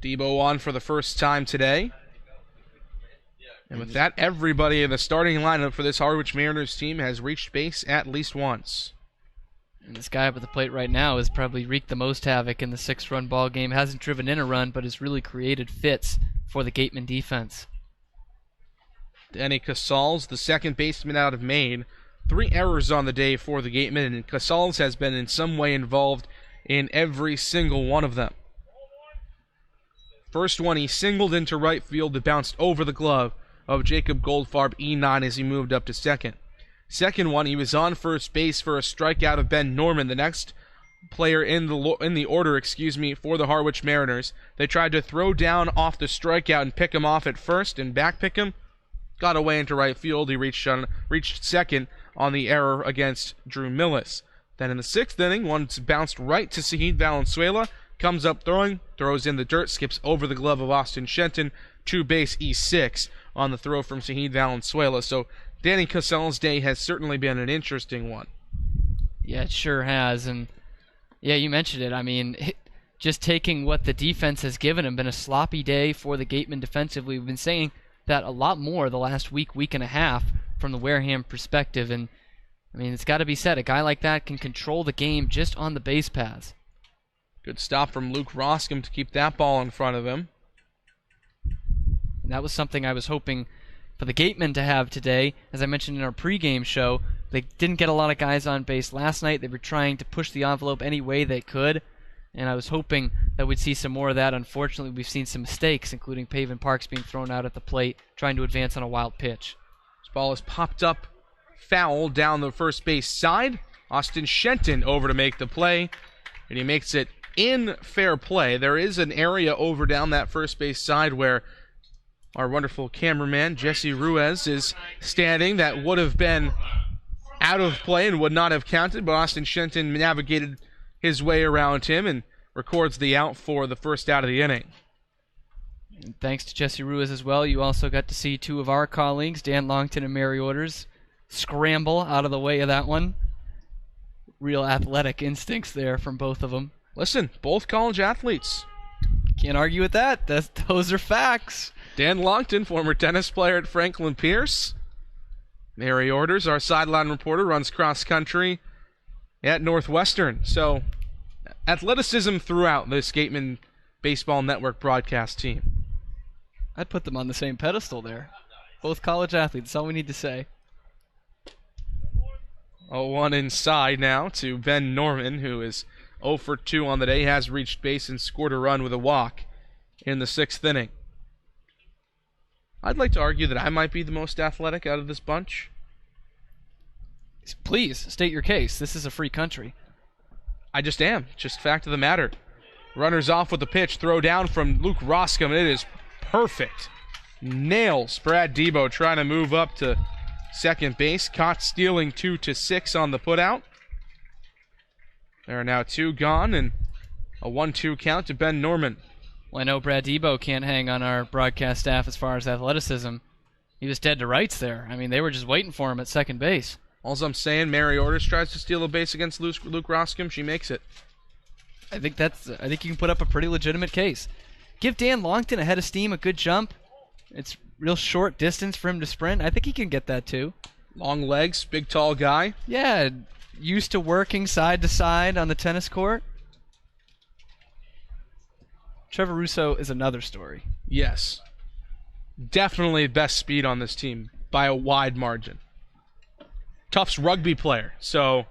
Debo on for the first time today. And with that, everybody in the starting lineup for this Harwich Mariners team has reached base at least once. And this guy up at the plate right now has probably wreaked the most havoc in the 6-run ball game. Hasn't driven in a run, but has really created fits for the Gateman defense. Danny Casals, the second baseman out of Maine. 3 errors on the day for the Gatemen, and Casals has been in some way involved in every single one of them. First one, he singled into right field that bounced over the glove of Jacob Goldfarb, E9, as he moved up to second. Second one, he was on first base for a strikeout of Ben Norman, the next player in the order, for the Harwich Mariners. They tried to throw down off the strikeout and pick him off at first and back pick him. Got away into right field. He reached second on the error against Drew Millis. Then in the 6th inning, one bounced right to Sahid Valenzuela. Comes up throwing, throws in the dirt, skips over the glove of Austin Shenton, 2-base E6 on the throw from Sahid Valenzuela. So Danny Casals' day has certainly been an interesting one. Yeah, it sure has. And yeah, you mentioned it. Just taking what the defense has given him, been a sloppy day for the Gatemen defensively. We've been saying that a lot more the last week and a half from the Wareham perspective. And it's got to be said, a guy like that can control the game just on the base paths. Good stop from Luke Roscom to keep that ball in front of him. And that was something I was hoping for the Gatemen to have today. As I mentioned in our pregame show, they didn't get a lot of guys on base last night. They were trying to push the envelope any way they could, and I was hoping that we'd see some more of that. Unfortunately, we've seen some mistakes, including Paven Parks being thrown out at the plate, trying to advance on a wild pitch. This ball is popped up foul down the first base side. Austin Shenton over to make the play, and he makes it in fair play. There is an area over down that first base side where our wonderful cameraman, Jesse Ruiz, is standing. That would have been out of play and would not have counted, but Austin Shenton navigated his way around him and records the out for the first out of the inning. And thanks to Jesse Ruiz as well, you also got to see two of our colleagues, Dan Longton and Mary Orders, scramble out of the way of that one. Real athletic instincts there from both of them. Listen, both college athletes. Can't argue with that. Those are facts. Dan Longton, former tennis player at Franklin Pierce. Mary Orders, our sideline reporter, runs cross-country at Northwestern. So, athleticism throughout this Gateman Baseball Network broadcast team. I'd put them on the same pedestal there. Both college athletes, that's all we need to say. 0-1 inside now to Ben Norman, who is 0 for 2 on the day, has reached base and scored a run with a walk in the 6th inning. I'd like to argue that I might be the most athletic out of this bunch. Please, state your case. This is a free country. I just am. Just fact of the matter. Runners off with the pitch. Throw down from Luke Roscom, and it is perfect. Nails Brad Debo trying to move up to second base. Caught stealing 2-6 on the putout. There are now 2 gone, and a 1-2 count to Ben Norman. Well, I know Brad Debo can't hang on our broadcast staff as far as athleticism. He was dead to rights there. I mean, they were just waiting for him at second base. All I'm saying, Mary Orders tries to steal a base against Luke Roscom. She makes it. I think you can put up a pretty legitimate case. Give Dan Longton a head of steam, a good jump. It's real short distance for him to sprint. I think he can get that too. Long legs, big tall guy. Yeah, used to working side to side on the tennis court. Trevor Russo is another story. Yes. Definitely best speed on this team by a wide margin. Tufts rugby player. So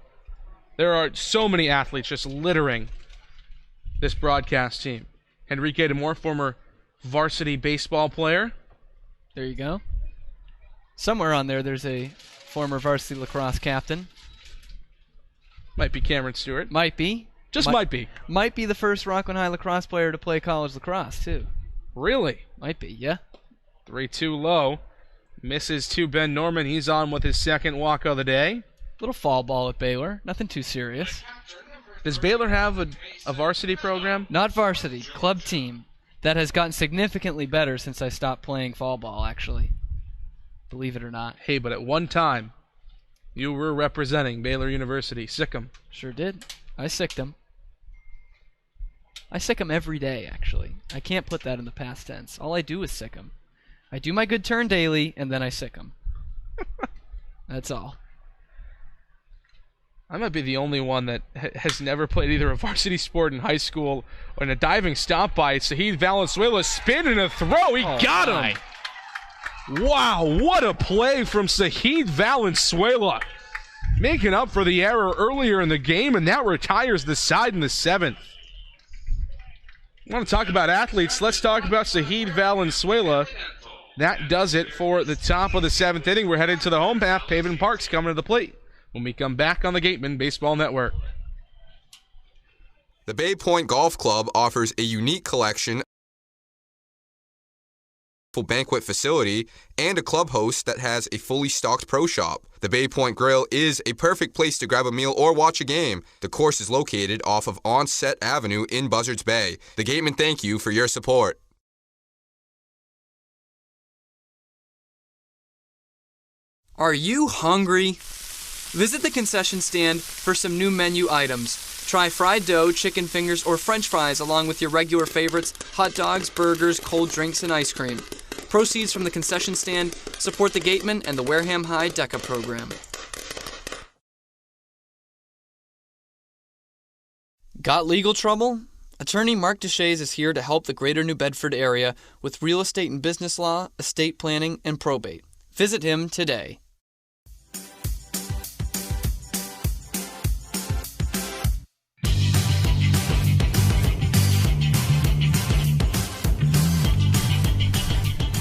there are so many athletes just littering this broadcast team. Henrique de Moore, former varsity baseball player. There you go. Somewhere on there's a former varsity lacrosse captain. Might be Cameron Stewart. Might be. Just might be. Might be the first Rockland High lacrosse player to play college lacrosse, too. Really? Might be, yeah. 3-2 low. Misses to Ben Norman. He's on with his second walk of the day. Little fall ball at Baylor. Nothing too serious. Does Baylor have a varsity program? Not varsity. Club team. That has gotten significantly better since I stopped playing fall ball, actually. Believe it or not. Hey, but at one time, you were representing Baylor University. Sick 'em. Sure did. I sicked 'em. I sick 'em every day, actually. I can't put that in the past tense. All I do is sick 'em. I do my good turn daily, and then I sick 'em. That's all. I might be the only one that has never played either a varsity sport in high school or in a diving stop by Sahid Valenzuela. Spin and a throw. He got him. Wow, what a play from Sahid Valenzuela. Making up for the error earlier in the game, and that retires the side in the 7th. I want to talk about athletes. Let's talk about Sahid Valenzuela. That does it for the top of the 7th inning. We're headed to the home half. Pavin Parks coming to the plate when we come back on the Gateman Baseball Network. The Bay Point Golf Club offers a unique collection of banquet facility and a club host that has a fully stocked pro shop. The Bay Point Grill is a perfect place to grab a meal or watch a game. The course is located off of Onset Avenue in Buzzards Bay. The Gatemen thank you for your support. Are you hungry? Visit the concession stand for some new menu items. Try fried dough, chicken fingers, or french fries along with your regular favorites, hot dogs, burgers, cold drinks, and ice cream. Proceeds from the concession stand support the Gateman and the Wareham High DECA program. Got legal trouble? Attorney Mark Deshays is here to help the greater New Bedford area with real estate and business law, estate planning, and probate. Visit him today.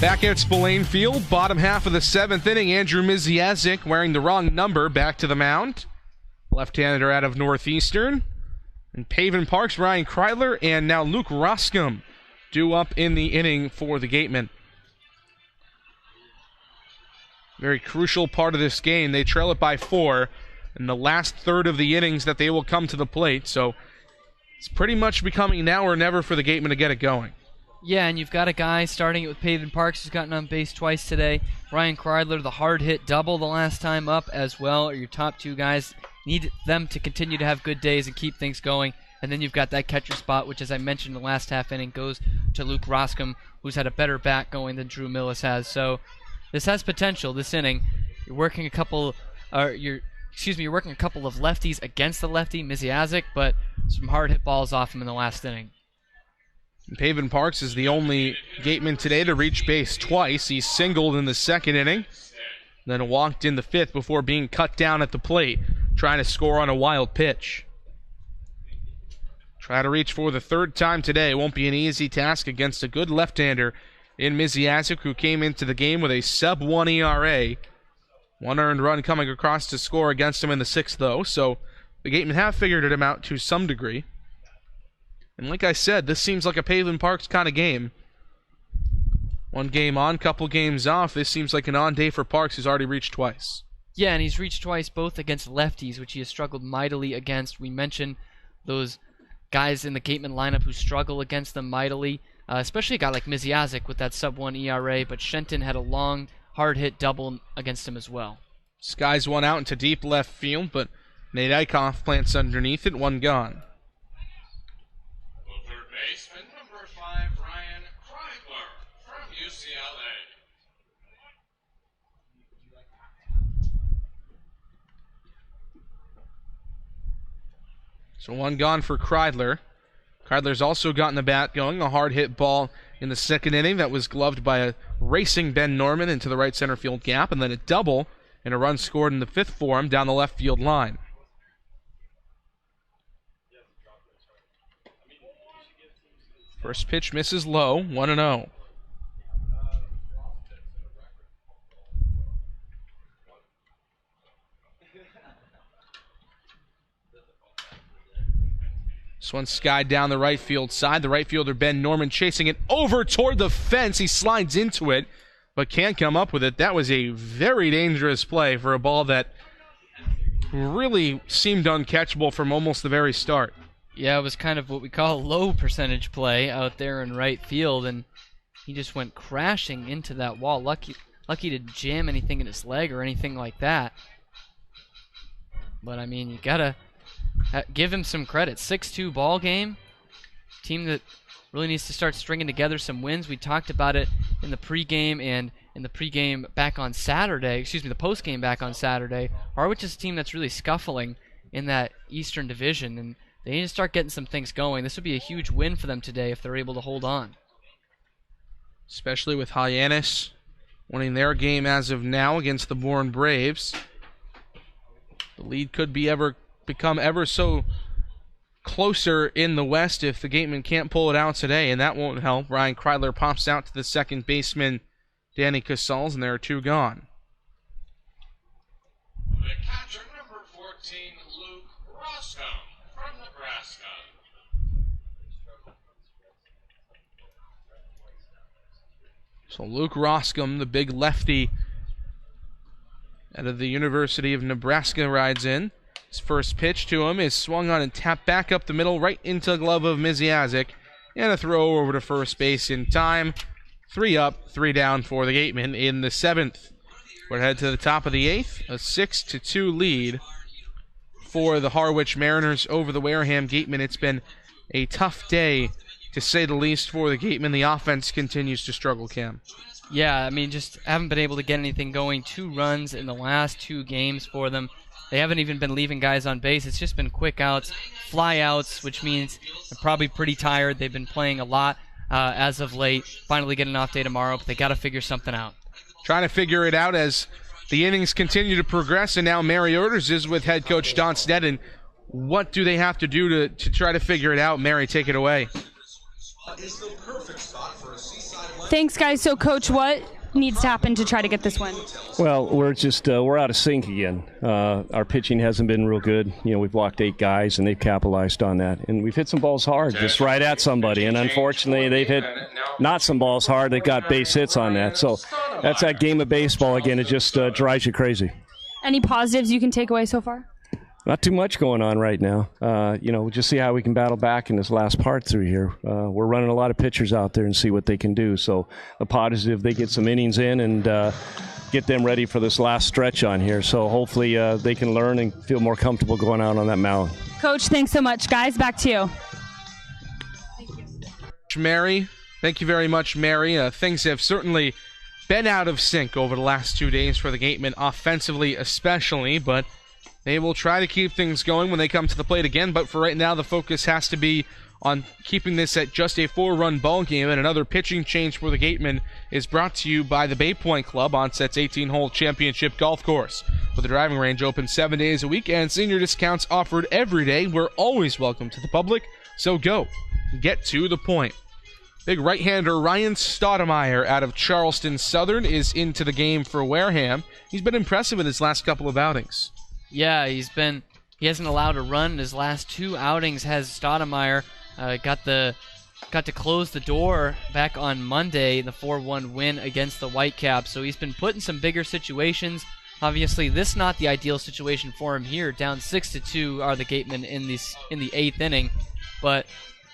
Back at Spillane Field, bottom half of the 7th inning, Andrew Miziazik wearing the wrong number back to the mound. Left-hander out of Northeastern. And Paven Parks, Ryan Kreidler, and now Luke Roscom due up in the inning for the Gatemen. Very crucial part of this game. They trail it by 4 in the last third of the innings that they will come to the plate. So it's pretty much becoming now or never for the Gatemen to get it going. Yeah, and you've got a guy starting it with Paven Parks who's gotten on base twice today. Ryan Kreidler, the hard hit double the last time up as well, are your top 2 guys. Need them to continue to have good days and keep things going. And then you've got that catcher spot, which, as I mentioned, the last half inning goes to Luke Roscom, who's had a better bat going than Drew Millis has. So this has potential. This inning, you're working a couple of lefties against the lefty Miziazik, but some hard hit balls off him in the last inning. Paven Parks is the only Gateman today to reach base twice. He singled in the 2nd inning, then walked in the 5th before being cut down at the plate, trying to score on a wild pitch. Try to reach for the 3rd time today. It won't be an easy task against a good left-hander in Miziazik, who came into the game with a sub-1 ERA. 1 earned run coming across to score against him in the 6th, though, so the Gatemen have figured him out to some degree. And like I said, this seems like a Paven Parks kind of game. 1 game on, couple games off. This seems like an on day for Parks, who's already reached twice. Yeah, and he's reached twice both against lefties, which he has struggled mightily against. We mentioned those guys in the Gateman lineup who struggle against them mightily, especially a guy like Miziazik with that sub-1 ERA, but Shenton had a long, hard-hit double against him as well. Skies one out into deep left field, but Nate Eichhoff plants underneath it, 1 gone. The third baseman, number 5, Ryan Kreidler from UCLA. So 1 gone for Kreidler. Kreidler's also gotten the bat going. A hard hit ball in the 2nd inning that was gloved by a racing Ben Norman into the right center field gap, and then a double and a run scored in the 5th for him down the left field line. First pitch misses low, 1-0. This one skied down the right field side. The right fielder, Ben Norman, chasing it over toward the fence. He slides into it, but can't come up with it. That was a very dangerous play for a ball that really seemed uncatchable from almost the very start. Yeah, it was kind of what we call a low percentage play out there in right field, and he just went crashing into that wall. Lucky to jam anything in his leg or anything like that. But, I mean, you got to give him some credit. 6-2 ball game. Team that really needs to start stringing together some wins. We talked about it in the pregame and in the pregame back on Saturday. Excuse me, the postgame back on Saturday. Harwich is a team that's really scuffling in that Eastern Division, and they need to start getting some things going. This would be a huge win for them today if they're able to hold on. Especially with Hyannis winning their game as of now against the Bourne Braves. The lead could become ever so closer in the West if the Gatemen can't pull it out today, and that won't help. Ryan Kreidler pops out to the second baseman, Danny Casals, and there are 2 gone. The catcher, number 14, Luke Roscom from Nebraska. So Luke Roscom, the big lefty out of the University of Nebraska, rides in. His first pitch to him is swung on and tapped back up the middle, right into the glove of Miziazik, and a throw over to first base in time. 3 up, 3 down for the Gatemen in the 7th. We're headed to the top of the 8th, a 6-2 lead for the Harwich Mariners over the Wareham Gatemen. It's been a tough day, to say the least, for the Gatemen. The offense continues to struggle, Cam. Yeah, I mean, just haven't been able to get anything going. 2 runs in the last 2 games for them. They haven't even been leaving guys on base. It's just been quick outs, fly outs, which means they're probably pretty tired. They've been playing a lot as of late. Finally get an off day tomorrow, but they got to figure something out. Trying to figure it out as the innings continue to progress, and now Mary Orders is with head coach Don Sneddon. What do they have to do to try to figure it out? Mary, take it away. Is the perfect spot for a seaside Thanks, guys. So, Coach, what needs to happen to try to get this win? Well, we're out of sync again. Our pitching hasn't been real good. We've walked 8 guys, and they've capitalized on that. And we've hit some balls hard, just right at somebody. And unfortunately, they've hit not some balls hard. They've got base hits on that. So that's that game of baseball again. It just drives you crazy. Any positives you can take away so far? Not too much going on right now. We'll just see how we can battle back in this last part through here. We're running a lot of pitchers out there and see what they can do. So the positive, they get some innings in and get them ready for this last stretch on here. So hopefully they can learn and feel more comfortable going out on that mound. Coach, thanks so much. Guys, back to you. Mary, thank you very much, Mary. Things have certainly been out of sync over the last 2 days for the Gatemen, offensively especially, but they will try to keep things going when they come to the plate again, but for right now, the focus has to be on keeping this at just a 4-run ball game, and another pitching change for the Gatemen is brought to you by the Bay Point Club on Set's 18-hole championship golf course. With the driving range open 7 days a week and senior discounts offered every day, we're always welcome to the public, so go. Get to the point. Big right-hander Ryan Stoudemire out of Charleston Southern is into the game for Wareham. He's been impressive in his last couple of outings. Yeah, he hasn't allowed a run in his last 2 outings. Has Stoudemire got to close the door back on Monday, the 4-1 win against the Whitecaps. So he's been put in some bigger situations. Obviously, this not the ideal situation for him here. Down 6-2 are the Gatemen in the 8th inning, but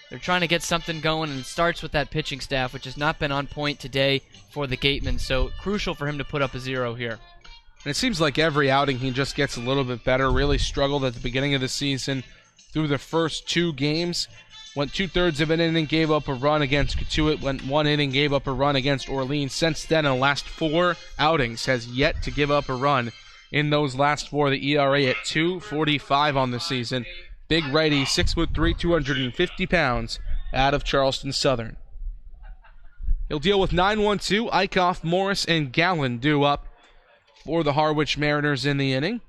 they're trying to get something going, and it starts with that pitching staff, which has not been on point today for the Gatemen. So crucial for him to put up a 0 here. And it seems like every outing he just gets a little bit better. Really struggled at the beginning of the season. Through the first 2 games, went 2/3 of an inning, gave up a run against Cotuit, went 1 inning, gave up a run against Orleans. Since then, in the last 4 outings, has yet to give up a run in those last 4. The ERA at 2.45 on the season. Big righty, 6'3", 250 pounds, out of Charleston Southern. He'll deal with 9-1-2. Eichhoff, Morris, and Gallen due up for the Harwich Mariners in the inning.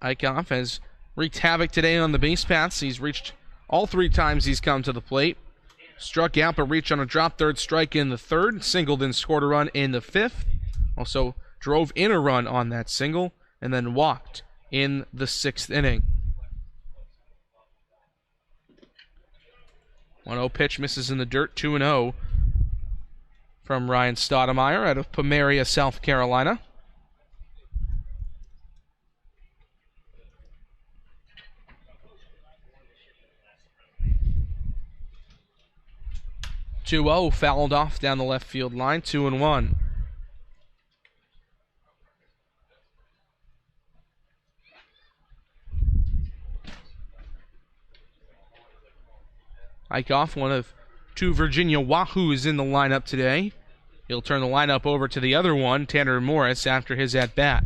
Eichhoff has wreaked havoc today on the base paths. He's reached all 3 times he's come to the plate. Struck out but reached on a drop third strike in the 3rd. Singled and scored a run in the 5th. Also drove in a run on that single and then walked in the 6th inning. 1-0 pitch misses in the dirt, 2-0 from Ryan Stoudemire out of Pomeria, South Carolina. Fouled off down the left field line, 2-1. Eichhoff, one of 2 Virginia Wahoos in the lineup today. He'll turn the lineup over to the other one, Tanner Morris, after his at-bat.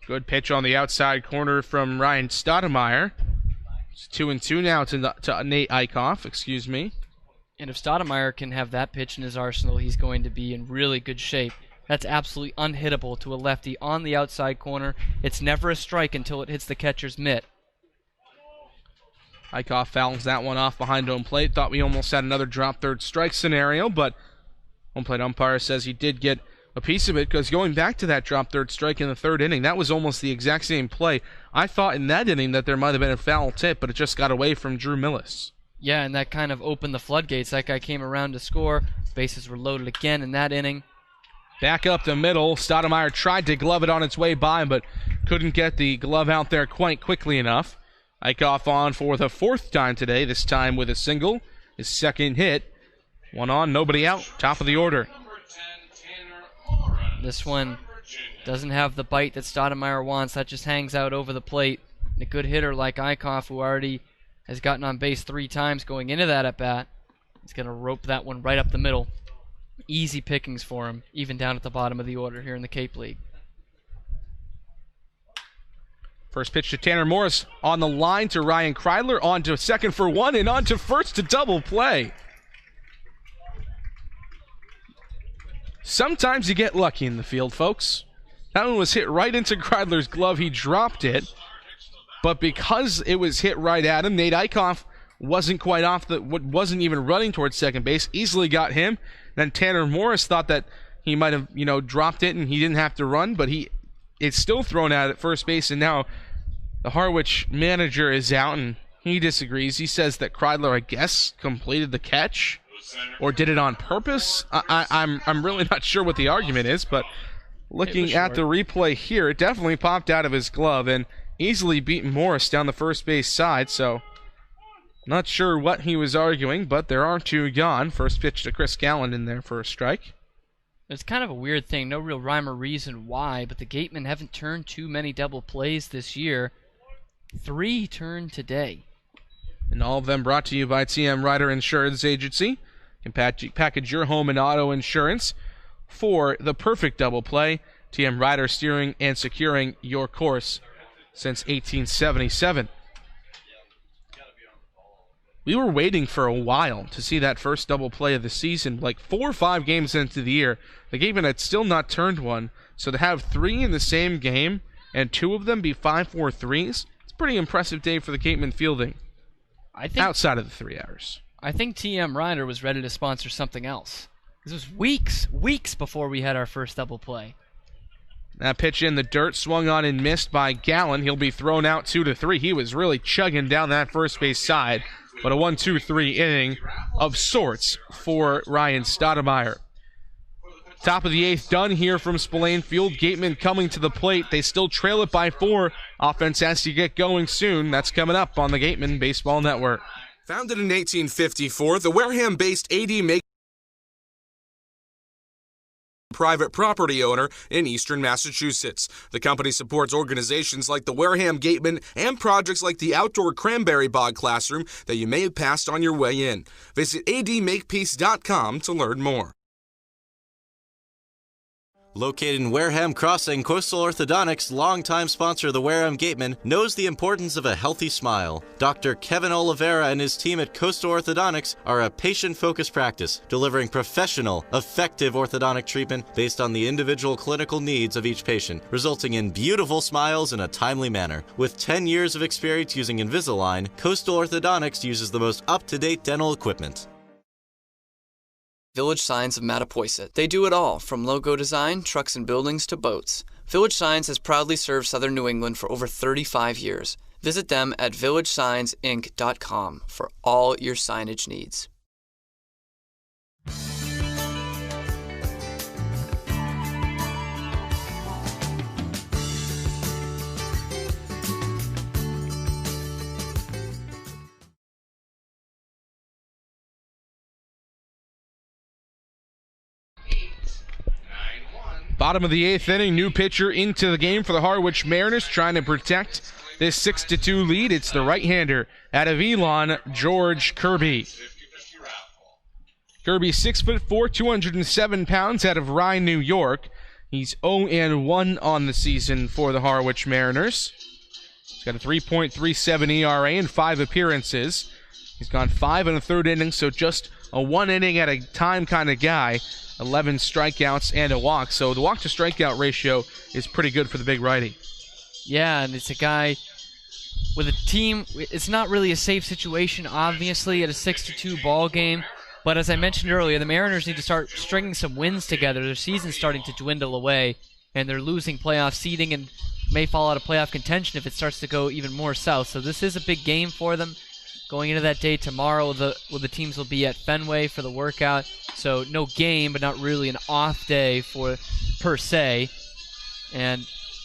Good pitch on the outside corner from Ryan Stoudemire. It's 2-2 now to Nate Eichhoff, And if Stoudemire can have that pitch in his arsenal, he's going to be in really good shape. That's absolutely unhittable to a lefty on the outside corner. It's never a strike until it hits the catcher's mitt. Eichhoff fouls that one off behind home plate. Thought we almost had another drop third strike scenario, but home plate umpire says he did get a piece of it, because going back to that drop third strike in the 3rd inning, that was almost the exact same play. I thought in that inning that there might have been a foul tip, but it just got away from Drew Millis. Yeah, and that kind of opened the floodgates. That guy came around to score. Bases were loaded again in that inning. Back up the middle. Stoudemire tried to glove it on its way by, but couldn't get the glove out there quite quickly enough. Eichhoff on for the 4th time today, this time with a single. His 2nd hit. 1 on, nobody out. Top of the order. This one doesn't have the bite that Stoudemire wants. That just hangs out over the plate. And a good hitter like Eichhoff, who already has gotten on base 3 times going into that at-bat, is going to rope that one right up the middle. Easy pickings for him, even down at the bottom of the order here in the Cape League. First pitch to Tanner Morris on the line to Ryan Kreidler, on to second for 1 and on to first to double play. Sometimes you get lucky in the field, folks. That one was hit right into Kreidler's glove. He dropped it, but because it was hit right at him, Nate Eichhoff wasn't quite wasn't even running towards second base. Easily got him. Then Tanner Morris thought that he might have, dropped it and he didn't have to run, but it's still thrown out at first base, and now the Harwich manager is out and he disagrees. He says that Kreidler, I guess, completed the catch or did it on purpose. I'm really not sure what the argument is, but looking at the replay here, it definitely popped out of his glove and easily beat Morris down the first base side, so not sure what he was arguing, but there are two gone. First pitch to Chris Gallen in there for a strike. It's kind of a weird thing, no real rhyme or reason why, but the Gatemen haven't turned too many double plays this year. 3 turned today. And all of them brought to you by TM Ryder Insurance Agency. You can package your home and auto insurance for the perfect double play. TM Ryder, steering and securing your course since 1877. We were waiting for a while to see that first double play of the season, like 4 or 5 games into the year. The Gatemen had still not turned one, so to have 3 in the same game and 2 of them be 5-4 threes, it's a pretty impressive day for the Gatemen fielding. Outside of the 3 hours. I think TM Ryder was ready to sponsor something else. This was weeks before we had our first double play. That pitch in the dirt, swung on and missed by Gallen. He'll be thrown out 2-3. He was really chugging down that first base side, but a 1-2-3 inning of sorts for Ryan Stoudemire. Top of the 8th done here from Spillane Field. Gatemen coming to the plate. They still trail it by 4. Offense has to get going soon. That's coming up on the Gatemen Baseball Network. Founded in 1854, the Wareham-based AD make private property owner in eastern Massachusetts. The company supports organizations like the Wareham Gatemen and projects like the outdoor cranberry bog classroom that you may have passed on your way in. Visit admakepeace.com to learn more. Located in Wareham Crossing, Coastal Orthodontics, longtime sponsor of the Wareham Gatemen, knows the importance of a healthy smile. Dr. Kevin Oliveira and his team at Coastal Orthodontics are a patient-focused practice, delivering professional, effective orthodontic treatment based on the individual clinical needs of each patient, resulting in beautiful smiles in a timely manner. With 10 years of experience using Invisalign, Coastal Orthodontics uses the most up-to-date dental equipment. Village Signs of Mattapoisett. They do it all, from logo design, trucks and buildings, to boats. Village Signs has proudly served southern New England for over 35 years. Visit them at villagesigns.inc.com for all your signage needs. Bottom of the 8th inning, new pitcher into the game for the Harwich Mariners, trying to protect this 6-2 lead. It's the right-hander out of Elon, George Kirby. Kirby, 6'4", 207 pounds, out of Rye, New York. He's 0-1 on the season for the Harwich Mariners. He's got a 3.37 ERA in 5 appearances. He's gone 5 1/3 innings, so just a 1 inning at a time kind of guy. 11 strikeouts and a walk. So the walk to strikeout ratio is pretty good for the big righty. Yeah, and it's a guy with a team. It's not really a safe situation, obviously, at a 6-2 ball game. But as I mentioned earlier, the Mariners need to start stringing some wins together. Their season's starting to dwindle away, and they're losing playoff seeding and may fall out of playoff contention if it starts to go even more south. So this is a big game for them. Going into that day tomorrow, the teams will be at Fenway for the workout. So no game, but not really an off day per se. And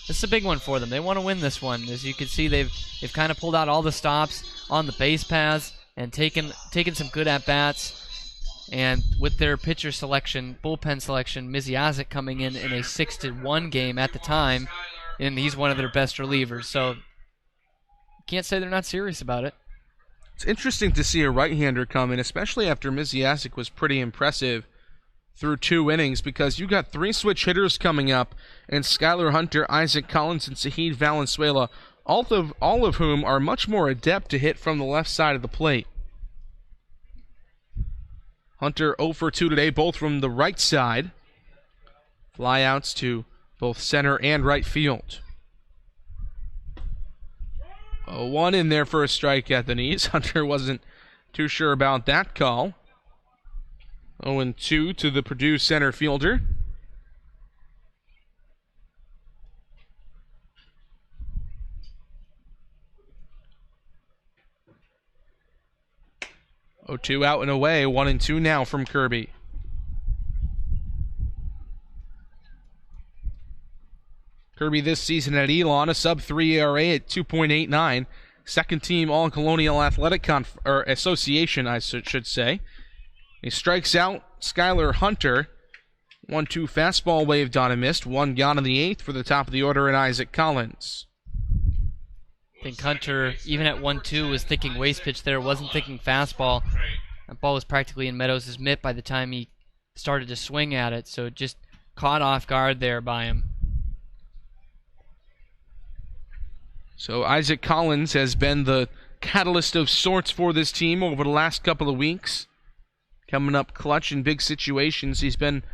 this is a big one for them. They want to win this one. As you can see, they've kind of pulled out all the stops on the base paths and taken some good at-bats. And with their pitcher selection, bullpen selection, Miziazik coming in a 6-1 game at the time, and he's one of their best relievers. So can't say they're not serious about it. It's interesting to see a right-hander come in, especially after Miziazik was pretty impressive through 2 innings, because you got 3 switch hitters coming up, and Skylar Hunter, Isaac Collins, and Sahid Valenzuela, all of whom are much more adept to hit from the left side of the plate. Hunter 0 for 2 today, both from the right side. Flyouts to both center and right field. 0-1 in there for a strike at the knees. Hunter wasn't too sure about that call. 0-2 to the Purdue center fielder. Oh, 2 out and away. 1-2 now from Kirby. Kirby this season at Elon, a sub-3 ERA at 2.89. Second team All-Colonial Athletic Association, I should say. He strikes out Skylar Hunter. 1-2 fastball waved on and missed. 1 gone in the 8th for the top of the order in Isaac Collins. I think Hunter, even at 1-2, was thinking waste pitch there, wasn't thinking fastball. That ball was practically in Meadows' mitt by the time he started to swing at it, so just caught off guard there by him. So Isaac Collins has been the catalyst of sorts for this team over the last couple of weeks. Coming up clutch in big situations. He's been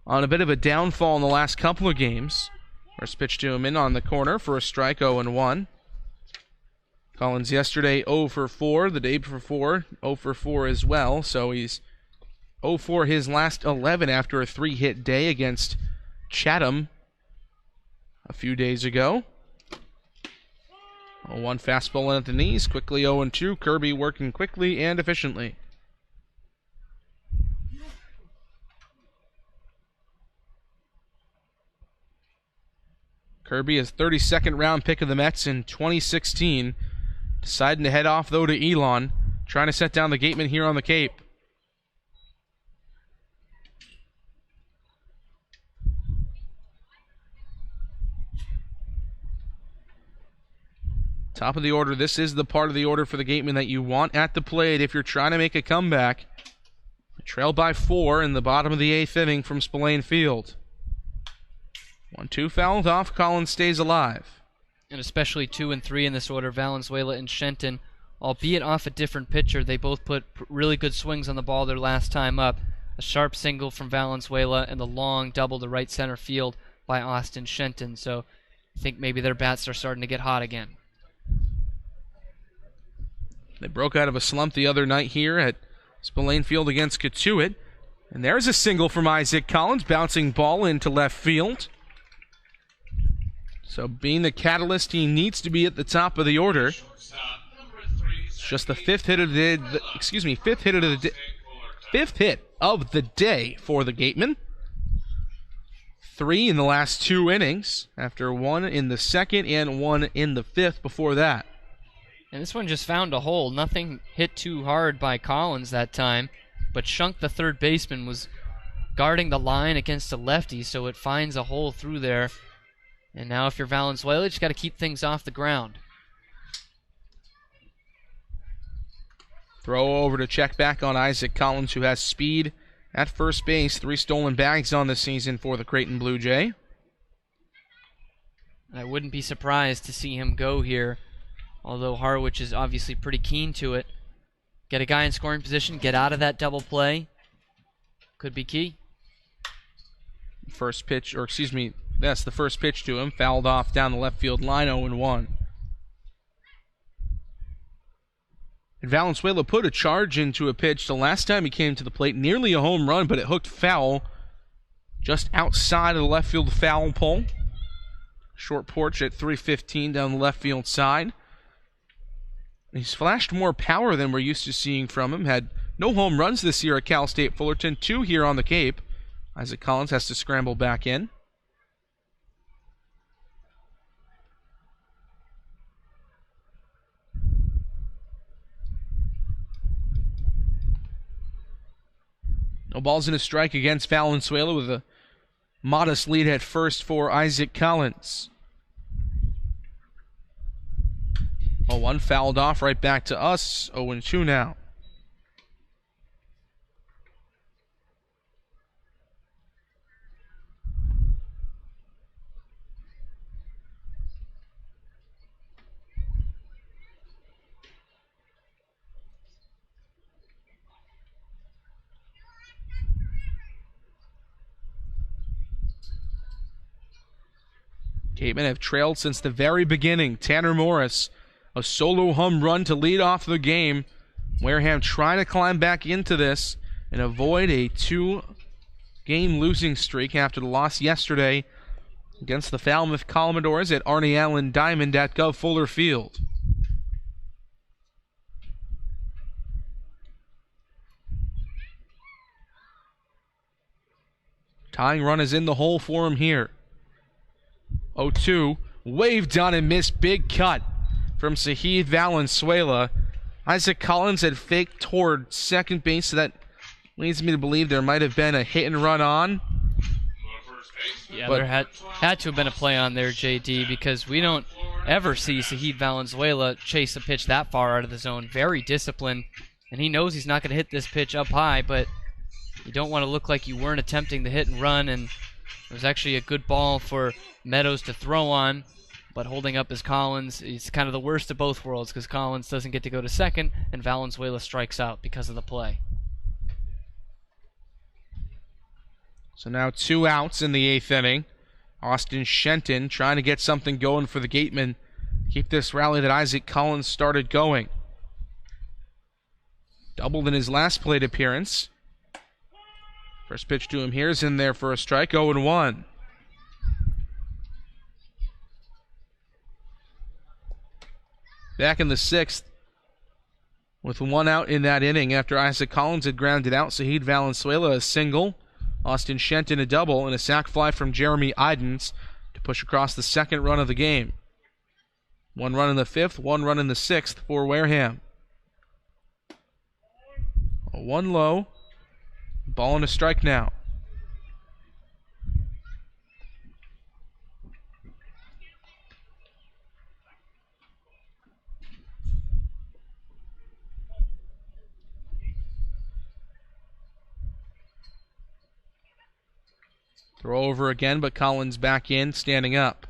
on a bit of a downfall in the last couple of games. First pitch to him in on the corner for a strike, 0-1. Collins yesterday 0 for 4, the day before 0 for 4 as well. So he's 0 for his last 11 after a 3-hit day against Chatham a few days ago. 0-1 fastball in at the knees, quickly 0-2. Kirby working quickly and efficiently. Kirby is 32nd round pick of the Mets in 2016. Deciding to head off, though, to Elon. Trying to set down the Gateman here on the Cape. Top of the order. This is the part of the order for the Gateman that you want at the plate if you're trying to make a comeback. Trailed by 4 in the bottom of the 8th inning from Spillane Field. 1-2 fouled off. Collins stays alive. And especially 2 and 3 in this order, Valenzuela and Shenton, albeit off a different pitcher, they both put really good swings on the ball their last time up. A sharp single from Valenzuela and the long double to right center field by Austin Shenton. So I think maybe their bats are starting to get hot again. They broke out of a slump the other night here at Spillane Field against Catuit. And there's a single from Isaac Collins, bouncing ball into left field. So being the catalyst he needs to be at the top of the order. It's just the fifth hit of the day for the Gateman. 3 in the last 2 innings, after 1 in the 2nd and 1 in the 5th before that. And this one just found a hole. Nothing hit too hard by Collins that time, but Shunk, the third baseman, was guarding the line against a lefty, so it finds a hole through there. And now if you're Valenzuela, you just got to keep things off the ground. Throw over to check back on Isaac Collins, who has speed at first base. 3 stolen bags on the season for the Creighton Blue Jay. I wouldn't be surprised to see him go here, although Harwich is obviously pretty keen to it. Get a guy in scoring position, get out of that double play. Could be key. First pitch, that's the first pitch to him. Fouled off down the left field line, 0-1. And Valenzuela put a charge into a pitch the last time he came to the plate. Nearly a home run, but it hooked foul just outside of the left field foul pole. Short porch at 315 down the left field side. He's flashed more power than we're used to seeing from him. Had no home runs this year at Cal State Fullerton. 2 here on the Cape. Isaac Collins has to scramble back in. No balls in a strike against Valenzuela with a modest lead at first for Isaac Collins. 0-1 fouled off, right back to us. 0-2 now. Gatemen have trailed since the very beginning. Tanner Morris, a solo home run to lead off the game. Wareham trying to climb back into this and avoid a 2-game losing streak after the loss yesterday against the Falmouth Commodores at Arnie Allen Diamond at Gov Fuller Field. Tying run is in the hole for him here. 0-2. Waved on and missed. Big cut from Sahid Valenzuela. Isaac Collins had faked toward second base, so that leads me to believe there might have been a hit and run on. Yeah, there had to have been a play on there, JD, because we don't ever see Sahid Valenzuela chase a pitch that far out of the zone. Very disciplined, and he knows he's not going to hit this pitch up high, but you don't want to look like you weren't attempting the hit and run, and it was actually a good ball for Meadows to throw on, but holding up is Collins. He's kind of the worst of both worlds because Collins doesn't get to go to second, and Valenzuela strikes out because of the play. So now 2 outs in the 8th inning. Austin Shenton trying to get something going for the Gatemen. Keep this rally that Isaac Collins started going. Doubled in his last plate appearance. First pitch to him here is in there for a strike, 0-1. Back in the 6th, with 1 out in that inning after Isaac Collins had grounded out Sahid Valenzuela a single, Austin Shenton a double, and a sac fly from Jeremy Idens to push across the 2nd run of the game. 1 run in the 5th, 1 run in the 6th for Wareham. A 1 low. Ball and a strike now. Throw over again, but Collins back in, standing up.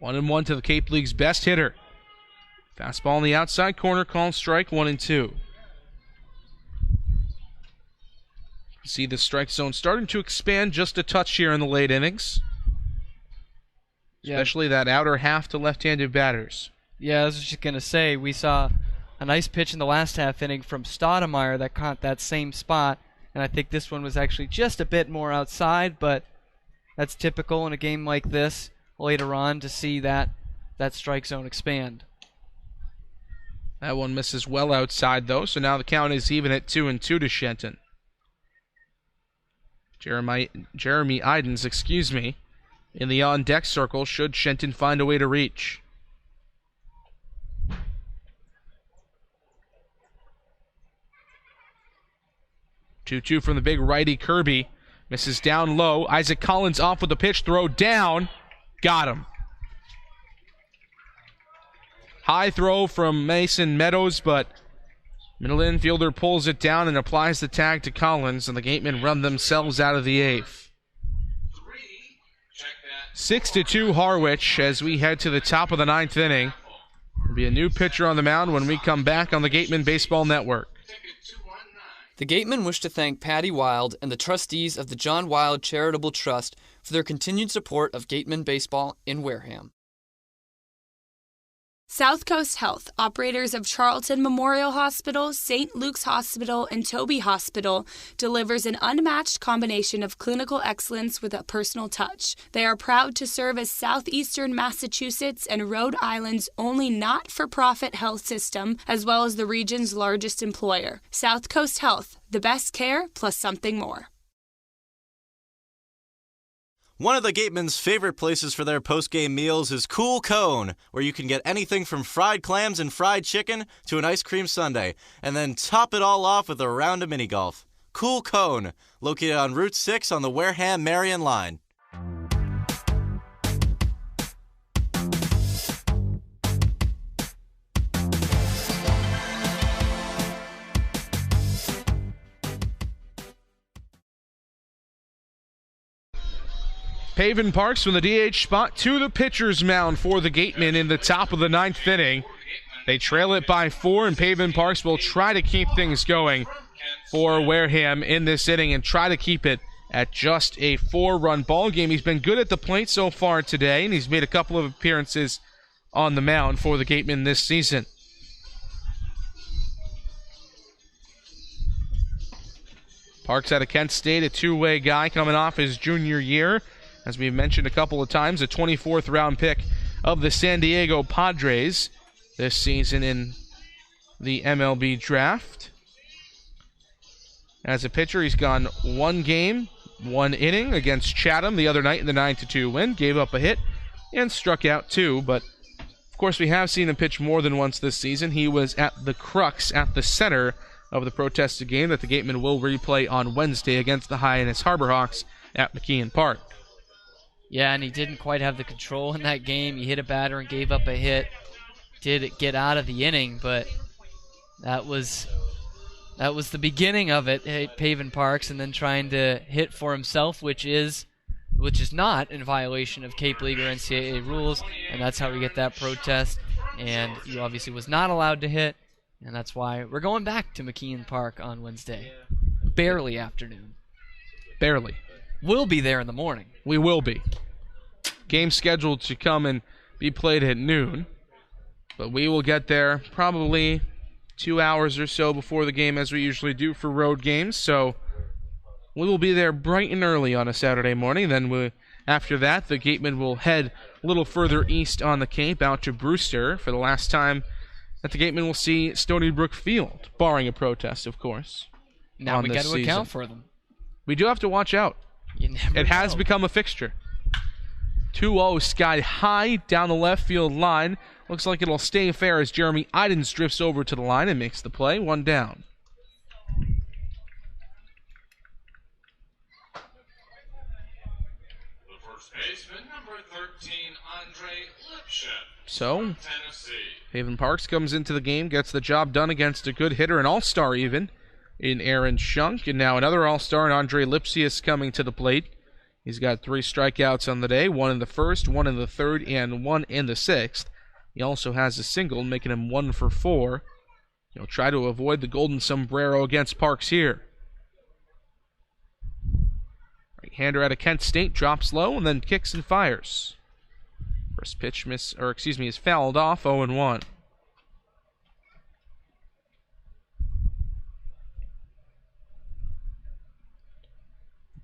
One and one to the Cape League's best hitter. Fastball in the outside corner, called strike, 1-2. See the strike zone starting to expand just a touch here in the late innings. Especially that outer half to left-handed batters. Yeah, I was just going to say, we saw a nice pitch in the last half inning from Stoudemire that caught that same spot, and I think this one was actually just a bit more outside, but that's typical in a game like this later on to see that strike zone expand. That one misses well outside, though, so now the count is even at 2-2 to Shenton. Jeremy Idens, in the on-deck circle should Shenton find a way to reach. Two from the big righty Kirby. Misses down low. Isaac Collins off with the pitch. Throw down. Got him. High throw from Mason Meadows, but middle infielder pulls it down and applies the tag to Collins, and the Gatemen run themselves out of the 8th. 6-2 Harwich as we head to the top of the 9th inning. There'll be a new pitcher on the mound when we come back on the Gatemen Baseball Network. The Gatemen wish to thank Patty Wild and the trustees of the John Wild Charitable Trust for their continued support of Gatemen Baseball in Wareham. South Coast Health, operators of Charlton Memorial Hospital, St. Luke's Hospital, and Toby Hospital, delivers an unmatched combination of clinical excellence with a personal touch. They are proud to serve as southeastern Massachusetts and Rhode Island's only not-for-profit health system, as well as the region's largest employer. South Coast Health, the best care plus something more. One of the Gatemen's favorite places for their post-game meals is Cool Cone, where you can get anything from fried clams and fried chicken to an ice cream sundae, and then top it all off with a round of mini golf. Cool Cone, located on Route 6 on the Wareham-Marion line. Paven Parks from the DH spot to the pitcher's mound for the Gatemen in the top of the 9th inning. They trail it by 4, and Pavement Parks will try to keep things going for Wareham in this inning and try to keep it at just a 4-run ball game. He's been good at the plate so far today, and he's made a couple of appearances on the mound for the Gatemen this season. Parks out of Kent State, a two-way guy coming off his junior year. As we've mentioned a couple of times, a 24th round pick of the San Diego Padres this season in the MLB draft. As a pitcher, he's gone 1 game, 1 inning against Chatham the other night in the 9-2 win. Gave up a hit and struck out 2, but of course we have seen him pitch more than once this season. He was at the crux, at the center of the protested game that the Gatemen will replay on Wednesday against the Hyannis Harbor Hawks at McKeon Park. Yeah, and he didn't quite have the control in that game. He hit a batter and gave up a hit. Did get out of the inning, but that was the beginning of it at Pavement Parks, and then trying to hit for himself, which is not in violation of Cape League or NCAA rules, and that's how we get that protest. And he obviously was not allowed to hit. And that's why we're going back to McKeon Park on Wednesday. Barely afternoon. Barely. We'll be there in the morning. We will be. Game scheduled to come and be played at noon. But we will get there probably 2 hours or so before the game, as we usually do for road games. So we will be there bright and early on a Saturday morning. Then after that, the Gatemen will head a little further east on the Cape out to Brewster for the last time that the Gatemen will see Stony Brook Field, barring a protest, of course. Now we got to account for them. We do have to watch out. It has become a fixture. 2-0 sky high down the left field line. Looks like it'll stay fair as Jeremy Idens drifts over to the line and makes the play. 1 down. The first baseman, number 13, Andre Lipschitz. So, Pavement Parks comes into the game, gets the job done against a good hitter, an all-star even, in Aaron Shunk. And now another all-star in Andre Lipsius coming to the plate. He's got 3 strikeouts on the day, 1 in the first, 1 in the third, and 1 in the sixth. He also has a single, making him 1 for 4. He'll try to avoid the golden sombrero against Parks here. Right-hander out of Kent State, drops low, and then kicks and fires. First pitch is fouled off, 0-1.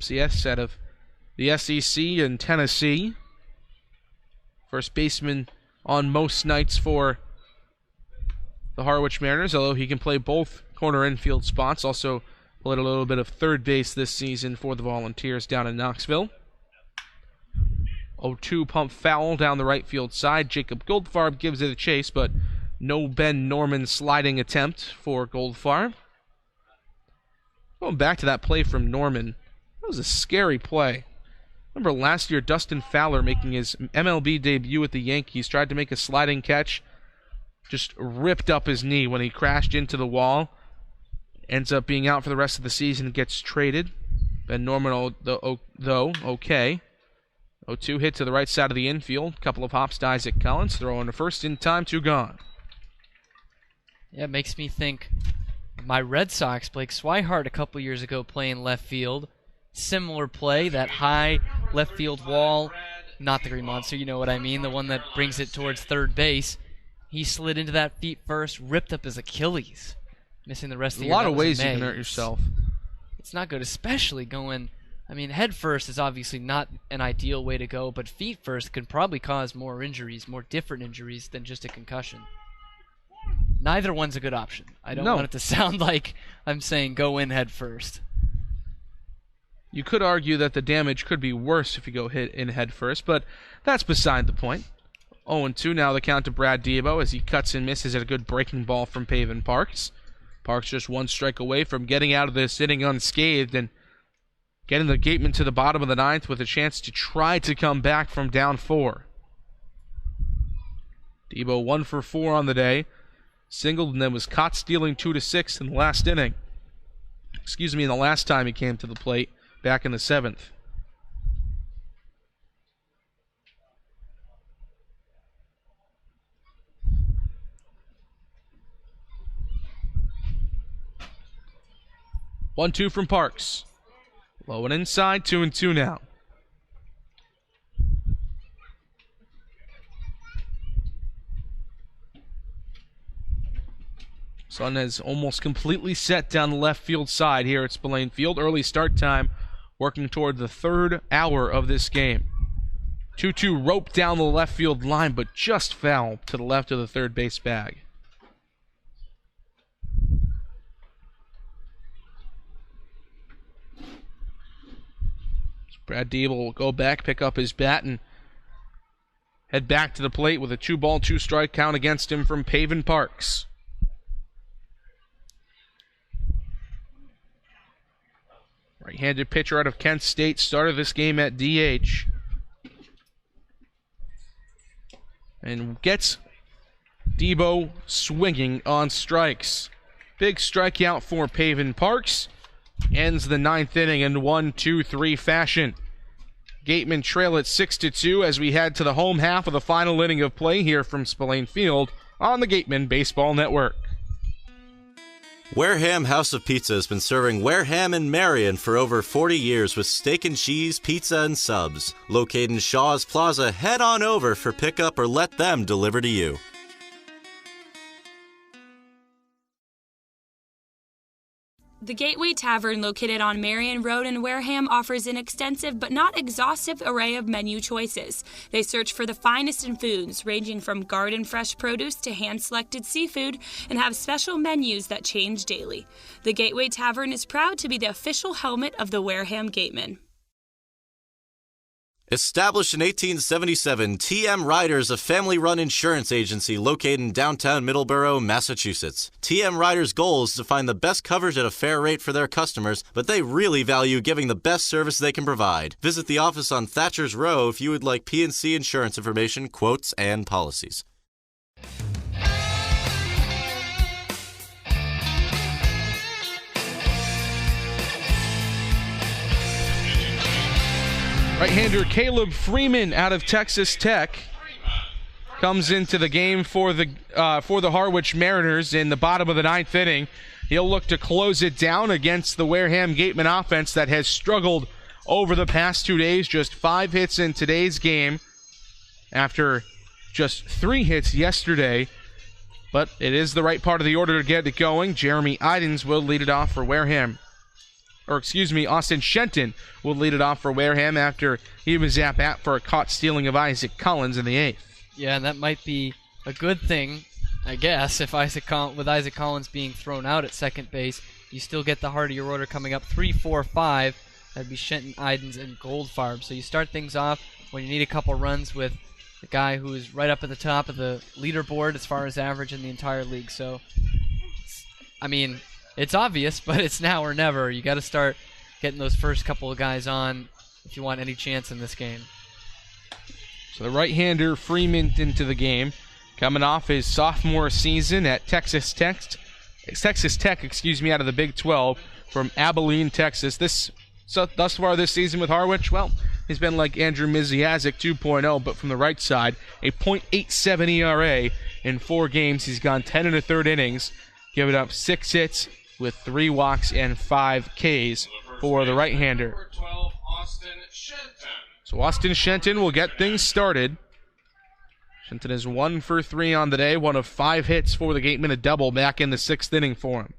CS out of the SEC in Tennessee. First baseman on most nights for the Harwich Mariners, although he can play both corner infield spots. Also played a little bit of third base this season for the Volunteers down in Knoxville. 0-2 pump foul down the right field side. Jacob Goldfarb gives it a chase, but no Ben Norman sliding attempt for Goldfarb. Going back to that play from Norman, that was a scary play. Remember last year, Dustin Fowler making his MLB debut with the Yankees, tried to make a sliding catch, just ripped up his knee when he crashed into the wall. Ends up being out for the rest of the season, gets traded. Ben Norman, though, okay. 0-2 hit to the right side of the infield. Couple of hops to Isaac Collins. Throwing to first in time, 2 gone. Yeah, it makes me think my Red Sox, Blake Swihart, a couple years ago playing left field. Similar play, that high left field wall. Not the Green Monster, you know what I mean. The one that brings it towards third base. He slid into that feet first, ripped up his Achilles. Missing the rest of the year. A lot of ways you can hurt yourself. It's not good, especially going... I mean, head first is obviously not an ideal way to go, but feet first could probably cause more injuries, more different injuries than just a concussion. Neither one's a good option. I don't want it to sound like I'm saying go in head first. You could argue that the damage could be worse if you go hit in head first, but that's beside the point. 0-2 now the count to Brad Diebo as he cuts and misses at a good breaking ball from Pavement Parks. Parks just 1 strike away from getting out of this inning unscathed and getting the Gatemen to the bottom of the 9th with a chance to try to come back from down 4. Debo 1 for 4 on the day. Singled and then was caught stealing 2-6 in the last inning. In the last time he came to the plate back in the 7th. 1-2 from Parks. Low and inside, 2-2 now. Sun has almost completely set down the left field side here at Spillane Field. Early start time, working toward the third hour of this game. 2-2 roped down the left field line, but just foul to the left of the third base bag. Brad Diebel will go back, pick up his bat, and head back to the plate with a 2-ball, 2-strike count against him from Pavin Parks. Right-handed pitcher out of Kent State started this game at DH. And gets Debo swinging on strikes. Big strikeout for Pavin Parks. Ends the ninth inning in 1-2-3 fashion. Gatemen trail at 6-2 as we head to the home half of the final inning of play here from Spillane Field on the Gatemen Baseball Network. Wareham House of Pizza has been serving Wareham and Marion for over 40 years with steak and cheese, pizza, and subs. Located in Shaw's Plaza, head on over for pickup or let them deliver to you. The Gateway Tavern, located on Marion Road in Wareham, offers an extensive but not exhaustive array of menu choices. They search for the finest in foods, ranging from garden fresh produce to hand-selected seafood, and have special menus that change daily. The Gateway Tavern is proud to be the official helmet of the Wareham Gatemen. Established in 1877, TM Riders is a family-run insurance agency located in downtown Middleborough, Massachusetts. TM Riders' goal is to find the best coverage at a fair rate for their customers, but they really value giving the best service they can provide. Visit the office on Thatcher's Row if you would like P&C insurance information, quotes, and policies. Right-hander Caleb Freeman out of Texas Tech comes into the game for the Harwich Mariners in the bottom of the ninth inning. He'll look to close it down against the Wareham Gatemen offense that has struggled over the past 2 days. Just 5 hits in today's game after just 3 hits yesterday. But it is the right part of the order to get it going. Jeremy Idens will lead it off for Wareham. Austin Shenton will lead it off for Wareham after he was at bat for a caught stealing of Isaac Collins in the 8th. Yeah, and that might be a good thing, I guess, if with Isaac Collins being thrown out at second base. You still get the heart of your order coming up 3, 4, 5. That'd be Shenton, Idens, and Goldfarb. So you start things off when you need a couple runs with the guy who is right up at the top of the leaderboard as far as average in the entire league. So, it's obvious, but it's now or never. You got to start getting those first couple of guys on if you want any chance in this game. So the right-hander Freeman into the game, coming off his sophomore season at Texas Tech, out of the Big 12 from Abilene, Texas. Thus far this season with Harwich, well, he's been like Andrew Miziazik 2.0, but from the right side, a .87 ERA in 4 games. He's gone 10 1/3 innings, giving up 6 hits with 3 walks and 5 Ks for the right-hander. So Austin Shenton will get things started. Shenton is 1 for 3 on the day, 1 of 5 hits for the Gatemen, a double back in the 6th inning for him.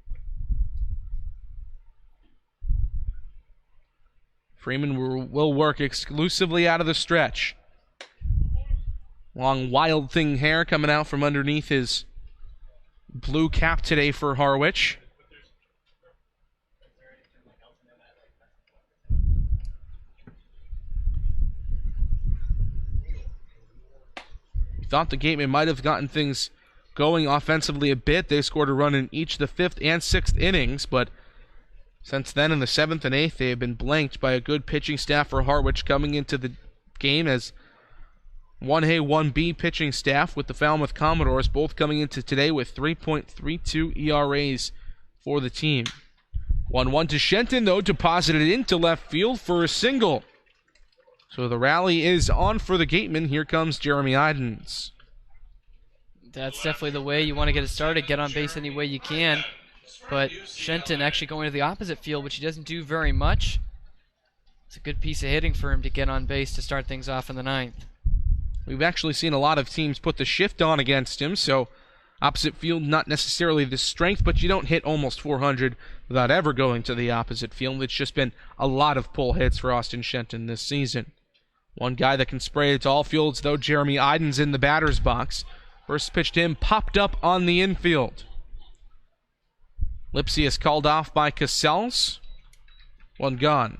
Freeman will work exclusively out of the stretch. Long Wild Thing hair coming out from underneath his blue cap today for Harwich. Thought the Gatemen might have gotten things going offensively a bit. They scored a run in each the 5th and 6th innings, but since then in the 7th and 8th they have been blanked by a good pitching staff for Harwich coming into the game as 1A, 1B pitching staff with the Falmouth Commodores, both coming into today with 3.32 ERAs for the team. 1-1 to Shenton, though, deposited into left field for a single. So the rally is on for the Gatemen. Here comes Jeremy Idens. That's definitely the way you want to get it started. Get on base any way you can. But Shenton actually going to the opposite field, which he doesn't do very much. It's a good piece of hitting for him to get on base to start things off in the ninth. We've actually seen a lot of teams put the shift on against him, so opposite field not necessarily the strength, but you don't hit almost 400 without ever going to the opposite field. It's just been a lot of pull hits for Austin Shenton this season. One guy that can spray it to all fields, though, Jeremy Iden's in the batter's box. First pitch to him popped up on the infield. Lipsy is called off by Casals. One gone.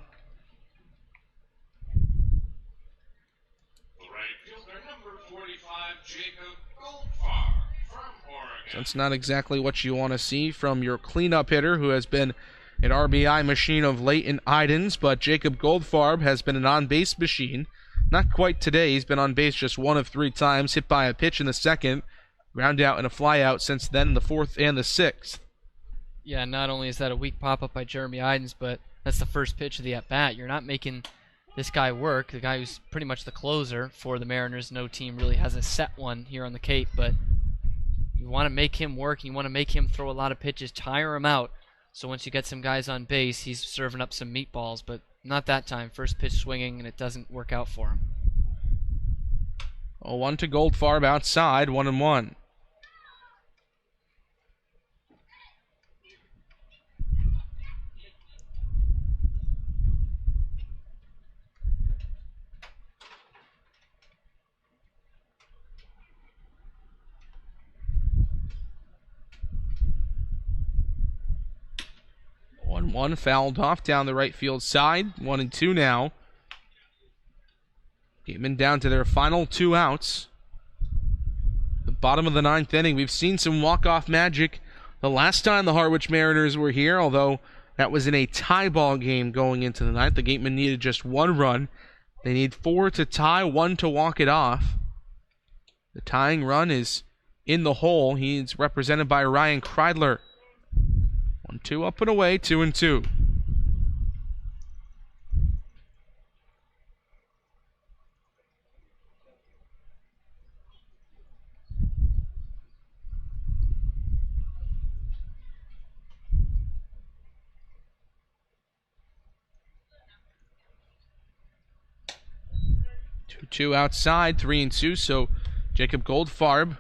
That's not exactly what you want to see from your cleanup hitter, who has been an RBI machine of late in Idens, but Jacob Goldfarb has been an on-base machine. Not quite today. He's been on base just 1 of 3 times, hit by a pitch in the second, ground out and a fly out since then in the 4th and the 6th. Yeah, not only is that a weak pop-up by Jeremy Idens, but that's the first pitch of the at-bat. You're not making this guy work, the guy who's pretty much the closer for the Mariners. No team really has a set one here on the Cape, but you want to make him work. You want to make him throw a lot of pitches, tire him out. So once you get some guys on base, he's serving up some meatballs, but not that time. First pitch swinging, and it doesn't work out for him. 0-1 to Goldfarb outside, 1-1. One fouled off down the right field side. 1-2 now. Gatemen down to their final 2 outs. The bottom of the 9th inning. We've seen some walk-off magic the last time the Harwich Mariners were here, although that was in a tie ball game going into the 9th. The Gatemen needed just 1 run. They need 4 to tie, 1 to walk it off. The tying run is in the hole. He's represented by Ryan Kreidler. 1-2 up and away, 2-2. Two outside, 3-2. So Jacob Goldfarb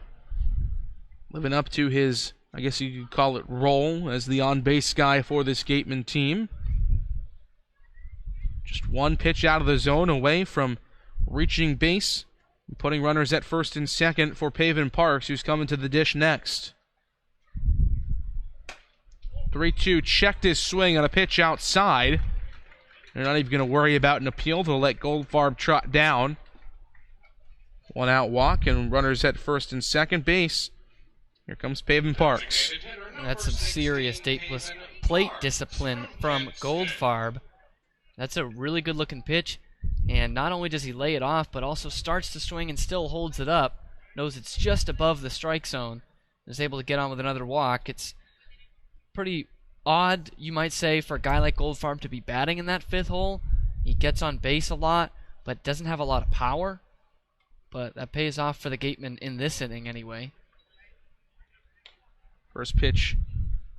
living up to his, I guess you could call it, role as the on-base guy for this Gateman team. Just 1 pitch out of the zone away from reaching base and putting runners at first and second for Paven Parks, who's coming to the dish next. 3-2, checked his swing on a pitch outside. They're not even going to worry about an appeal. They'll let Goldfarb trot down. 1 out walk and runners at first and second base. Here comes Paven Parks. That's some serious plate discipline from Goldfarb. That's a really good looking pitch. And not only does he lay it off, but also starts to swing and still holds it up. Knows it's just above the strike zone. Is able to get on with another walk. It's pretty odd, you might say, for a guy like Goldfarb to be batting in that 5th hole. He gets on base a lot, but doesn't have a lot of power. But that pays off for the Gatemen in this inning anyway. First pitch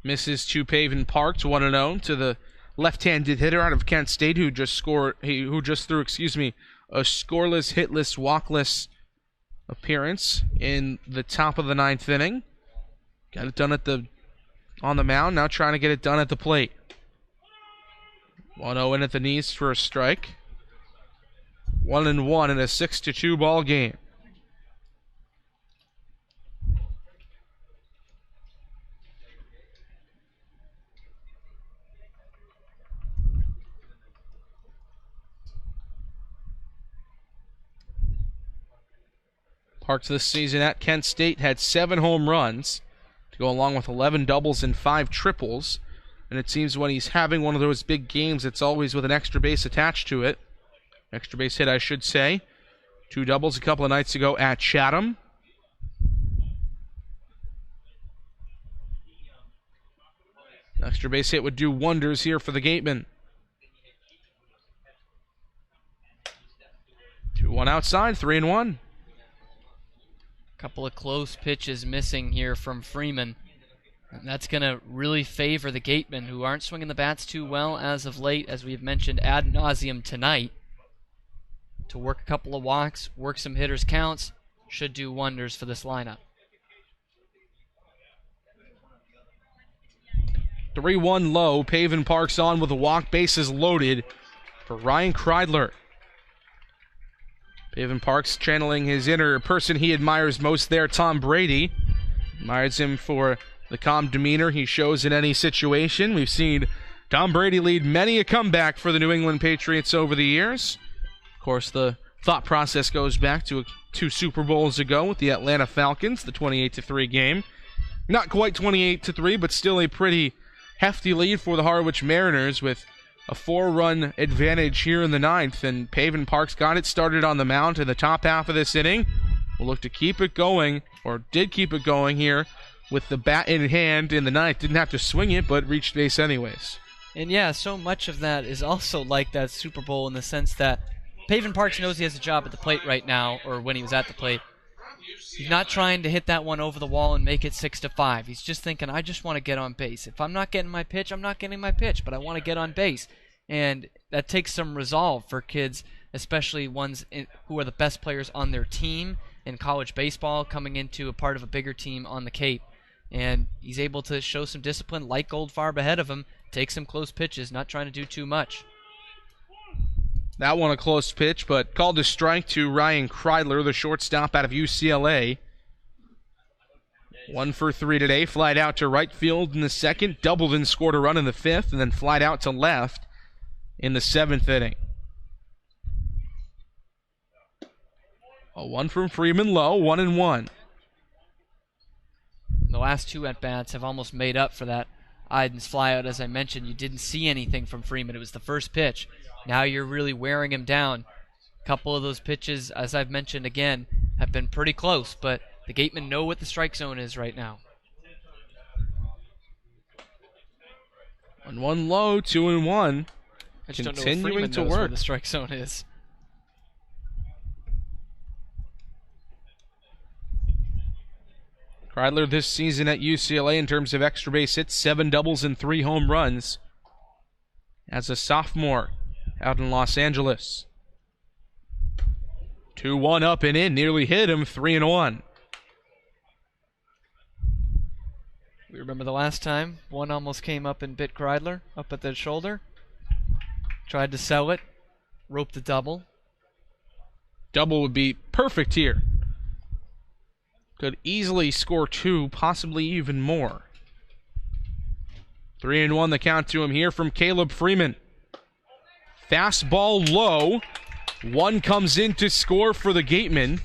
misses to Paven Parks, 1-0 to the left-handed hitter out of Kent State, who just threw a scoreless, hitless, walkless appearance in the top of the 9th inning. Got it done on the mound, now trying to get it done at the plate. 1-0 in at the knees for a strike. 1-1 in a 6-2 ball game. Parks this season at Kent State had 7 home runs to go along with 11 doubles and 5 triples. And it seems when he's having one of those big games, it's always with an extra base attached to it. Extra base hit, I should say. 2 doubles a couple of nights ago at Chatham. Extra base hit would do wonders here for the Gatemen. 2-1 outside, 3-1. Couple of close pitches missing here from Freeman. And that's going to really favor the Gatemen, who aren't swinging the bats too well as of late, as we've mentioned ad nauseum tonight. To work a couple of walks, work some hitters' counts, should do wonders for this lineup. 3-1 low. Pavin Parks on with a walk, bases loaded for Ryan Kreidler. Pavin Parks channeling his inner person he admires most there, Tom Brady. Admires him for the calm demeanor he shows in any situation. We've seen Tom Brady lead many a comeback for the New England Patriots over the years. Of course, the thought process goes back to 2 Super Bowls ago with the Atlanta Falcons, the 28-3 game. Not quite 28-3, but still a pretty hefty lead for the Harwich Mariners with a 4-run advantage here in the 9th, and Pavin Parks got it started on the mound in the top half of this inning. Will look to keep it going, or did keep it going here with the bat in hand in the 9th. Didn't have to swing it, but reached base anyways. And yeah, so much of that is also like that Super Bowl in the sense that Pavin Parks knows he has a job at the plate right now, or when he was at the plate. He's not trying to hit that one over the wall and make it 6-5. He's just thinking, I just want to get on base. If I'm not getting my pitch, I'm not getting my pitch, but I want to get on base. And that takes some resolve for kids, especially ones who are the best players on their team in college baseball, coming into a part of a bigger team on the Cape. And he's able to show some discipline, like Goldfarb ahead of him, take some close pitches, not trying to do too much. That one a close pitch, but called a strike to Ryan Kreidler, the shortstop out of UCLA. 1 for 3 today, flied out to right field in the 2nd, doubled and scored a run in the 5th, and then flied out to left in the 7th inning. A 1 from Freeman low, 1-1. The last 2 at-bats have almost made up for that Idens flyout. As I mentioned, you didn't see anything from Freeman. It was the first pitch. Now you're really wearing him down. A couple of those pitches, as I've mentioned again, have been pretty close, but the Gatemen know what the strike zone is right now. 1-1 low, 2-1. I just don't know if Continuing Freeman to knows where work. the strike zone is. Kreidler this season at UCLA in terms of extra base hits, 7 doubles and 3 home runs. As a sophomore out in Los Angeles. 2-1 up and in, nearly hit him, 3-1. We remember the last time one almost came up and bit Kreidler up at the shoulder. Tried to sell it, roped the double. Double would be perfect here. Could easily score 2, possibly even more. 3-1 the count to him here from Caleb Freeman. Fastball low. 1 comes in to score for the Gatemen.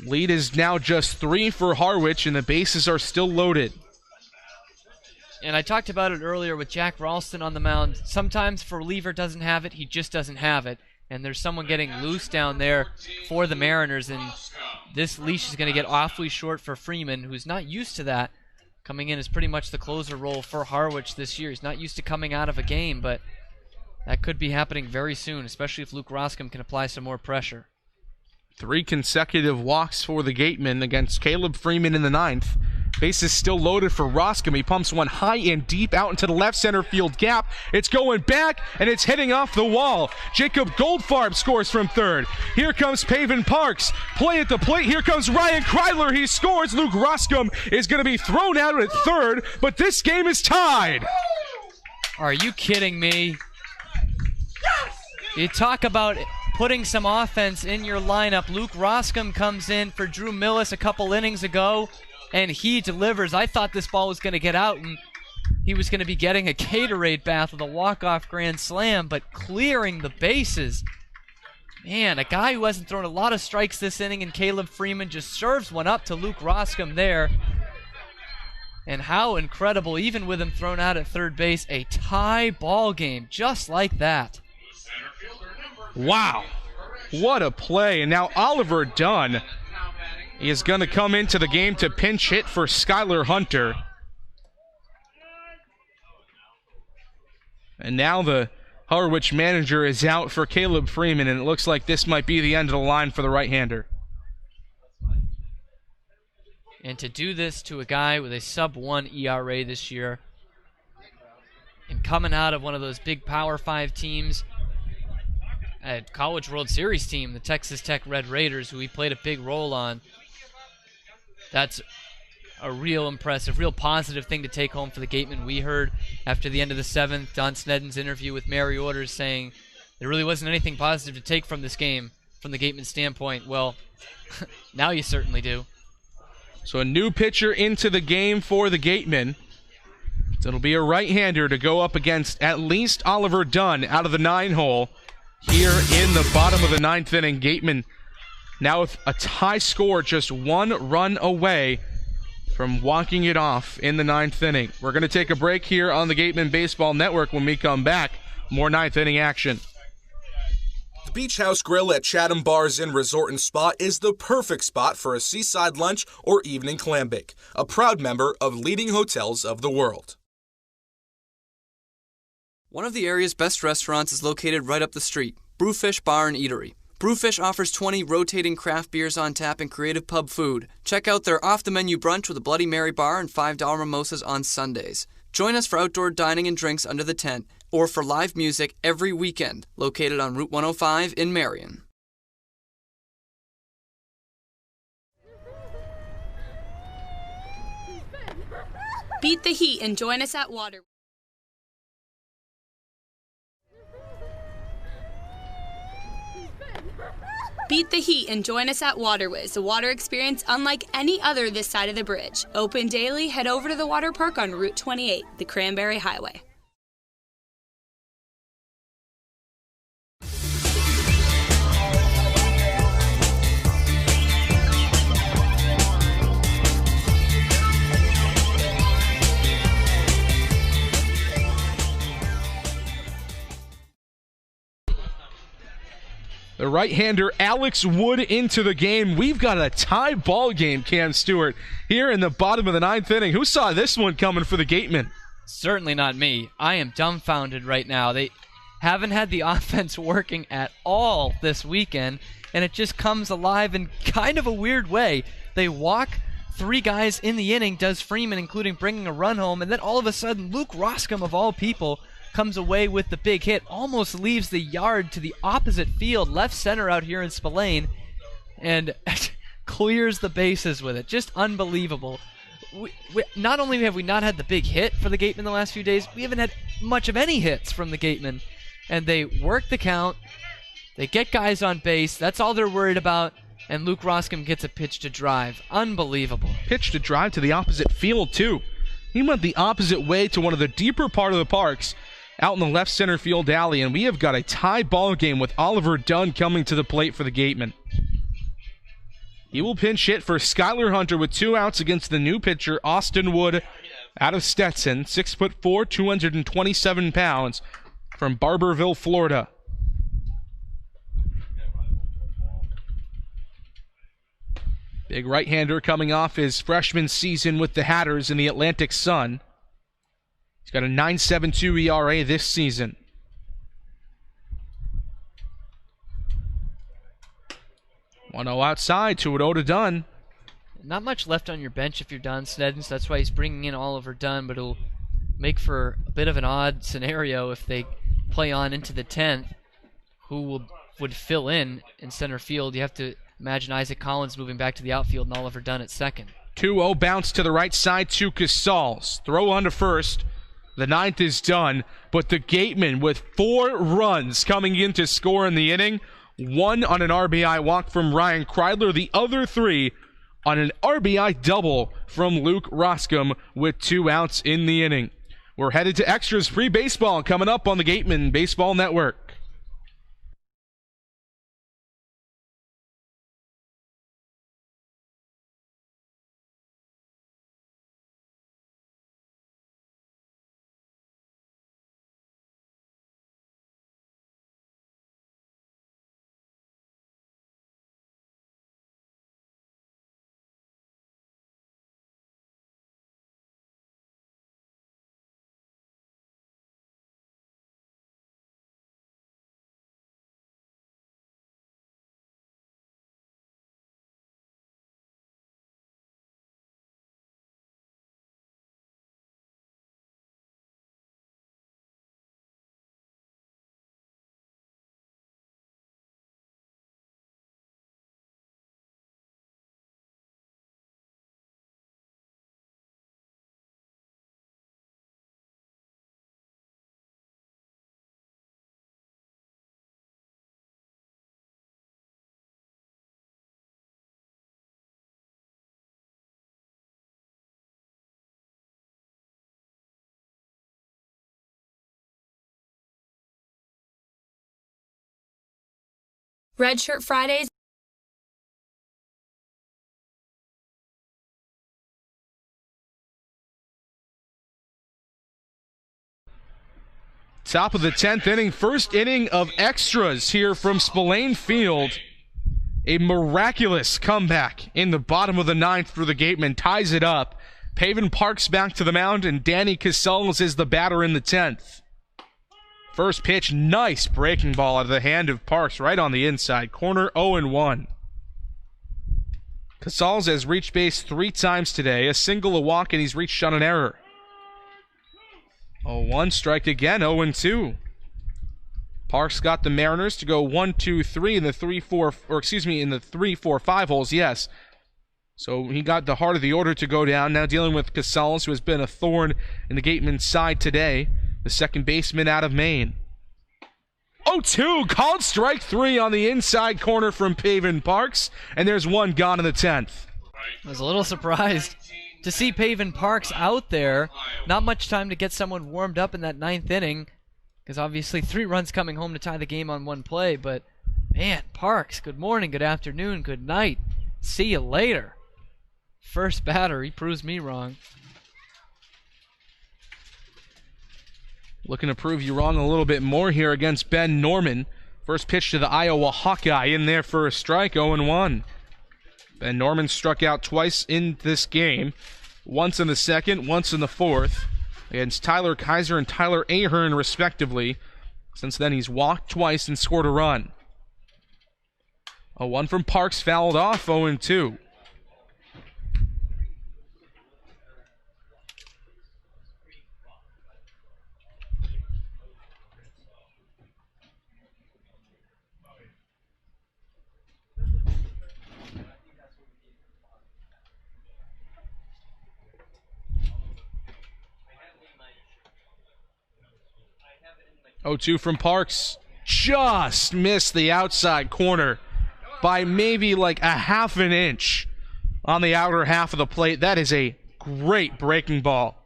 Lead is now just 3 for Harwich, and the bases are still loaded. And I talked about it earlier with Jack Ralston on the mound. Sometimes if a reliever doesn't have it, he just doesn't have it. And there's someone getting loose down there for the Mariners, and this leash is going to get awfully short for Freeman, who's not used to that. Coming in as pretty much the closer role for Harwich this year. He's not used to coming out of a game, but that could be happening very soon, especially if Luke Roscom can apply some more pressure. 3 consecutive walks for the Gatemen against Caleb Freeman in the 9th. Bases still loaded for Roscom. He pumps one high and deep out into the left center field gap. It's going back, and it's heading off the wall. Jacob Goldfarb scores from 3rd. Here comes Pavin Parks. Play at the plate. Here comes Ryan Kreidler. He scores. Luke Roscom is going to be thrown out at 3rd, but this game is tied. Are you kidding me? You talk about putting some offense in your lineup. Luke Roscom comes in for Drew Millis a couple innings ago, and he delivers. I thought this ball was going to get out, and he was going to be getting a Gatorade bath with a walk-off grand slam, but clearing the bases. Man, a guy who hasn't thrown a lot of strikes this inning, and Caleb Freeman just serves one up to Luke Roscom there. And how incredible, even with him thrown out at 3rd base, a tie ball game just like that. Wow, what a play. And now Oliver Dunn is going to come into the game to pinch hit for Skylar Hunter. And now the Harwich manager is out for Caleb Freeman, and it looks like this might be the end of the line for the right-hander. And to do this to a guy with a sub-1 ERA this year, and coming out of one of those big Power 5 teams, a College World Series team, the Texas Tech Red Raiders, who he played a big role on, that's a real impressive, real positive thing to take home for the Gatemen. We heard after the end of the 7th, Don Snedden's interview with Mary Orders saying there really wasn't anything positive to take from this game from the Gatemen standpoint. Well, now you certainly do. So a new pitcher into the game for the Gatemen. So it'll be a right-hander to go up against at least Oliver Dunn out of the 9-hole here in the bottom of the 9th inning. Gatemen now with a tie score, just 1 run away from walking it off in the 9th inning. We're going to take a break here on the Gatemen Baseball Network. When we come back, more 9th inning action. The Beach House Grill at Chatham Bars Inn Resort and Spa is the perfect spot for a seaside lunch or evening clam bake. A proud member of leading hotels of the world. One of the area's best restaurants is located right up the street, Brewfish Bar and Eatery. Brewfish offers 20 rotating craft beers on tap and creative pub food. Check out their off-the-menu brunch with a Bloody Mary bar and $5 mimosas on Sundays. Join us for outdoor dining and drinks under the tent, or for live music every weekend, located on Route 105 in Marion. Beat the heat and join us at Water. Beat the heat and join us at Waterways, a water experience unlike any other this side of the bridge. Open daily, head over to the water park on Route 28, the Cranberry Highway. The right-hander Alex Wood into the game. We've got a tie ball game, Cam Stewart, here in the bottom of the 9th inning. Who saw this one coming for the Gatemen? Certainly not me. I am dumbfounded right now. They haven't had the offense working at all this weekend, and it just comes alive in kind of a weird way. They walk 3 guys in the inning, does Freeman, including bringing a run home, and then all of a sudden, Luke Roscom, of all people, comes away with the big hit, almost leaves the yard to the opposite field, left center out here in Spillane, and clears the bases with it. Just unbelievable. Not only have we not had the big hit for the Gatemen the last few days, we haven't had much of any hits from the Gatemen. And they work the count, they get guys on base, that's all they're worried about, and Luke Roscom gets a pitch to drive. Unbelievable. Pitch to drive to the opposite field, too. He went the opposite way to one of the deeper part of the parks, out in the left center field alley, and we have got a tie ball game with Oliver Dunn coming to the plate for the Gatemen. He will pinch hit for Skylar Hunter with 2 outs against the new pitcher, Austin Wood, out of Stetson, 6'4", 227 pounds, from Barberville, Florida. Big right-hander coming off his freshman season with the Hatters in the Atlantic Sun. He's got a 9.72 ERA this season. 1-0 outside, 2-0 to Dunn. Not much left on your bench if you're Don Snedden, so that's why he's bringing in Oliver Dunn, but it'll make for a bit of an odd scenario if they play on into the 10th. Who would fill in center field? You have to imagine Isaac Collins moving back to the outfield and Oliver Dunn at second. 2-0 bounce to the right side to Casals. Throw on to first. The 9th is done, but the Gatemen with 4 runs coming in to score in the inning. 1 on an RBI walk from Ryan Kreidler, the other 3 on an RBI double from Luke Roscom with 2 outs in the inning. We're headed to extras. Free baseball coming up on the Gatemen Baseball Network. Red Shirt Fridays. Top of the 10th inning, first inning of extras here from Spillane Field. A miraculous comeback in the bottom of the 9th for the Gatemen, ties it up. Paven Parks back to the mound, and Danny Casals is the batter in the 10th. First pitch, nice breaking ball out of the hand of Parks right on the inside corner, 0-1. Casals has reached base 3 times today, a single, a walk, and he's reached on an error. 0-1, strike again, 0-2. Parks got the Mariners to go 1-2-3 in the 3-4-5 holes, yes. So he got the heart of the order to go down, now dealing with Casals, who has been a thorn in the Gatemen's side today, the second baseman out of Maine. 0-2, called strike 3 on the inside corner from Paven Parks, and there's one gone in the 10th. I was a little surprised to see Paven Parks out there. Not much time to get someone warmed up in that 9th inning, because obviously 3 runs coming home to tie the game on one play. But, man, Parks, good morning, good afternoon, good night. See you later. First batter, he proves me wrong. Looking to prove you wrong a little bit more here against Ben Norman. First pitch to the Iowa Hawkeye in there for a strike, 0-1. Ben Norman struck out twice in this game, once in the second, once in the fourth, against Tyler Kaiser and Tyler Ahern, respectively. Since then, he's walked twice and scored a run. A 1 from Parks fouled off, 0-2. Oh, 2 from Parks. Just missed the outside corner by maybe like a half an inch on the outer half of the plate. That is a great breaking ball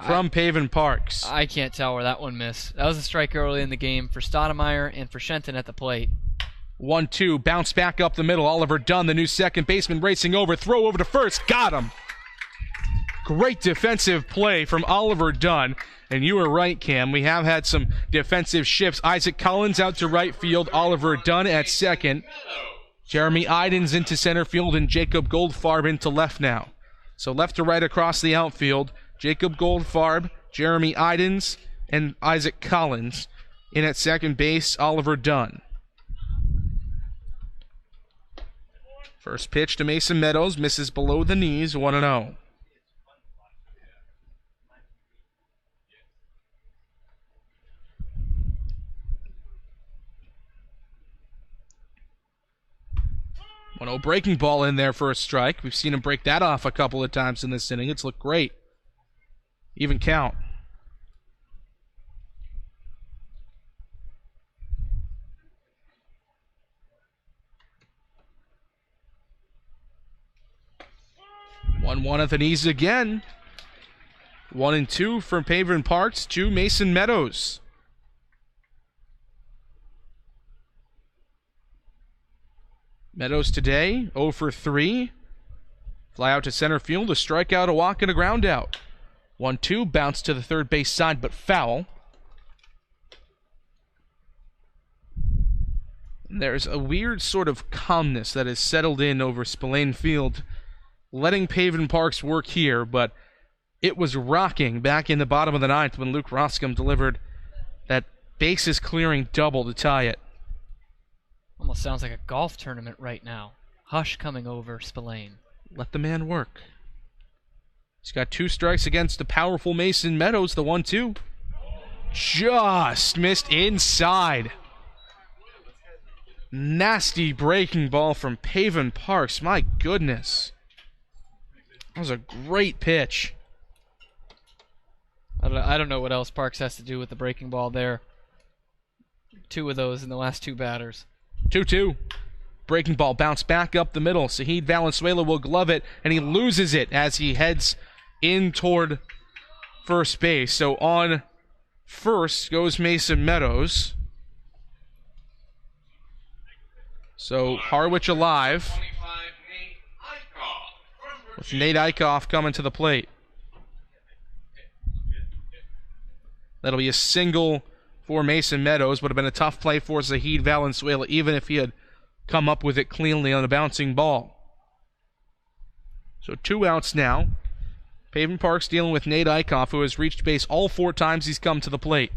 from Paven Parks. I can't tell where that one missed. That was a strike early in the game for Stoudemire and for Shenton at the plate. 1-2, bounce back up the middle. Oliver Dunn, the new second baseman, racing over. Throw over to first. Got him. Great defensive play from Oliver Dunn. And you were right, Cam. We have had some defensive shifts. Isaac Collins out to right field. Oliver Dunn at second. Jeremy Idens into center field, and Jacob Goldfarb into left now. So left to right across the outfield. Jacob Goldfarb, Jeremy Idens, and Isaac Collins. In at second base, Oliver Dunn. First pitch to Mason Meadows. Misses below the knees, 1-0. Breaking ball in there for a strike. We've seen him break that off a couple of times in this inning. It's looked great. Even count. One at the knees again. 1-2 from Paven Parks to Mason Meadows. Meadows today, 0 for 3. Fly out to center field, a strikeout, a walk, and a ground out. 1-2, bounce to the third base side, but foul. There's a weird sort of calmness that has settled in over Spillane Field, letting Paven Parks work here, but it was rocking back in the bottom of the 9th when Luke Roscom delivered that bases-clearing double to tie it. Almost sounds like a golf tournament right now. Hush coming over Spillane. Let the man work. He's got 2 strikes against the powerful Mason Meadows, the 1-2. Just missed inside. Nasty breaking ball from Paven Parks. My goodness. That was a great pitch. I don't know what else Parks has to do with the breaking ball there. 2 of those in the last 2 batters. 2-2. Breaking ball bounced back up the middle. Sahid Valenzuela will glove it, and he loses it as he heads in toward first base. So on first goes Mason Meadows. So Harwich alive, with Nate Eichhoff coming to the plate. That'll be a single for Mason Meadows. Would have been a tough play for Zahid Valenzuela, even if he had come up with it cleanly on a bouncing ball. So 2 outs now. Pavement Park's dealing with Nate Eichhoff, who has reached base all 4 times he's come to the plate.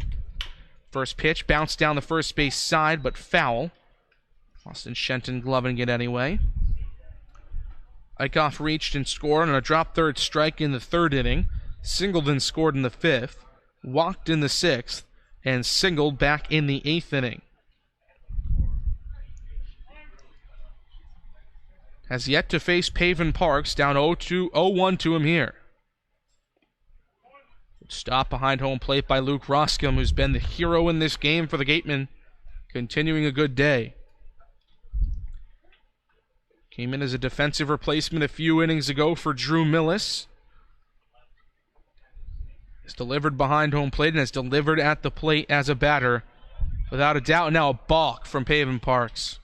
First pitch, bounced down the first base side, but foul. Austin Shenton gloving it anyway. Eichhoff reached and scored on a drop third strike in the 3rd inning. Singled and scored in the 5th. Walked in the 6th. And singled back in the 8th inning. Has yet to face Pavin Parks, down 0-1 to him here. Stop behind home plate by Luke Roscom, who's been the hero in this game for the Gatemen, continuing a good day. Came in as a defensive replacement a few innings ago for Drew Millis. Has delivered behind home plate and has delivered at the plate as a batter. Without a doubt, now a balk from Pavin Parks.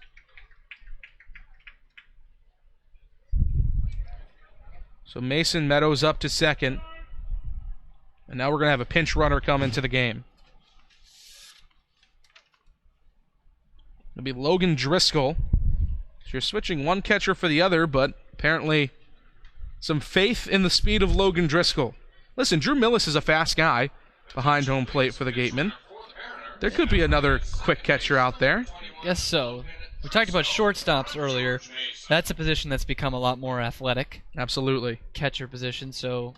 So Mason Meadows up to second. And now we're going to have a pinch runner come into the game. It'll be Logan Driscoll. So you're switching one catcher for the other, but apparently some faith in the speed of Logan Driscoll. Listen, Drew Millis is a fast guy behind home plate for the Gatemen. There could be another quick catcher out there. Guess so. We talked about shortstops earlier. That's a position that's become a lot more athletic. Absolutely. Catcher position, so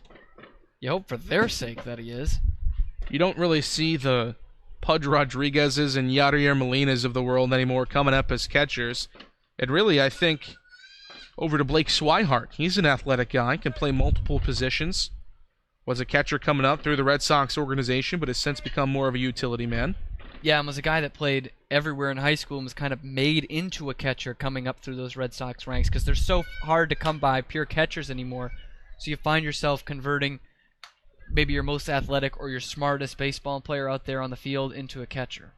you hope for their sake that he is. You don't really see the Pudge Rodriguez's and Yadier Molinas of the world anymore coming up as catchers. And really, I think, over to Blake Swihart. He's an athletic guy, can play multiple positions. Was a catcher coming up through the Red Sox organization, but has since become more of a utility man. Yeah, and was a guy that played everywhere in high school and was kind of made into a catcher coming up through those Red Sox ranks because they're so hard to come by pure catchers anymore. So you find yourself converting maybe your most athletic or your smartest baseball player out there on the field into a catcher.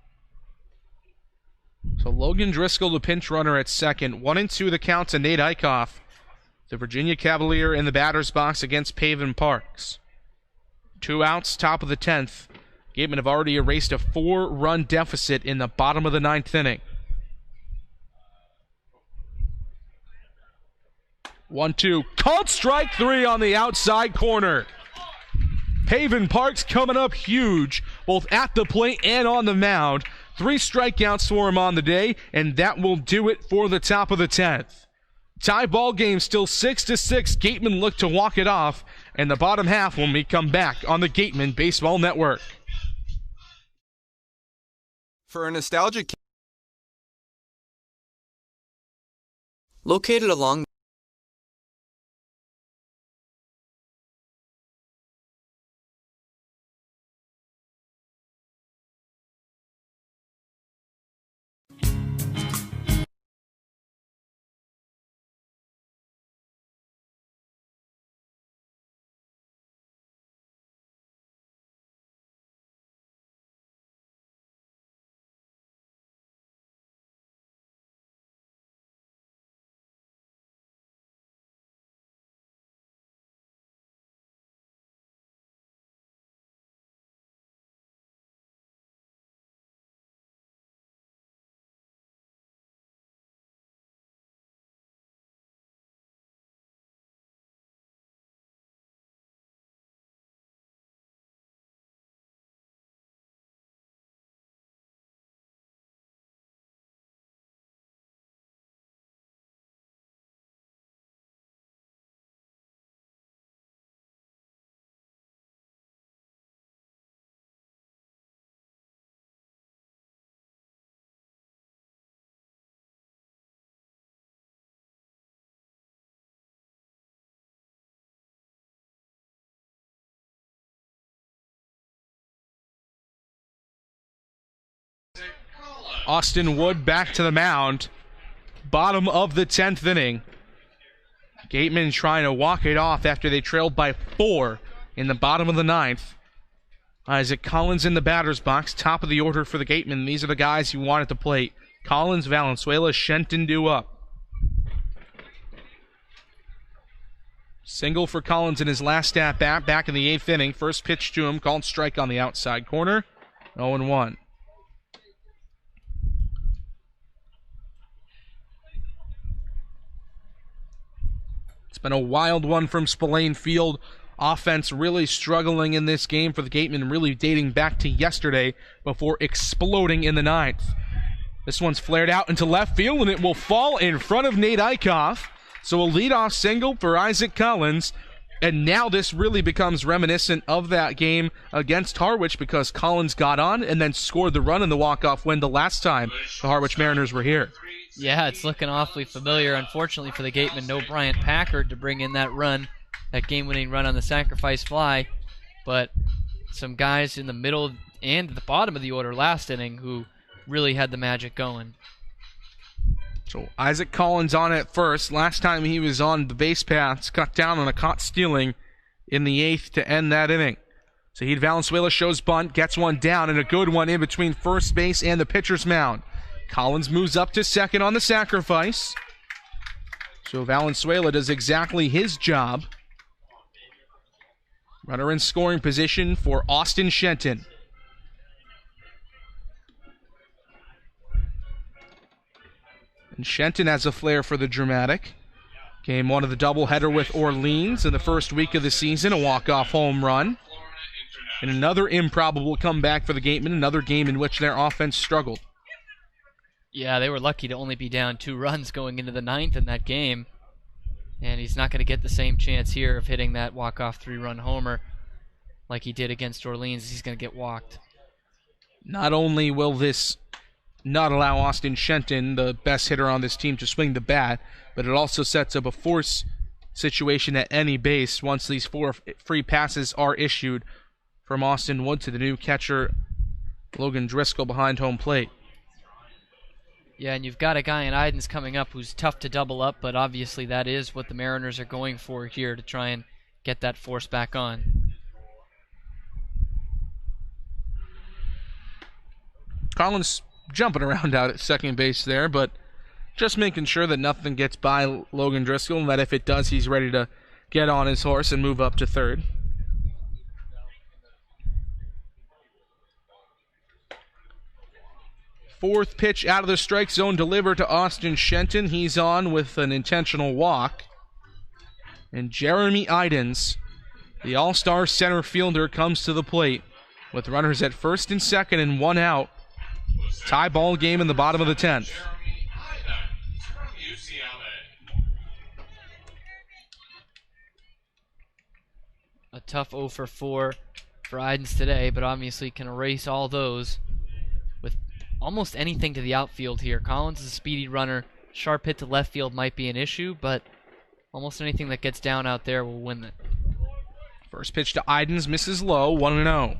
So Logan Driscoll, the pinch runner at second. 1-2 the count to Nate Eichhoff, the Virginia Cavalier in the batter's box against Pavin Parks. 2 outs, top of the 10th. Gatemen have already erased a 4-run deficit in the bottom of the 9th inning. 1-2. Called strike 3 on the outside corner. Pavin Parks coming up huge, both at the plate and on the mound. 3 strikeouts for him on the day, and that will do it for the top of the 10th. Tie ball game still 6-6. Gatemen look to walk it off, and the bottom half when we come back on the Gatemen Baseball Network. For a nostalgic Located along Austin Wood back to the mound. Bottom of the 10th inning. Gatemen trying to walk it off after they trailed by 4 in the bottom of the 9th. Isaac Collins in the batter's box, top of the order for the Gatemen. These are the guys you want at the plate. Collins, Valenzuela, Shenton due up. Single for Collins in his last at bat back in the 8th inning. First pitch to him, called strike on the outside corner. 0-1. It's been a wild one from Spillane Field. Offense really struggling in this game for the Gatemen, really dating back to yesterday before exploding in the 9th. This one's flared out into left field, and it will fall in front of Nate Eichhoff. So a leadoff single for Isaac Collins. And now this really becomes reminiscent of that game against Harwich because Collins got on and then scored the run in the walk-off win the last time the Harwich Mariners were here. Yeah, it's looking awfully familiar. Unfortunately for the Gatemen, no Bryant Packard to bring in that run, that game-winning run on the sacrifice fly. But some guys in the middle and the bottom of the order last inning who really had the magic going. So Isaac Collins on at first. Last time he was on the base paths, cut down on a caught stealing in the 8th to end that inning. Zahid Valenzuela shows bunt, gets one down, and a good one in between first base and the pitcher's mound. Collins moves up to second on the sacrifice. So Valenzuela does exactly his job. Runner in scoring position for Austin Shenton. And Shenton has a flair for the dramatic. Game 1 of the doubleheader with Orleans in the first week of the season, a walk-off home run. And another improbable comeback for the Gatemen, another game in which their offense struggled. Yeah, they were lucky to only be down 2 runs going into the 9th in that game. And he's not going to get the same chance here of hitting that walk-off 3-run homer like he did against Orleans. He's going to get walked. Not only will this not allow Austin Shenton, the best hitter on this team, to swing the bat, but it also sets up a force situation at any base once these 4 free passes are issued from Austin Wood to the new catcher, Logan Driscoll, behind home plate. Yeah, and you've got a guy in Idens coming up who's tough to double up, but obviously that is what the Mariners are going for here to try and get that force back on. Collins jumping around out at second base there, but just making sure that nothing gets by Logan Driscoll, and that if it does, he's ready to get on his horse and move up to third. Fourth pitch out of the strike zone delivered to Austin Shenton. He's on with an intentional walk. And Jeremy Idens, the all-star center fielder, comes to the plate with runners at first and second and 1 out. Tie ball game in the bottom of the 10th. A tough 0 for 4 for Idens today, but obviously can erase all those with almost anything to the outfield here. Collins is a speedy runner. Sharp hit to left field might be an issue, but almost anything that gets down out there will win it. First pitch to Idens, misses low, 1-0.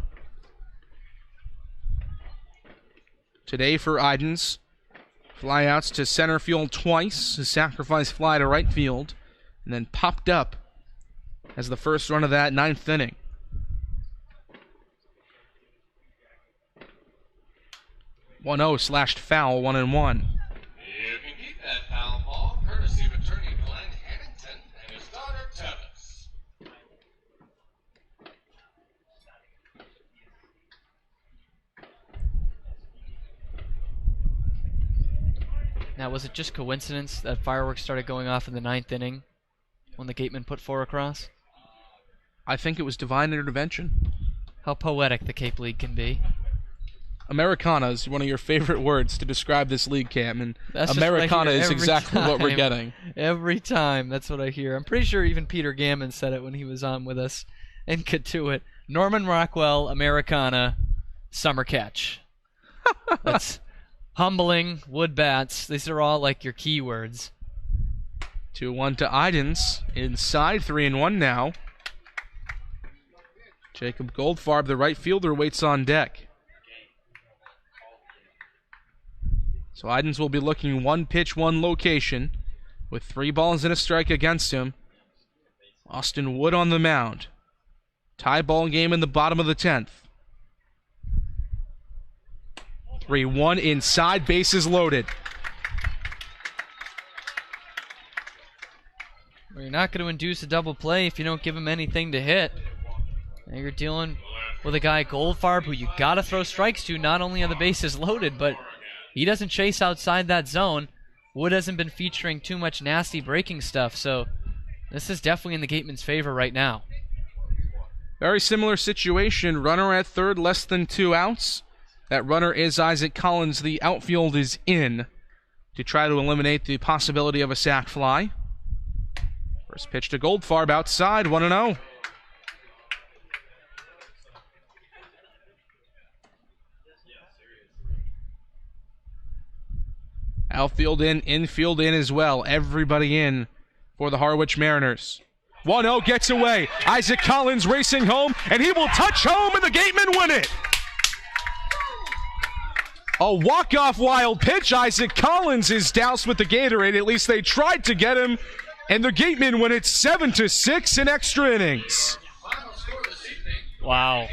Today for Idens, flyouts to center field twice, a sacrifice fly to right field, and then popped up as the first run of that 9th inning. Slashed foul, 1-1. You can keep that foul ball, courtesy of attorney Glenn Hannington and his daughter Tevis. Now, was it just coincidence that fireworks started going off in the 9th inning when the Gatemen put 4 across? I think it was divine intervention. How poetic the Cape League can be. Americana is one of your favorite words to describe this league, Cam, and That's Americana is every exactly what we're getting. Every time, that's what I hear. I'm pretty sure even Peter Gammon said it when he was on with us and could do it. Norman Rockwell, Americana, summer catch. That's humbling, wood bats. These are all like your keywords. 2-1 to Idens. Inside, 3-1 now. Jacob Goldfarb, the right fielder, waits on deck. So Idens will be looking 1 pitch, 1 location with 3 balls and a strike against him. Austin Wood on the mound. Tie ball game in the bottom of the 10th. 3-1 inside, bases loaded. Well, you're not going to induce a double play if you don't give him anything to hit. Now you're dealing with a guy, Goldfarb, who you got to throw strikes to. Not only are the bases loaded, but he doesn't chase outside that zone. Wood hasn't been featuring too much nasty breaking stuff, so this is definitely in the Gateman's favor right now. Very similar situation. Runner at third, less than 2 outs. That runner is Isaac Collins. The outfield is in to try to eliminate the possibility of a sac fly. First pitch to Goldfarb outside, 1-0. Outfield in, infield in as well. Everybody in for the Harwich Mariners. 1-0 gets away. Isaac Collins racing home, and he will touch home, and the Gatemen win it. A walk-off wild pitch. Isaac Collins is doused with the Gatorade. At least they tried to get him, and the Gatemen win it 7-6 in extra innings. Wow.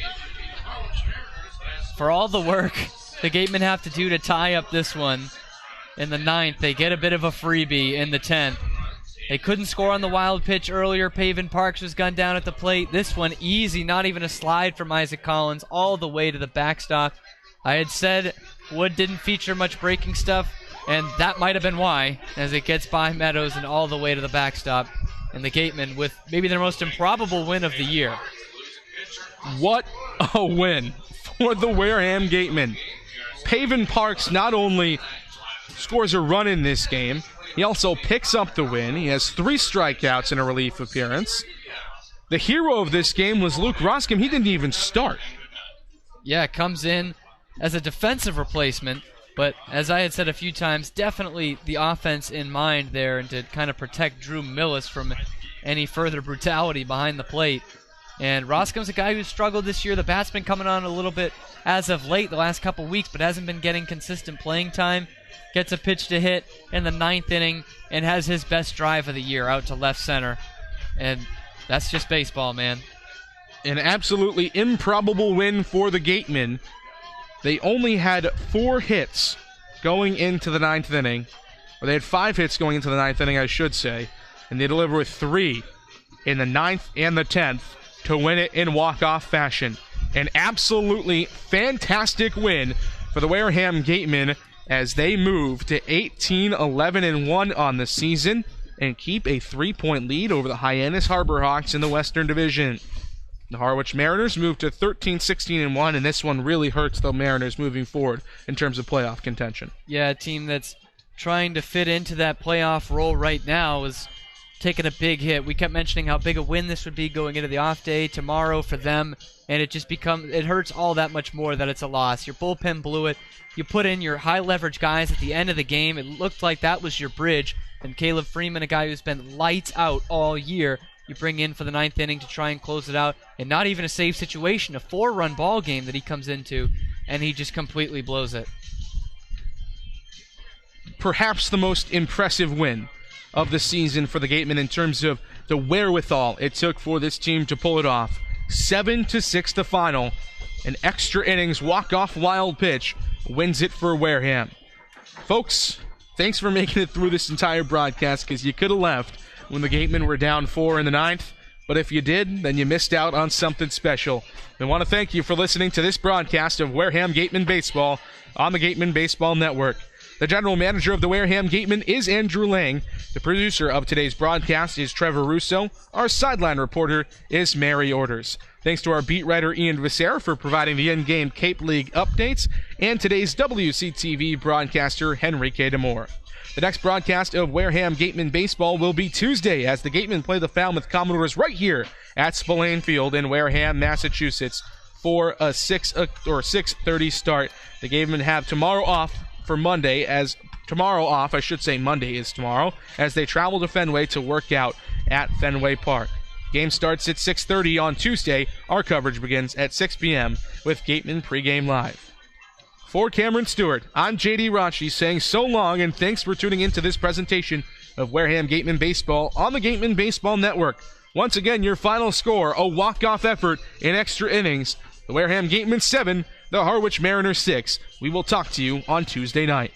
For all the work the Gatemen have to do to tie up this one, in the 9th, they get a bit of a freebie in the 10th. They couldn't score on the wild pitch earlier. Pavin Parks was gunned down at the plate. This one easy, not even a slide from Isaac Collins, all the way to the backstop. I had said Wood didn't feature much breaking stuff, and that might have been why, as it gets by Meadows and all the way to the backstop. And the Gatemen with maybe their most improbable win of the year. What a win for the Wareham Gatemen. Pavin Parks not only scores a run in this game, he also picks up the win. He has 3 strikeouts in a relief appearance. The hero of this game was Luke Roscom. He didn't even start. Yeah, comes in as a defensive replacement, but as I had said a few times, definitely the offense in mind there, and to kind of protect Drew Millis from any further brutality behind the plate. And Roscom's a guy who's struggled this year. The bat's been coming on a little bit as of late, the last couple weeks, but hasn't been getting consistent playing time. Gets a pitch to hit in the 9th inning and has his best drive of the year out to left center. And that's just baseball, man. An absolutely improbable win for the Gatemen. They only had 4 hits going into the 9th inning. Or they had 5 hits going into the 9th inning, I should say. And they deliver with 3 in the 9th and the 10th to win it in walk-off fashion. An absolutely fantastic win for the Wareham Gatemen as they move to 18-11-1 on the season and keep a 3-point lead over the Hyannis Harbor Hawks in the Western Division. The Harwich Mariners move to 13-16-1, and this one really hurts the Mariners moving forward in terms of playoff contention. Yeah, a team that's trying to fit into that playoff role right now is taking a big hit. We kept mentioning how big a win this would be going into the off day tomorrow for them, and it hurts all that much more that it's a loss. Your bullpen blew it. You put in your high-leverage guys at the end of the game. It looked like that was your bridge. And Caleb Freeman, a guy who's been lights out all year, you bring in for the 9th inning to try and close it out. And not even a save situation, a 4-run ball game that he comes into, and he just completely blows it. Perhaps the most impressive win of the season for the Gatemen in terms of the wherewithal it took for this team to pull it off. 7-6 the final. An extra innings walk-off wild pitch wins it for Wareham. Folks, thanks for making it through this entire broadcast, because you could have left when the Gatemen were down 4 in the 9th, but if you did, then you missed out on something special. We want to thank you for listening to this broadcast of Wareham Gatemen Baseball on the Gatemen Baseball Network. The general manager of the Wareham Gatemen is Andrew Lang. The producer of today's broadcast is Trevor Russo. Our sideline reporter is Mary Orders. Thanks to our beat writer Ian Visser for providing the in-game Cape League updates, and today's WCTV broadcaster Henrique Demore. The next broadcast of Wareham Gatemen Baseball will be Tuesday as the Gatemen play the Falmouth Commodores right here at Spillane Field in Wareham, Massachusetts for a 6:30 start. The Gatemen have tomorrow off for Monday, Monday is tomorrow, as they travel to Fenway to work out at Fenway Park. Game starts at 6:30 on Tuesday. Our coverage begins at 6 p.m. with Gatemen pregame live. For Cameron Stewart, I'm J.D. Rachi saying so long, and thanks for tuning into this presentation of Wareham Gatemen Baseball on the Gatemen Baseball Network. Once again, your final score, a walk-off effort in extra innings. The Wareham Gatemen 7, the Harwich Mariners 6. We will talk to you on Tuesday night.